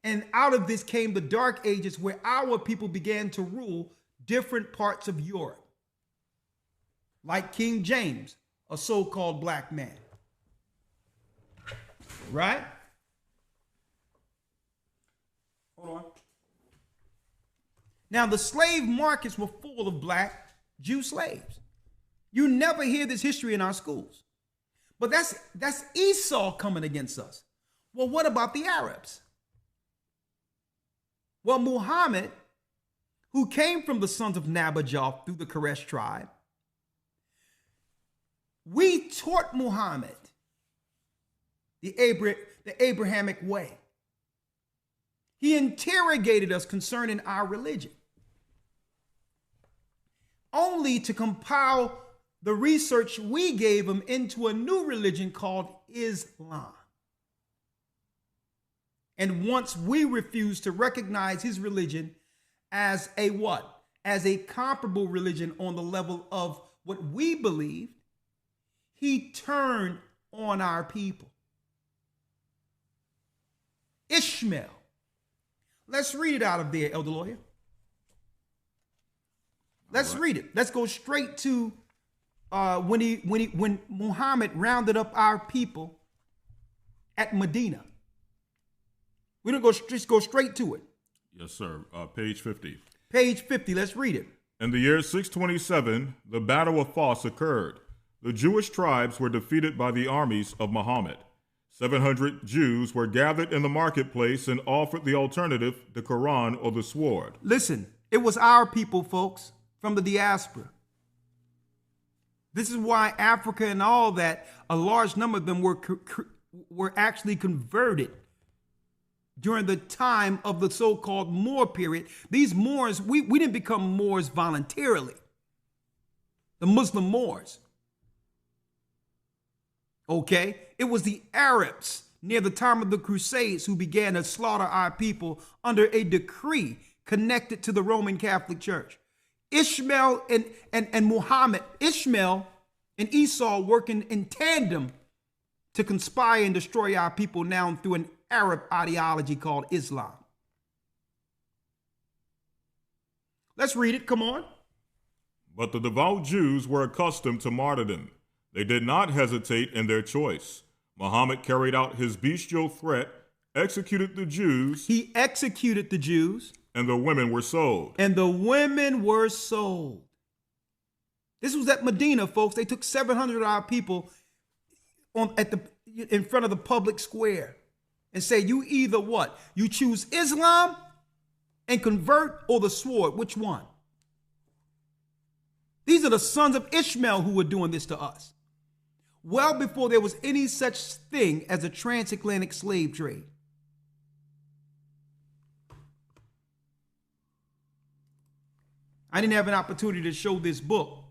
And out of this came the Dark Ages, where our people began to rule different parts of Europe, like King James, a so-called black man. Right? Hold on. Now, the slave markets were full of black Jew slaves. You never hear this history in our schools. But that's Esau coming against us. Well, what about the Arabs? Well, Muhammad, who came from the sons of Nabajoth through the Quraysh tribe, we taught Muhammad the Abrahamic way. He interrogated us concerning our religion, only to compile the research we gave him into a new religion called Islam. And once we refused to recognize his religion as a what? As a comparable religion on the level of what we believed, he turned on our people. Ishmael. Let's read it out of there, Elder Lawyer. Let's read it. Let's go straight to when Muhammad rounded up our people at Medina. We don't just go straight to it. Yes, sir. Page 50. Page 50. Let's read it. In the year 627, the Battle of Fos occurred. The Jewish tribes were defeated by the armies of Muhammad. 700 Jews were gathered in the marketplace and offered the alternative, the Quran or the sword. Listen, it was our people, folks, from the diaspora. This is why Africa and all that, a large number of them were actually converted during the time of the so-called Moor period. These Moors, we didn't become Moors voluntarily. The Muslim Moors. Okay? It was the Arabs near the time of the Crusades who began to slaughter our people under a decree connected to the Roman Catholic Church. Ishmael and Muhammad, Ishmael and Esau working in tandem to conspire and destroy our people now through an Arab ideology called Islam. Let's read it. Come on. But the devout Jews were accustomed to martyrdom. They did not hesitate in their choice. Muhammad carried out his bestial threat, executed the Jews. He executed the Jews. And the women were sold. And the women were sold. This was at Medina, folks. They took 700 of our people in front of the public square and say, you either what? You choose Islam and convert, or the sword. Which one? These are the sons of Ishmael who were doing this to us. Well before there was any such thing as a transatlantic slave trade. I didn't have an opportunity to show this book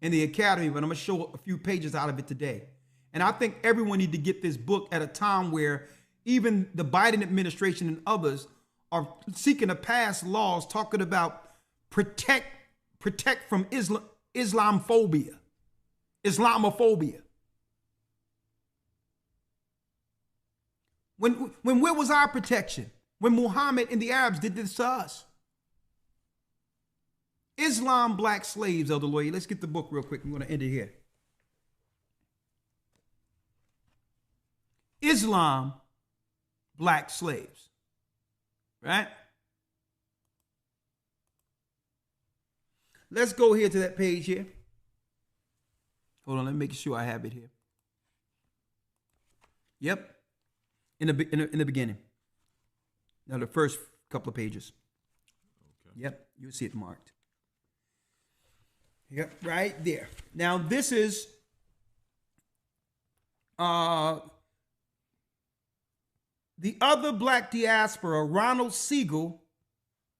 in the academy, but I'm going to show a few pages out of it today. And I think everyone needs to get this book at a time where even the Biden administration and others are seeking to pass laws talking about protect from Islamophobia. When where was our protection? When Muhammad and the Arabs did this to us. Islam, black slaves, Elder Lawyer. Let's get the book real quick. I'm going to end it here. Islam, black slaves. Right? Let's go here to that page here. Hold on, let me make sure I have it here. Yep. In the beginning. Now the first couple of pages. Okay. Yep, you'll see it marked. Yep, right there. Now this is the other black diaspora, Ronald Siegel,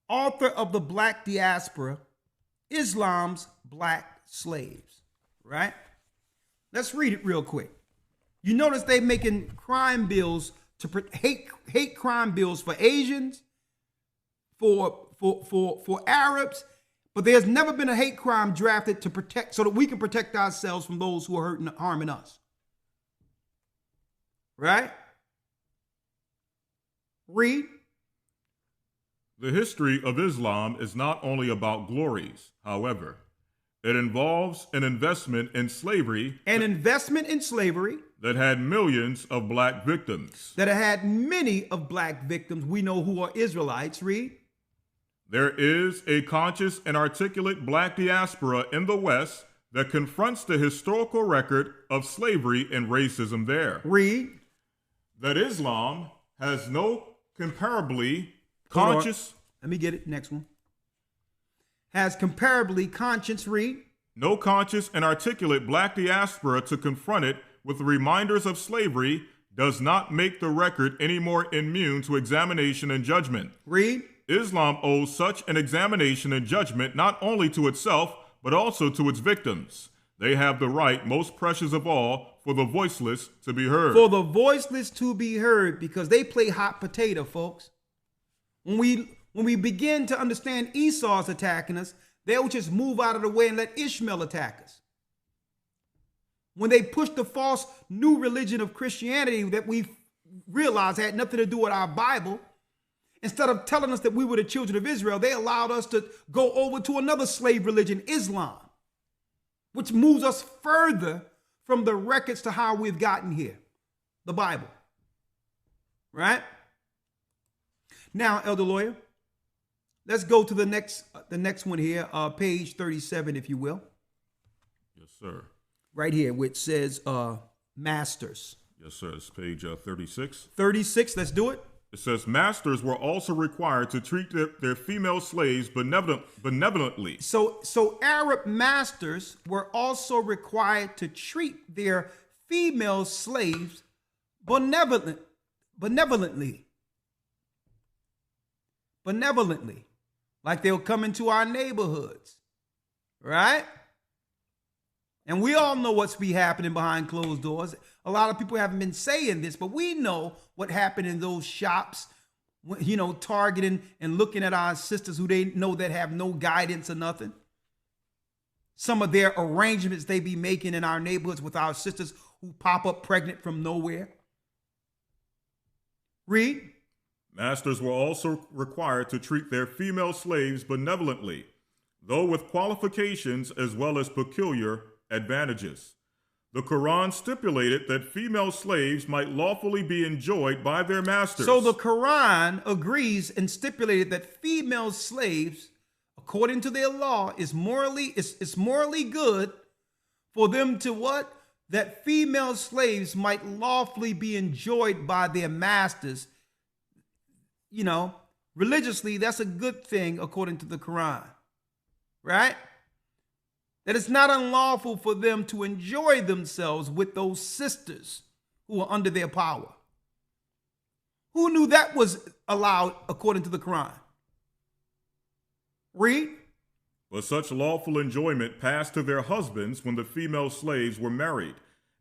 author of The Black Diaspora, Islam's Black Slaves, right? Let's read it real quick. You notice they're making crime bills to hate crime bills for Asians, for Arabs, but there's never been a hate crime drafted to protect, so that we can protect ourselves from those who are hurting, harming us. Right? Read. The history of Islam is not only about glories, however. It involves an investment in slavery. That had millions of black victims. That had many of black victims we know who are Israelites. Read. There is a conscious and articulate black diaspora in the West that confronts the historical record of slavery and racism there. Read. That Islam has no comparably conscious... Let me get it. Next one. Has comparably conscious, read. No conscious and articulate black diaspora to confront it with the reminders of slavery, does not make the record any more immune to examination and judgment. Read. Islam owes such an examination and judgment not only to itself, but also to its victims. They have the right, most precious of all, for the voiceless to be heard. For the voiceless to be heard, because they play hot potato, folks. When we begin to understand Esau's attacking us, they'll just move out of the way and let Ishmael attack us. When they push the false new religion of Christianity that we realized had nothing to do with our Bible, instead of telling us that we were the children of Israel, they allowed us to go over to another slave religion, Islam, which moves us further from the records to how we've gotten here, the Bible. Right? Now, Elder Lawyer, let's go to the next one here, page 37, if you will. Yes, sir. Right here, which says masters. Yes, sir. It's page 36. 36, let's do it. It says, masters were also required to treat their female slaves benevolently. So Arab masters were also required to treat their female slaves benevolently. Like they'll come into our neighborhoods, right? And we all know what's be happening behind closed doors. A lot of people haven't been saying this, but we know what happened in those shops, you know, targeting and looking at our sisters who they know that have no guidance or nothing. Some of their arrangements they be making in our neighborhoods with our sisters who pop up pregnant from nowhere. Read. Masters were also required to treat their female slaves benevolently, though with qualifications as well as peculiar advantages. The Quran stipulated that female slaves might lawfully be enjoyed by their masters. So the Quran agrees and stipulated that female slaves, according to their law, is morally good for them to what? That female slaves might lawfully be enjoyed by their masters. You know, religiously, that's a good thing according to the Quran, right? That it's not unlawful for them to enjoy themselves with those sisters who are under their power. Who knew that was allowed according to the Quran? Read. But such lawful enjoyment passed to their husbands when the female slaves were married,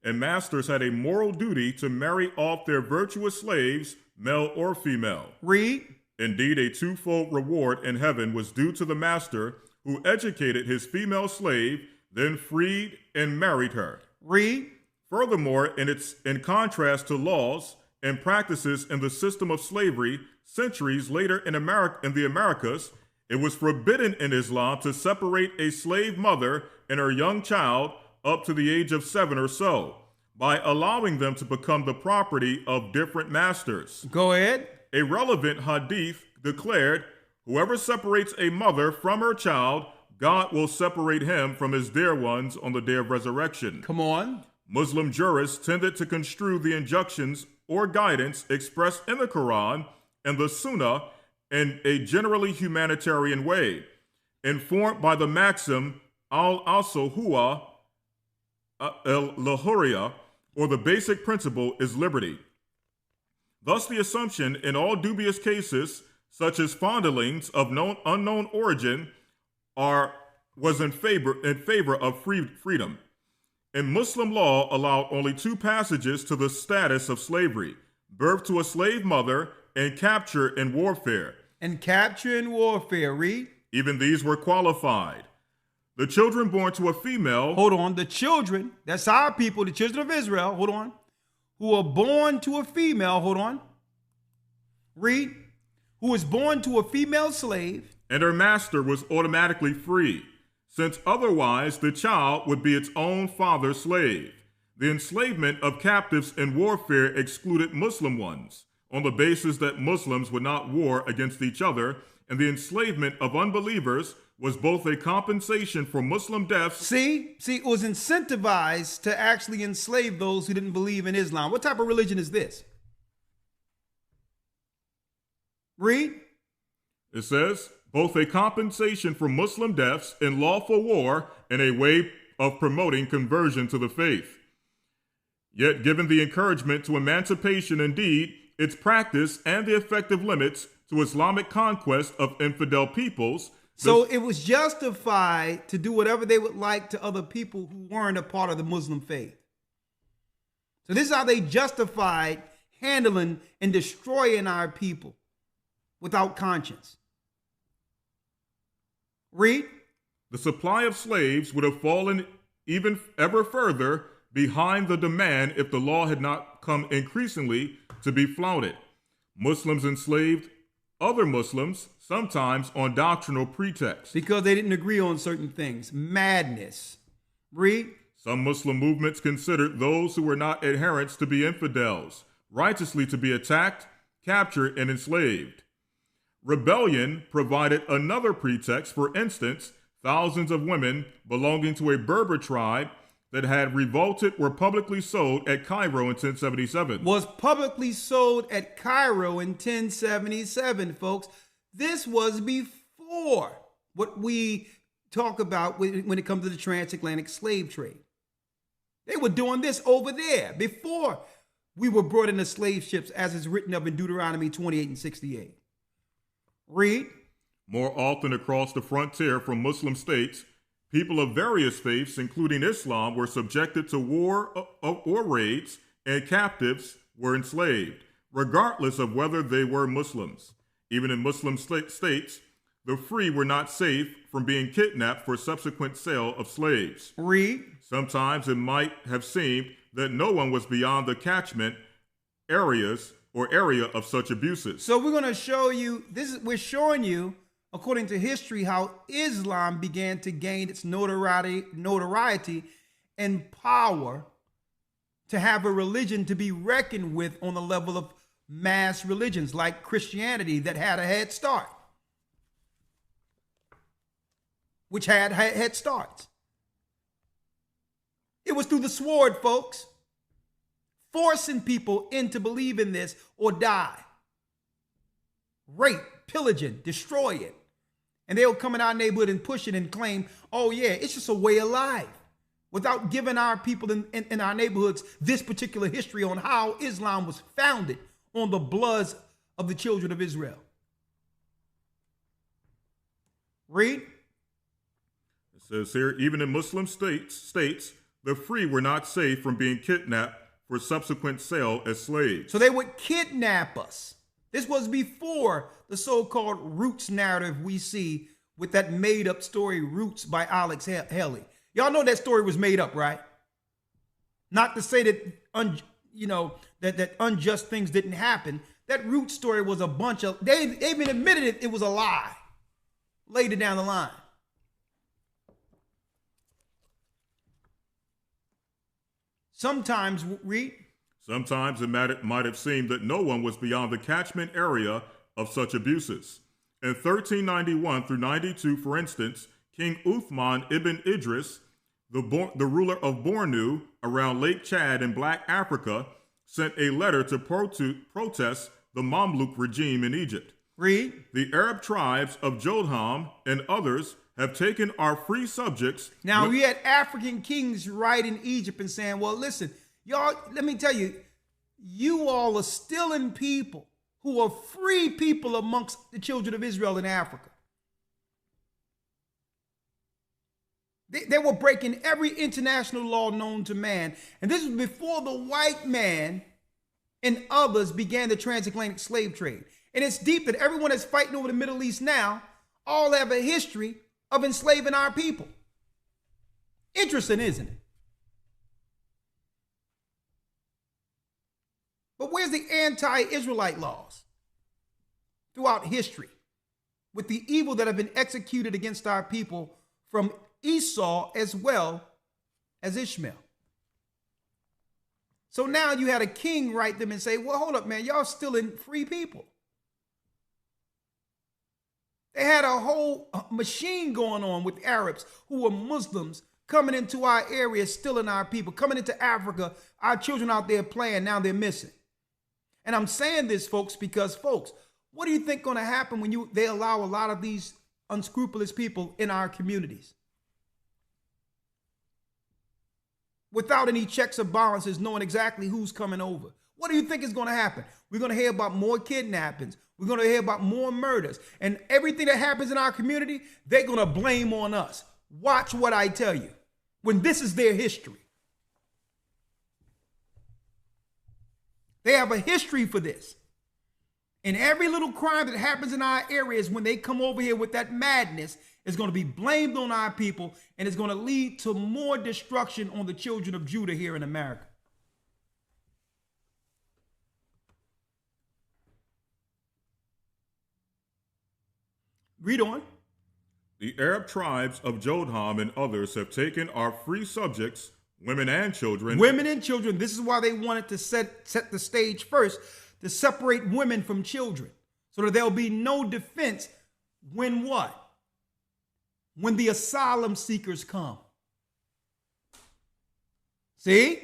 and masters had a moral duty to marry off their virtuous slaves, male or female. Read. Indeed, a twofold reward in heaven was due to the master who educated his female slave, then freed and married her. Read. Furthermore, in contrast to laws and practices in the system of slavery centuries later in the Americas, it was forbidden in Islam to separate a slave mother and her young child up to the age of 7 or so, by allowing them to become the property of different masters. Go ahead. A relevant hadith declared, whoever separates a mother from her child, God will separate him from his dear ones on the day of resurrection. Come on. Muslim jurists tended to construe the injunctions or guidance expressed in the Quran and the Sunnah in a generally humanitarian way, informed by the maxim al-asl huwa al-lahuriya, or the basic principle is liberty. Thus, the assumption in all dubious cases, such as fondlings of unknown origin, was in favor of freedom. And Muslim law allowed only 2 passages to the status of slavery: birth to a slave mother and capture in warfare. And capture in warfare. Read. Even these were qualified. The children born to a female. Hold on. The children, that's our people, the children of Israel, hold on, who are born to a female, hold on. Read. Who is born to a female slave. And her master was automatically free, since otherwise the child would be its own father's slave. The enslavement of captives in warfare excluded Muslim ones, on the basis that Muslims would not war against each other, and the enslavement of unbelievers was both a compensation for Muslim deaths. See, it was incentivized to actually enslave those who didn't believe in Islam. What type of religion is this? Read. It says, both a compensation for Muslim deaths in lawful war and a way of promoting conversion to the faith. Yet, given the encouragement to emancipation indeed, its practice, and the effective limits to Islamic conquest of infidel peoples. So it was justified to do whatever they would like to other people who weren't a part of the Muslim faith. So this is how they justified handling and destroying our people without conscience. Read. The supply of slaves would have fallen even ever further behind the demand if the law had not come increasingly to be flouted. Muslims enslaved other Muslims, sometimes on doctrinal pretexts. Because they didn't agree on certain things. Madness. Read. Some Muslim movements considered those who were not adherents to be infidels, righteously to be attacked, captured, and enslaved. Rebellion provided another pretext. For instance, thousands of women belonging to a Berber tribe that had revolted were publicly sold at Cairo in 1077. Was publicly sold at Cairo in 1077, folks. This was before what we talk about when it comes to the transatlantic slave trade. They were doing this over there before we were brought into slave ships, as is written of in Deuteronomy 28 and 68. Read. More often across the frontier from Muslim states, people of various faiths, including Islam, were subjected to war or raids, and captives were enslaved, regardless of whether they were Muslims. Even in Muslim states, the free were not safe from being kidnapped for subsequent sale of slaves. Read. Sometimes it might have seemed that no one was beyond the catchment areas or area of such abuses. So we're going to show you, we're showing you, according to history, how Islam began to gain its notoriety and power to have a religion to be reckoned with on the level of mass religions like Christianity that had a head start, which had head starts. It was through the sword, folks, forcing people into believing this or die. Rape, pillaging, destroy it. And they'll come in our neighborhood and push it and claim, oh yeah, it's just a way of life, without giving our people in our neighborhoods this particular history on how Islam was founded on the bloods of the children of Israel. Read. It says here, even in Muslim states, the free were not safe from being kidnapped for subsequent sale as slaves. So they would kidnap us. This was before the so-called Roots narrative we see with that made-up story, Roots by Alex Haley. Y'all know that story was made up, right? Not to say that, that unjust things didn't happen. That Roots story was a bunch of, they even admitted it was a lie later down the line. Sometimes, read. Sometimes it might have seemed that no one was beyond the catchment area of such abuses. In 1391 through 92, for instance, King Uthman ibn Idris, the ruler of Bornu around Lake Chad in Black Africa, sent a letter to protest the Mamluk regime in Egypt. Read. The Arab tribes of Jodham and others have taken our free subjects. Now, we had African kings writing Egypt and saying, well, listen, y'all, let me tell you, you all are stealing people who are free people amongst the children of Israel in Africa. They were breaking every international law known to man. And this was before the white man and others began the transatlantic slave trade. And it's deep that everyone that's fighting over the Middle East now all have a history of enslaving our people. Interesting, isn't it? But where's the anti-Israelite laws throughout history with the evil that have been executed against our people from Esau as well as Ishmael? So now you had a king write them and say, well, hold up, man, y'all stealing free people. They had a whole machine going on with Arabs who were Muslims coming into our area, stealing our people, coming into Africa, our children out there playing, now they're missing. And I'm saying this, folks, because, folks, what do you think going to happen when they allow a lot of these unscrupulous people in our communities? without any checks or balances, knowing exactly who's coming over. What do you think is going to happen? We're going to hear about more kidnappings. We're going to hear about more murders. And everything that happens in our community, they're going to blame on us. Watch what I tell you. When this is their history. They have a history for this. And every little crime that happens in our areas, when they come over here with that madness, is going to be blamed on our people, and it's going to lead to more destruction on the children of Judah here in America. Read on. The Arab tribes of Jodham and others have taken our free subjects, women and children. Women and children. This is why they wanted to set the stage first, to separate women from children, so that there'll be no defense when what? When the asylum seekers come. See?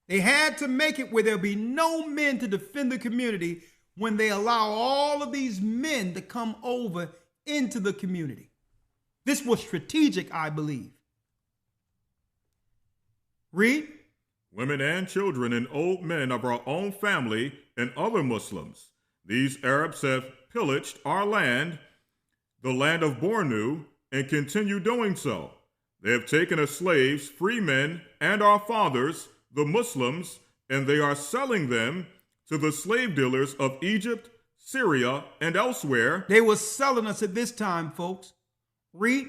They had to make it where there'll be no men to defend the community when they allow all of these men to come over into the community. This was strategic, I believe. Read. Women and children and old men of our own family and other Muslims. These Arabs have pillaged our land, the land of Bornu, and continue doing so. They have taken as slaves free men and our fathers, the Muslims, and they are selling them to the slave dealers of Egypt, Syria, and elsewhere. They were selling us at this time, folks. Read.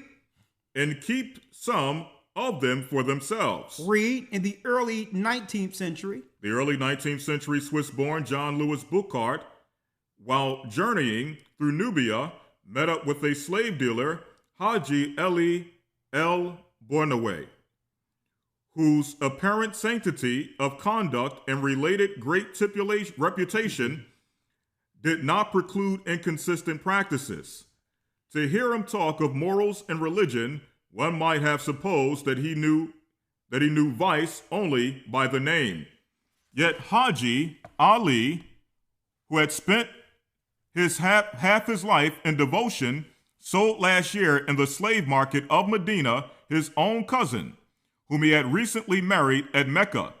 And keep some of them for themselves. Read. In the early 19th century. The early 19th century Swiss-born John Louis Bucart, while journeying through Nubia, met up with a slave dealer, Haji Eli El Bornawe, whose apparent sanctity of conduct and related great reputation did not preclude inconsistent practices. To hear him talk of morals and religion, one might have supposed that he knew vice only by the name. Yet Haji Ali, who had spent half his life in devotion, sold last year in the slave market of Medina his own cousin, whom he had recently married at Mecca.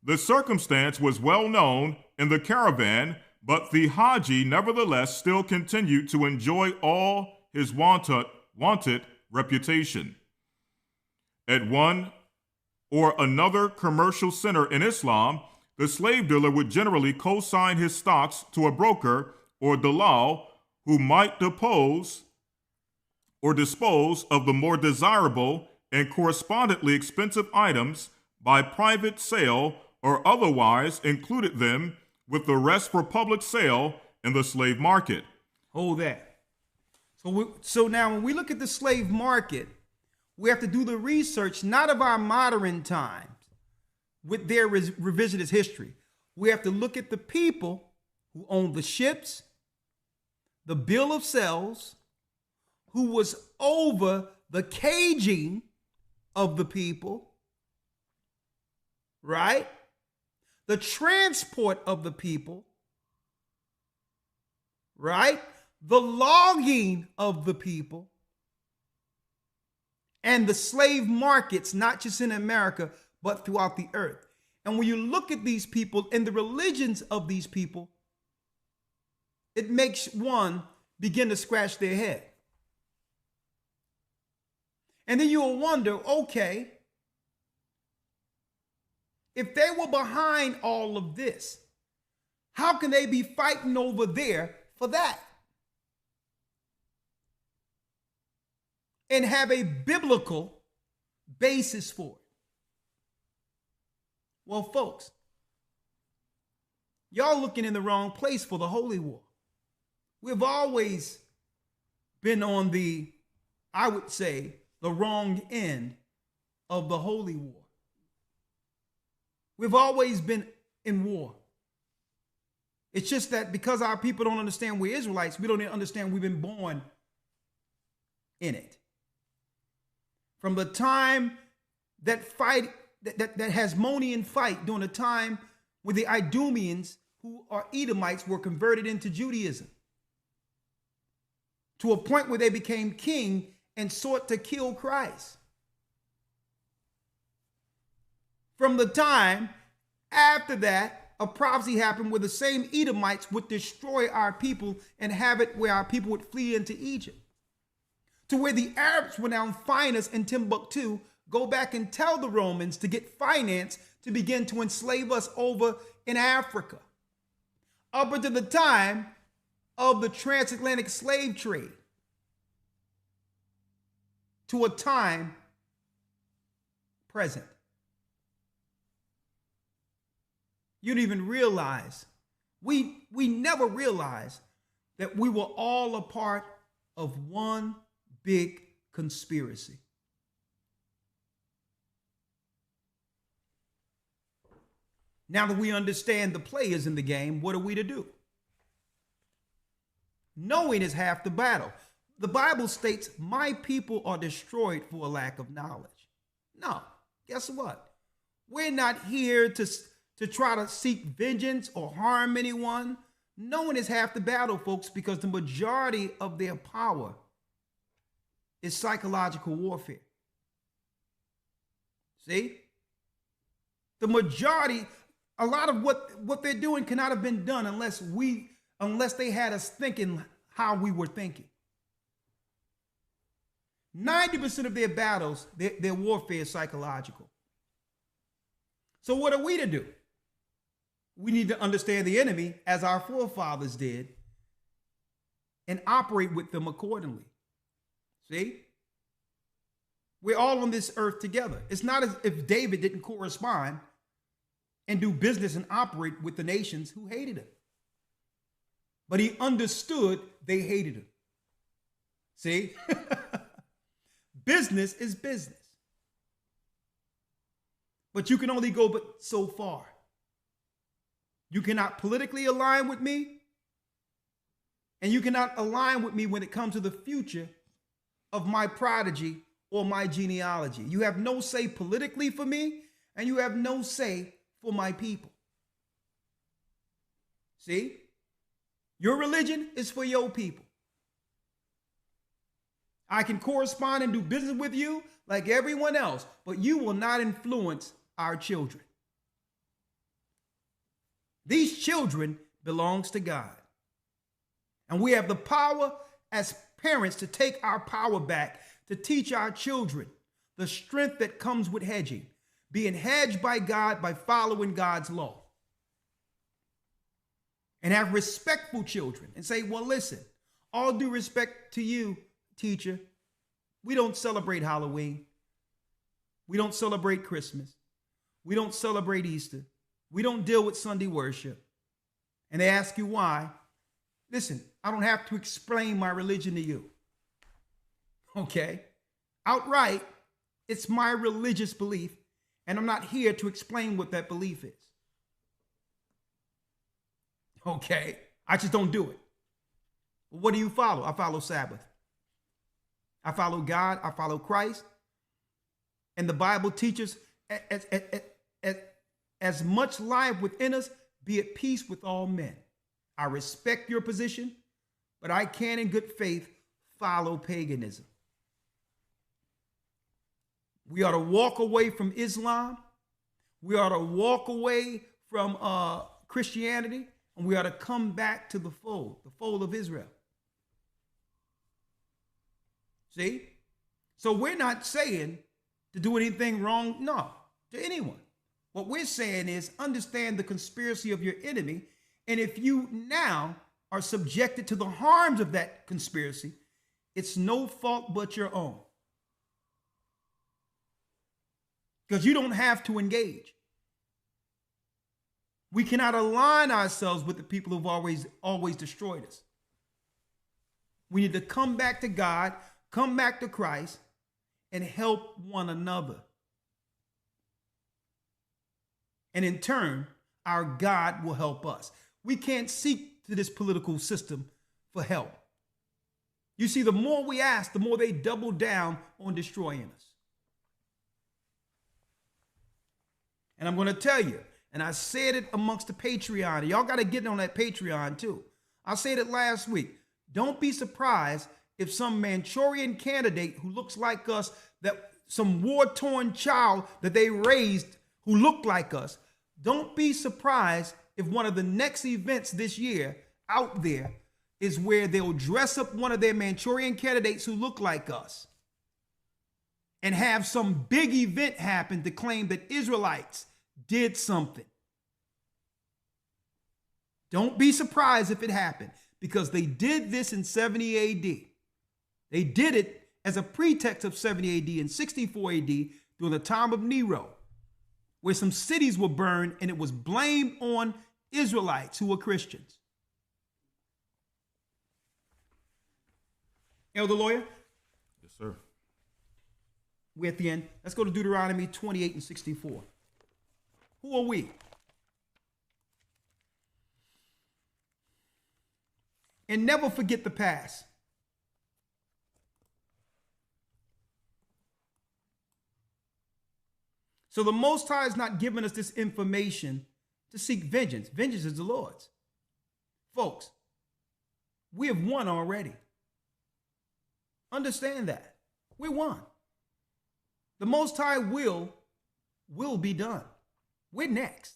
The circumstance was well known in the caravan, but the Haji nevertheless still continued to enjoy all his wanted reputation. At one or another commercial center in Islam, the slave dealer would generally co-sign his stocks to a broker or dalal who might dispose of the more desirable and correspondingly expensive items by private sale or otherwise included them with the rest for public sale in the slave market. Hold that. So now when we look at the slave market, we have to do the research, not of our modern times with their revisionist history. We have to look at the people who owned the ships, the bill of sales, who was over the caging of the people, right? The transport of the people, right? The logging of the people, and the slave markets, not just in America, but throughout the earth. And when you look at these people and the religions of these people, it makes one begin to scratch their head. And then you'll wonder, okay, if they were behind all of this, how can they be fighting over there for that? And have a biblical basis for it. Well, folks, y'all looking in the wrong place for the holy war. We've always been on the, I would say, the wrong end of the holy war. We've always been in war. It's just that because our people don't understand we're Israelites, we don't even understand we've been born in it. From the time that Hasmonean fight during the time when the Idumeans, who are Edomites, were converted into Judaism, to a point where they became king and sought to kill Christ. From the time after that, a prophecy happened where the same Edomites would destroy our people and have it where our people would flee into Egypt. To where the Arabs would now find us in Timbuktu, go back and tell the Romans to get finance to begin to enslave us over in Africa. Up until the time of the transatlantic slave trade, to a time present. You don't even realize, we never realized that we were all a part of one big conspiracy. Now that we understand the players in the game, what are we to do? Knowing is half the battle. The Bible states, my people are destroyed for a lack of knowledge. No, guess what? We're not here to try to seek vengeance or harm anyone. Knowing is half the battle, folks, because the majority of their power is psychological warfare. See? The majority, a lot of what they're doing cannot have been done unless they had us thinking how we were thinking. 90% of their battles, their warfare is psychological. So what are we to do? We need to understand the enemy as our forefathers did and operate with them accordingly. See? We're all on this earth together. It's not as if David didn't correspond and do business and operate with the nations who hated him. But he understood they hated him. See? Business is business. But you can only go but so far. You cannot politically align with me, and you cannot align with me when it comes to the future of my prodigy or my genealogy. You have no say politically for me, and you have no say for my people. See? Your religion is for your people. I can correspond and do business with you like everyone else, but you will not influence our children. These children belongs to God. And we have the power as parents to take our power back, to teach our children the strength that comes with hedging, being hedged by God by following God's law. And have respectful children and say, well, listen, all due respect to you, teacher, we don't celebrate Halloween. We don't celebrate Christmas. We don't celebrate Easter. We don't deal with Sunday worship. And they ask you why. Listen, I don't have to explain my religion to you. Okay? Outright, it's my religious belief, and I'm not here to explain what that belief is. Okay? I just don't do it. What do you follow? I follow Sabbath. I follow God. I follow Christ. And the Bible teaches as much life within us, be at peace with all men. I respect your position, but I can in good faith follow paganism. We ought to walk away from Islam. We ought to walk away from Christianity, and we ought to come back to the fold of Israel. See? So we're not saying to do anything wrong, no, to anyone. What we're saying is understand the conspiracy of your enemy, and if you now are subjected to the harms of that conspiracy, it's no fault but your own. Because you don't have to engage. We cannot align ourselves with the people who've always destroyed us. We need to come back to God, come back to Christ, and help one another. And in turn, our God will help us. We can't seek to this political system for help. You see, the more we ask, the more they double down on destroying us. And I'm going to tell you, and I said it amongst the Patreon. Y'all got to get on that Patreon too. I said it last week. Don't be surprised if some Manchurian candidate who looks like us, that some war-torn child that they raised who look like us, don't be surprised if one of the next events this year out there is where they'll dress up one of their Manchurian candidates who look like us and have some big event happen to claim that Israelites did something. Don't be surprised if it happened, because they did this in 70 AD. They did it as a pretext of 70 AD and 64 AD during the time of Nero, where some cities were burned and it was blamed on Israelites who were Christians. Elder Lawyer? Yes, sir. We're at the end. Let's go to Deuteronomy 28 and 64. Who are we? And never forget the past. So the Most High has not given us this information to seek vengeance. Vengeance is the Lord's. Folks, we have won already. Understand that. We won. The Most High will be done. We're next.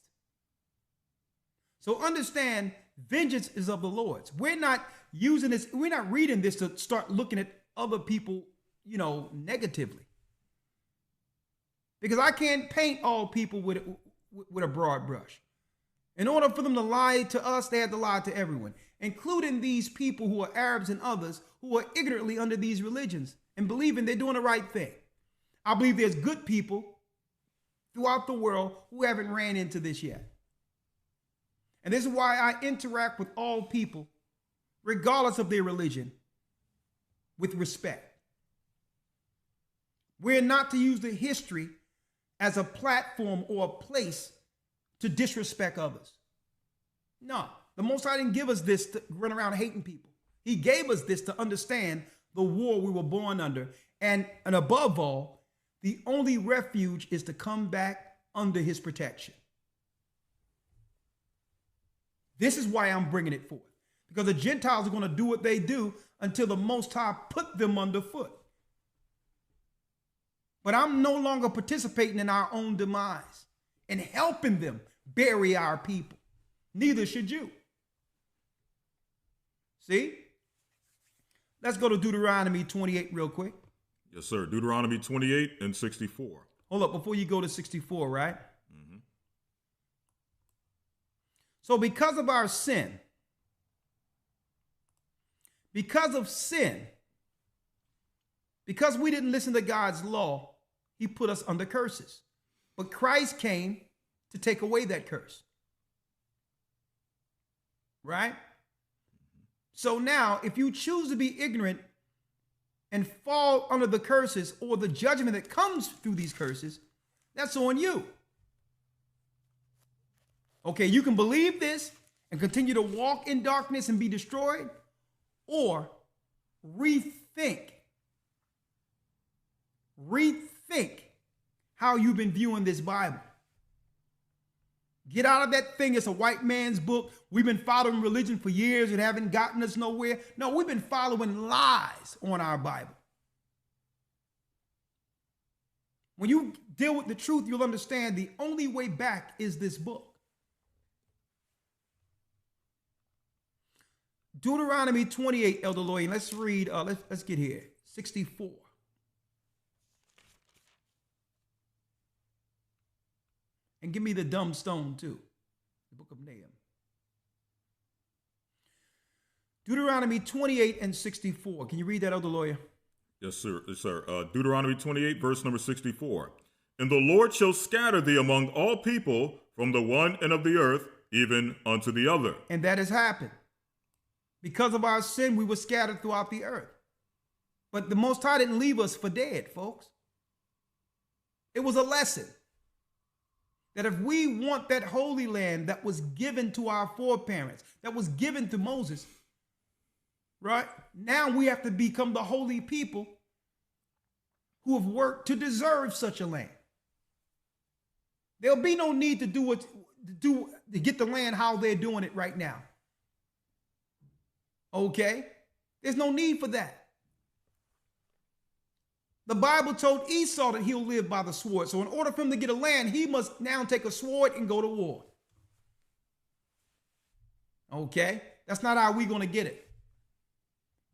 So understand, vengeance is of the Lord's. We're not using this, we're not reading this to start looking at other people, negatively. Because I can't paint all people with a broad brush. In order for them to lie to us, they had to lie to everyone, including these people who are Arabs and others who are ignorantly under these religions and believing they're doing the right thing. I believe there's good people throughout the world who haven't ran into this yet. And this is why I interact with all people, regardless of their religion, with respect. We're not to use the history as a platform or a place to disrespect others. No, the Most High didn't give us this to run around hating people. He gave us this to understand the war we were born under. And above all, the only refuge is to come back under his protection. This is why I'm bringing it forth. Because the Gentiles are going to do what they do until the Most High put them underfoot. But I'm no longer participating in our own demise and helping them bury our people. Neither should you. See? Let's go to Deuteronomy 28 real quick. Yes, sir. Deuteronomy 28 and 64. Hold up, before you go to 64, right? Mm-hmm. So because of our sin, because we didn't listen to God's law, he put us under curses. But Christ came to take away that curse. Right? So now, if you choose to be ignorant and fall under the curses or the judgment that comes through these curses, that's on you. Okay, you can believe this and continue to walk in darkness and be destroyed, or rethink how you've been viewing this Bible. Get out of that thing. It's a white man's book. We've been following religion for years and haven't gotten us nowhere. No, we've been following lies on our Bible. When you deal with the truth, you'll understand the only way back is this book. Deuteronomy 28, Elder Lloyd. Let's read, let's get here. 64. And give me the dumb stone too. The book of Nahum. Deuteronomy 28 and 64. Can you read that, Elder Lawyer? Yes, sir. Yes, sir. Deuteronomy 28, verse number 64. And the Lord shall scatter thee among all people from the one end of the earth, even unto the other. And that has happened. Because of our sin, we were scattered throughout the earth. But the Most High didn't leave us for dead, folks. It was a lesson. That if we want that holy land that was given to our foreparents, that was given to Moses, right? Now we have to become the holy people who have worked to deserve such a land. There'll be no need to to get the land how they're doing it right now. Okay? There's no need for that. The Bible told Esau that he'll live by the sword. So in order for him to get a land, he must now take a sword and go to war. Okay? That's not how we're going to get it.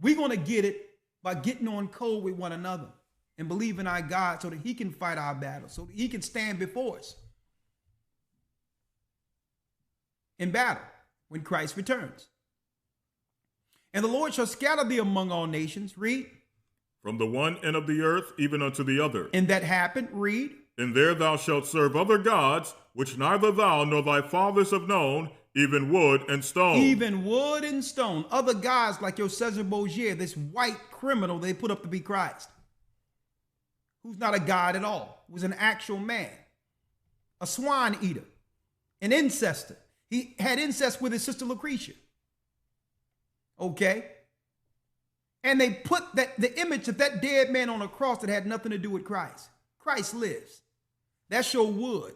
We're going to get it by getting on code with one another and believing our God so that he can fight our battles, so that he can stand before us in battle when Christ returns. And the Lord shall scatter thee among all nations. Read. From the one end of the earth even unto the other. And that happened. Read. And there thou shalt serve other gods, which neither thou nor thy fathers have known, even wood and stone. Even wood and stone. Other gods like your Caesar Borgia, this white criminal they put up to be Christ, who's not a god at all, was an actual man, a swine eater, an incester. He had incest with his sister Lucretia. Okay? And they put the image of that dead man on a cross that had nothing to do with Christ. Christ lives. That's your wood.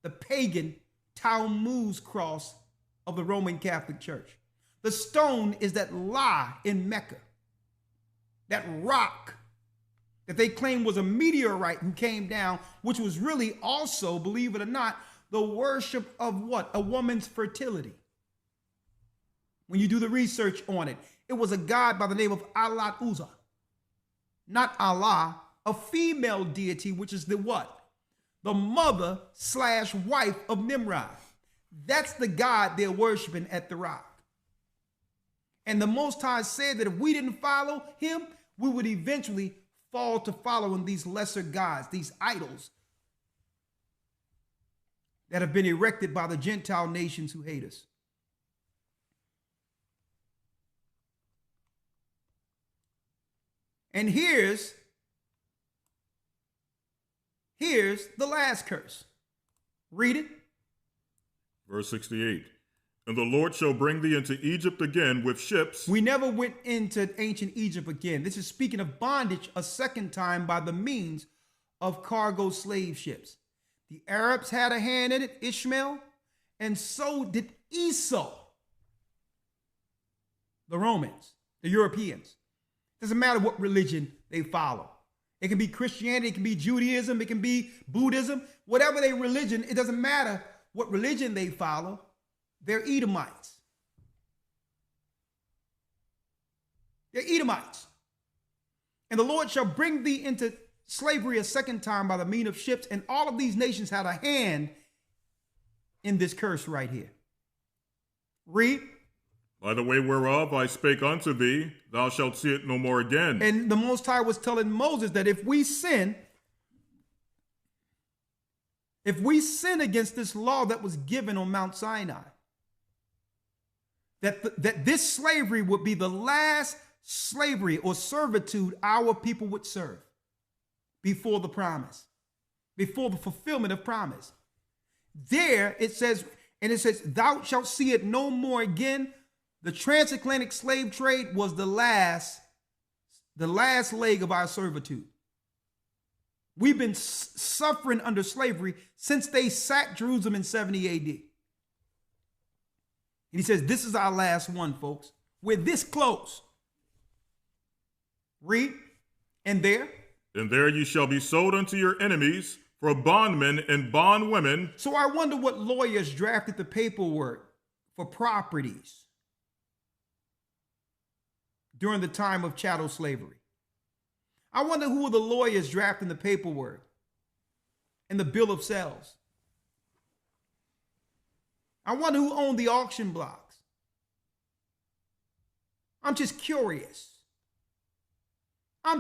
The pagan Tammuz cross of the Roman Catholic Church. The stone is that lie in Mecca. That rock that they claim was a meteorite who came down, which was really also, believe it or not, the worship of what? A woman's fertility. When you do the research on it, it was a god by the name of Allah Uzza. Not Allah, a female deity, which is the what? The mother/wife of Nimrod. That's the god they're worshiping at the rock. And the Most High said that if we didn't follow him, we would eventually fall to following these lesser gods, these idols that have been erected by the Gentile nations who hate us. And here's the last curse. Read it. Verse 68. And the Lord shall bring thee into Egypt again with ships. We never went into ancient Egypt again. This is speaking of bondage a second time by the means of cargo slave ships. The Arabs had a hand in it, Ishmael, and so did Esau. The Romans, the Europeans. Doesn't matter what religion they follow. It can be Christianity, it can be Judaism, it can be Buddhism, whatever their religion, it doesn't matter what religion they follow. They're Edomites. They're Edomites. And the Lord shall bring thee into slavery a second time by the means of ships, and all of these nations had a hand in this curse right here. Read. By the way whereof I spake unto thee, thou shalt see it no more again. And the Most High was telling Moses that if we sin against this law that was given on Mount Sinai, that this slavery would be the last slavery or servitude our people would serve before the promise, before the fulfillment of promise. There it says, thou shalt see it no more again. The transatlantic slave trade was the last leg of our servitude. We've been suffering under slavery since they sacked Jerusalem in 70 AD. And he says, this is our last one, folks. We're this close. Read. And there ye shall be sold unto your enemies for bondmen and bondwomen. So I wonder what lawyers drafted the paperwork for properties during the time of chattel slavery. I wonder who were the lawyers drafting the paperwork and the bill of sales. I wonder who owned the auction blocks. I'm just curious. I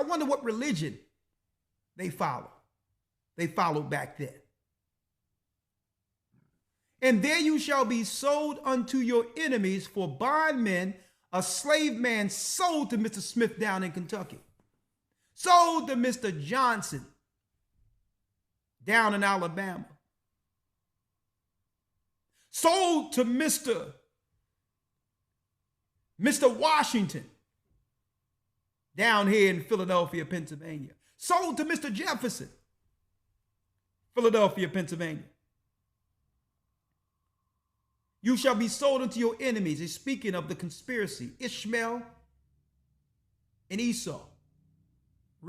wonder what religion they followed. They followed back then. And there you shall be sold unto your enemies for bondmen, a slave man sold to Mr. Smith down in Kentucky, sold to Mr. Johnson down in Alabama, sold to Mr. Washington down here in Philadelphia, Pennsylvania, sold to Mr. Jefferson, Philadelphia, Pennsylvania. You shall be sold unto your enemies. It's speaking of the conspiracy, Ishmael and Esau.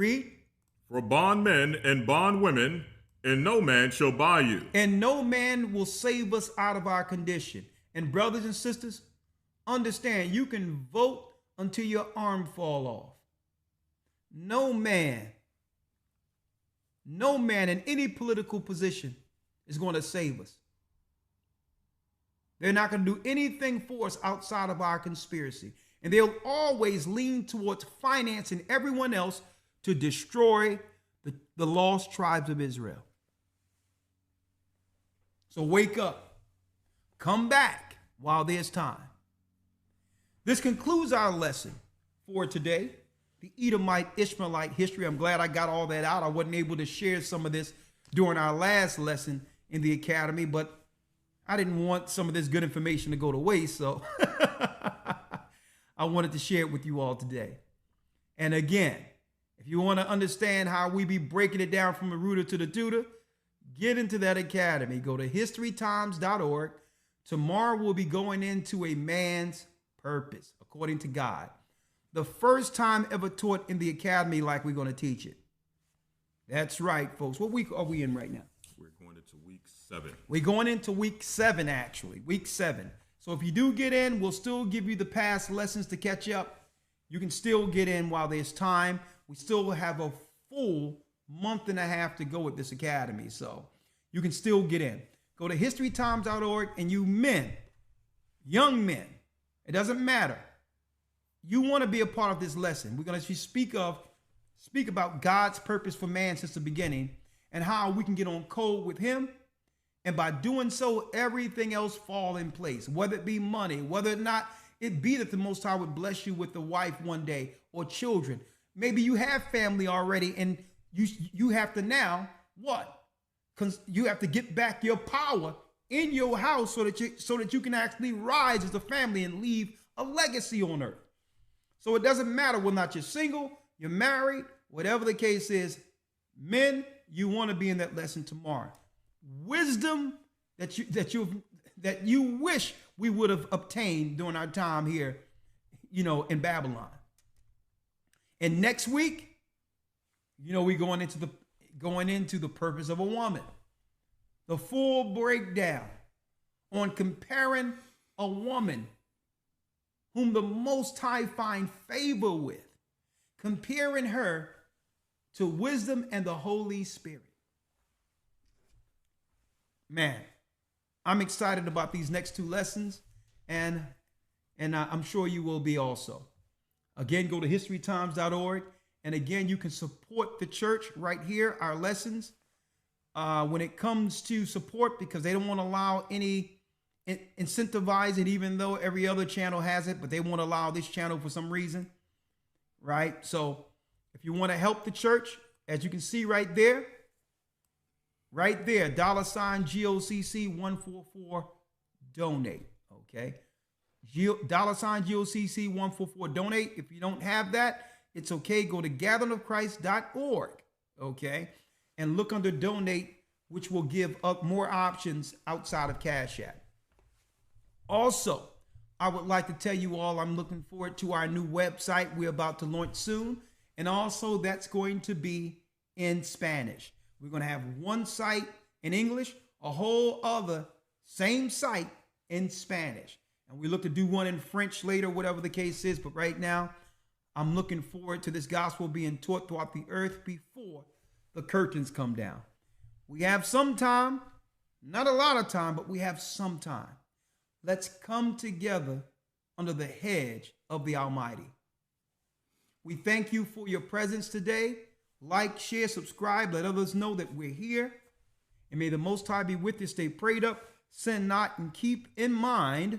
Read. For bondmen and bondwomen, and no man shall buy you. And no man will save us out of our condition. And brothers and sisters, understand you can vote until your arm fall off. No man in any political position is going to save us. They're not going to do anything for us outside of our conspiracy. And they'll always lean towards financing everyone else to destroy the lost tribes of Israel. So wake up. Come back while there's time. This concludes our lesson for today, the Edomite Ishmaelite history. I'm glad I got all that out. I wasn't able to share some of this during our last lesson in the academy, but I didn't want some of this good information to go to waste, so I wanted to share it with you all today. And again, if you want to understand how we be breaking it down from the rooter to the tutor, get into that academy. Go to historytimes.org. Tomorrow we'll be going into a man's purpose, according to God. The first time ever taught in the academy like we're going to teach it. That's right, folks. What week are we in right now? We're going into week 7. We're going into week 7, actually. Week 7. So if you do get in, we'll still give you the past lessons to catch up. You can still get in while there's time. We still have a full month and a half to go with this academy. So you can still get in. Go to historytimes.org, and you men, young men, it doesn't matter. You want to be a part of this lesson. We're going to speak about God's purpose for man since the beginning and how we can get on code with him. And by doing so, everything else fall in place, whether it be money, whether or not it be that the Most High would bless you with a wife one day or children. Maybe you have family already and you have to now what? You have to get back your power in your house so that you can actually rise as a family and leave a legacy on earth. So it doesn't matter whether or not you're single, you're married, whatever the case is. Men, you want to be in that lesson tomorrow. Wisdom that you wish we would have obtained during our time here, in Babylon. And next week, we're going into the purpose of a woman. The full breakdown on comparing a woman whom the Most High find favor with, comparing her to wisdom and the Holy Spirit. Man, I'm excited about these next 2 lessons, and I'm sure you will be also. Again, go to historytimes.org, and again, you can support the church right here, our lessons. When it comes to support, because they don't want to allow any incentivizing, even though every other channel has it, but they won't allow this channel for some reason, right? So if you want to help the church, as you can see right there, $, GOCC 144 donate, okay? $GOCC 144 donate. If you don't have that, it's okay. Go to gatheringofchrist.org, okay? And look under donate, which will give up more options outside of Cash App. Also, I would like to tell you all I'm looking forward to our new website we're about to launch soon. And also that's going to be in Spanish. We're going to have one site in English, a whole other same site in Spanish. And we look to do one in French later, whatever the case is. But right now, I'm looking forward to this gospel being taught throughout the earth before the curtains come down. We have some time, not a lot of time, but we have some time. Let's come together under the hedge of the Almighty. We thank you for your presence today. Like, share, subscribe, let others know that we're here. And may the Most High be with you. Stay prayed up, sin not, and keep in mind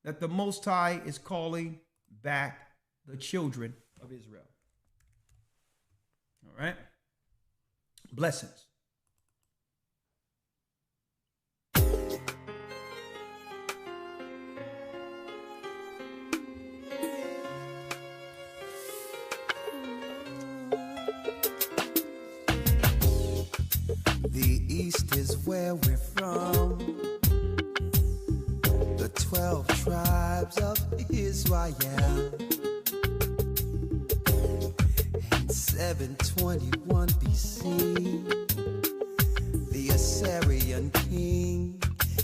that the Most High is calling back the children of Israel. All right? Blessings. The East is where we're from. The 12 tribes of Israel. And 721 BC, the Assyrian king,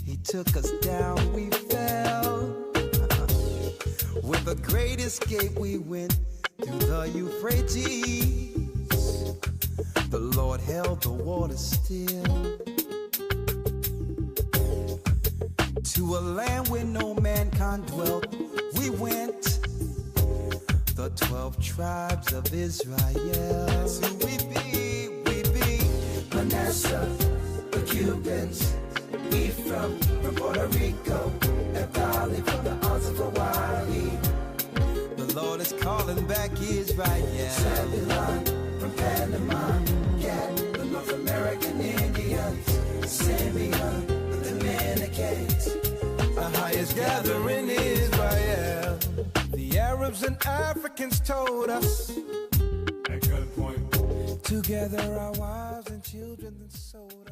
he took us down, we fell. With a great escape we went through the Euphrates. The Lord held the water still. To a land where no mankind dwelt, we went. The 12 tribes of Israel. So we be Manasseh, the Cubans, Ephraim from Puerto Rico, Naphtali from the Isles of Hawaii. The Lord is calling back Israel. Zebulon from Panama, Gad, the North American Indians, Simeon, the Dominicans. AHAYAH's gathering Israel. The Arabs and Africans told us at gunpoint. Together our wives and children then sold us.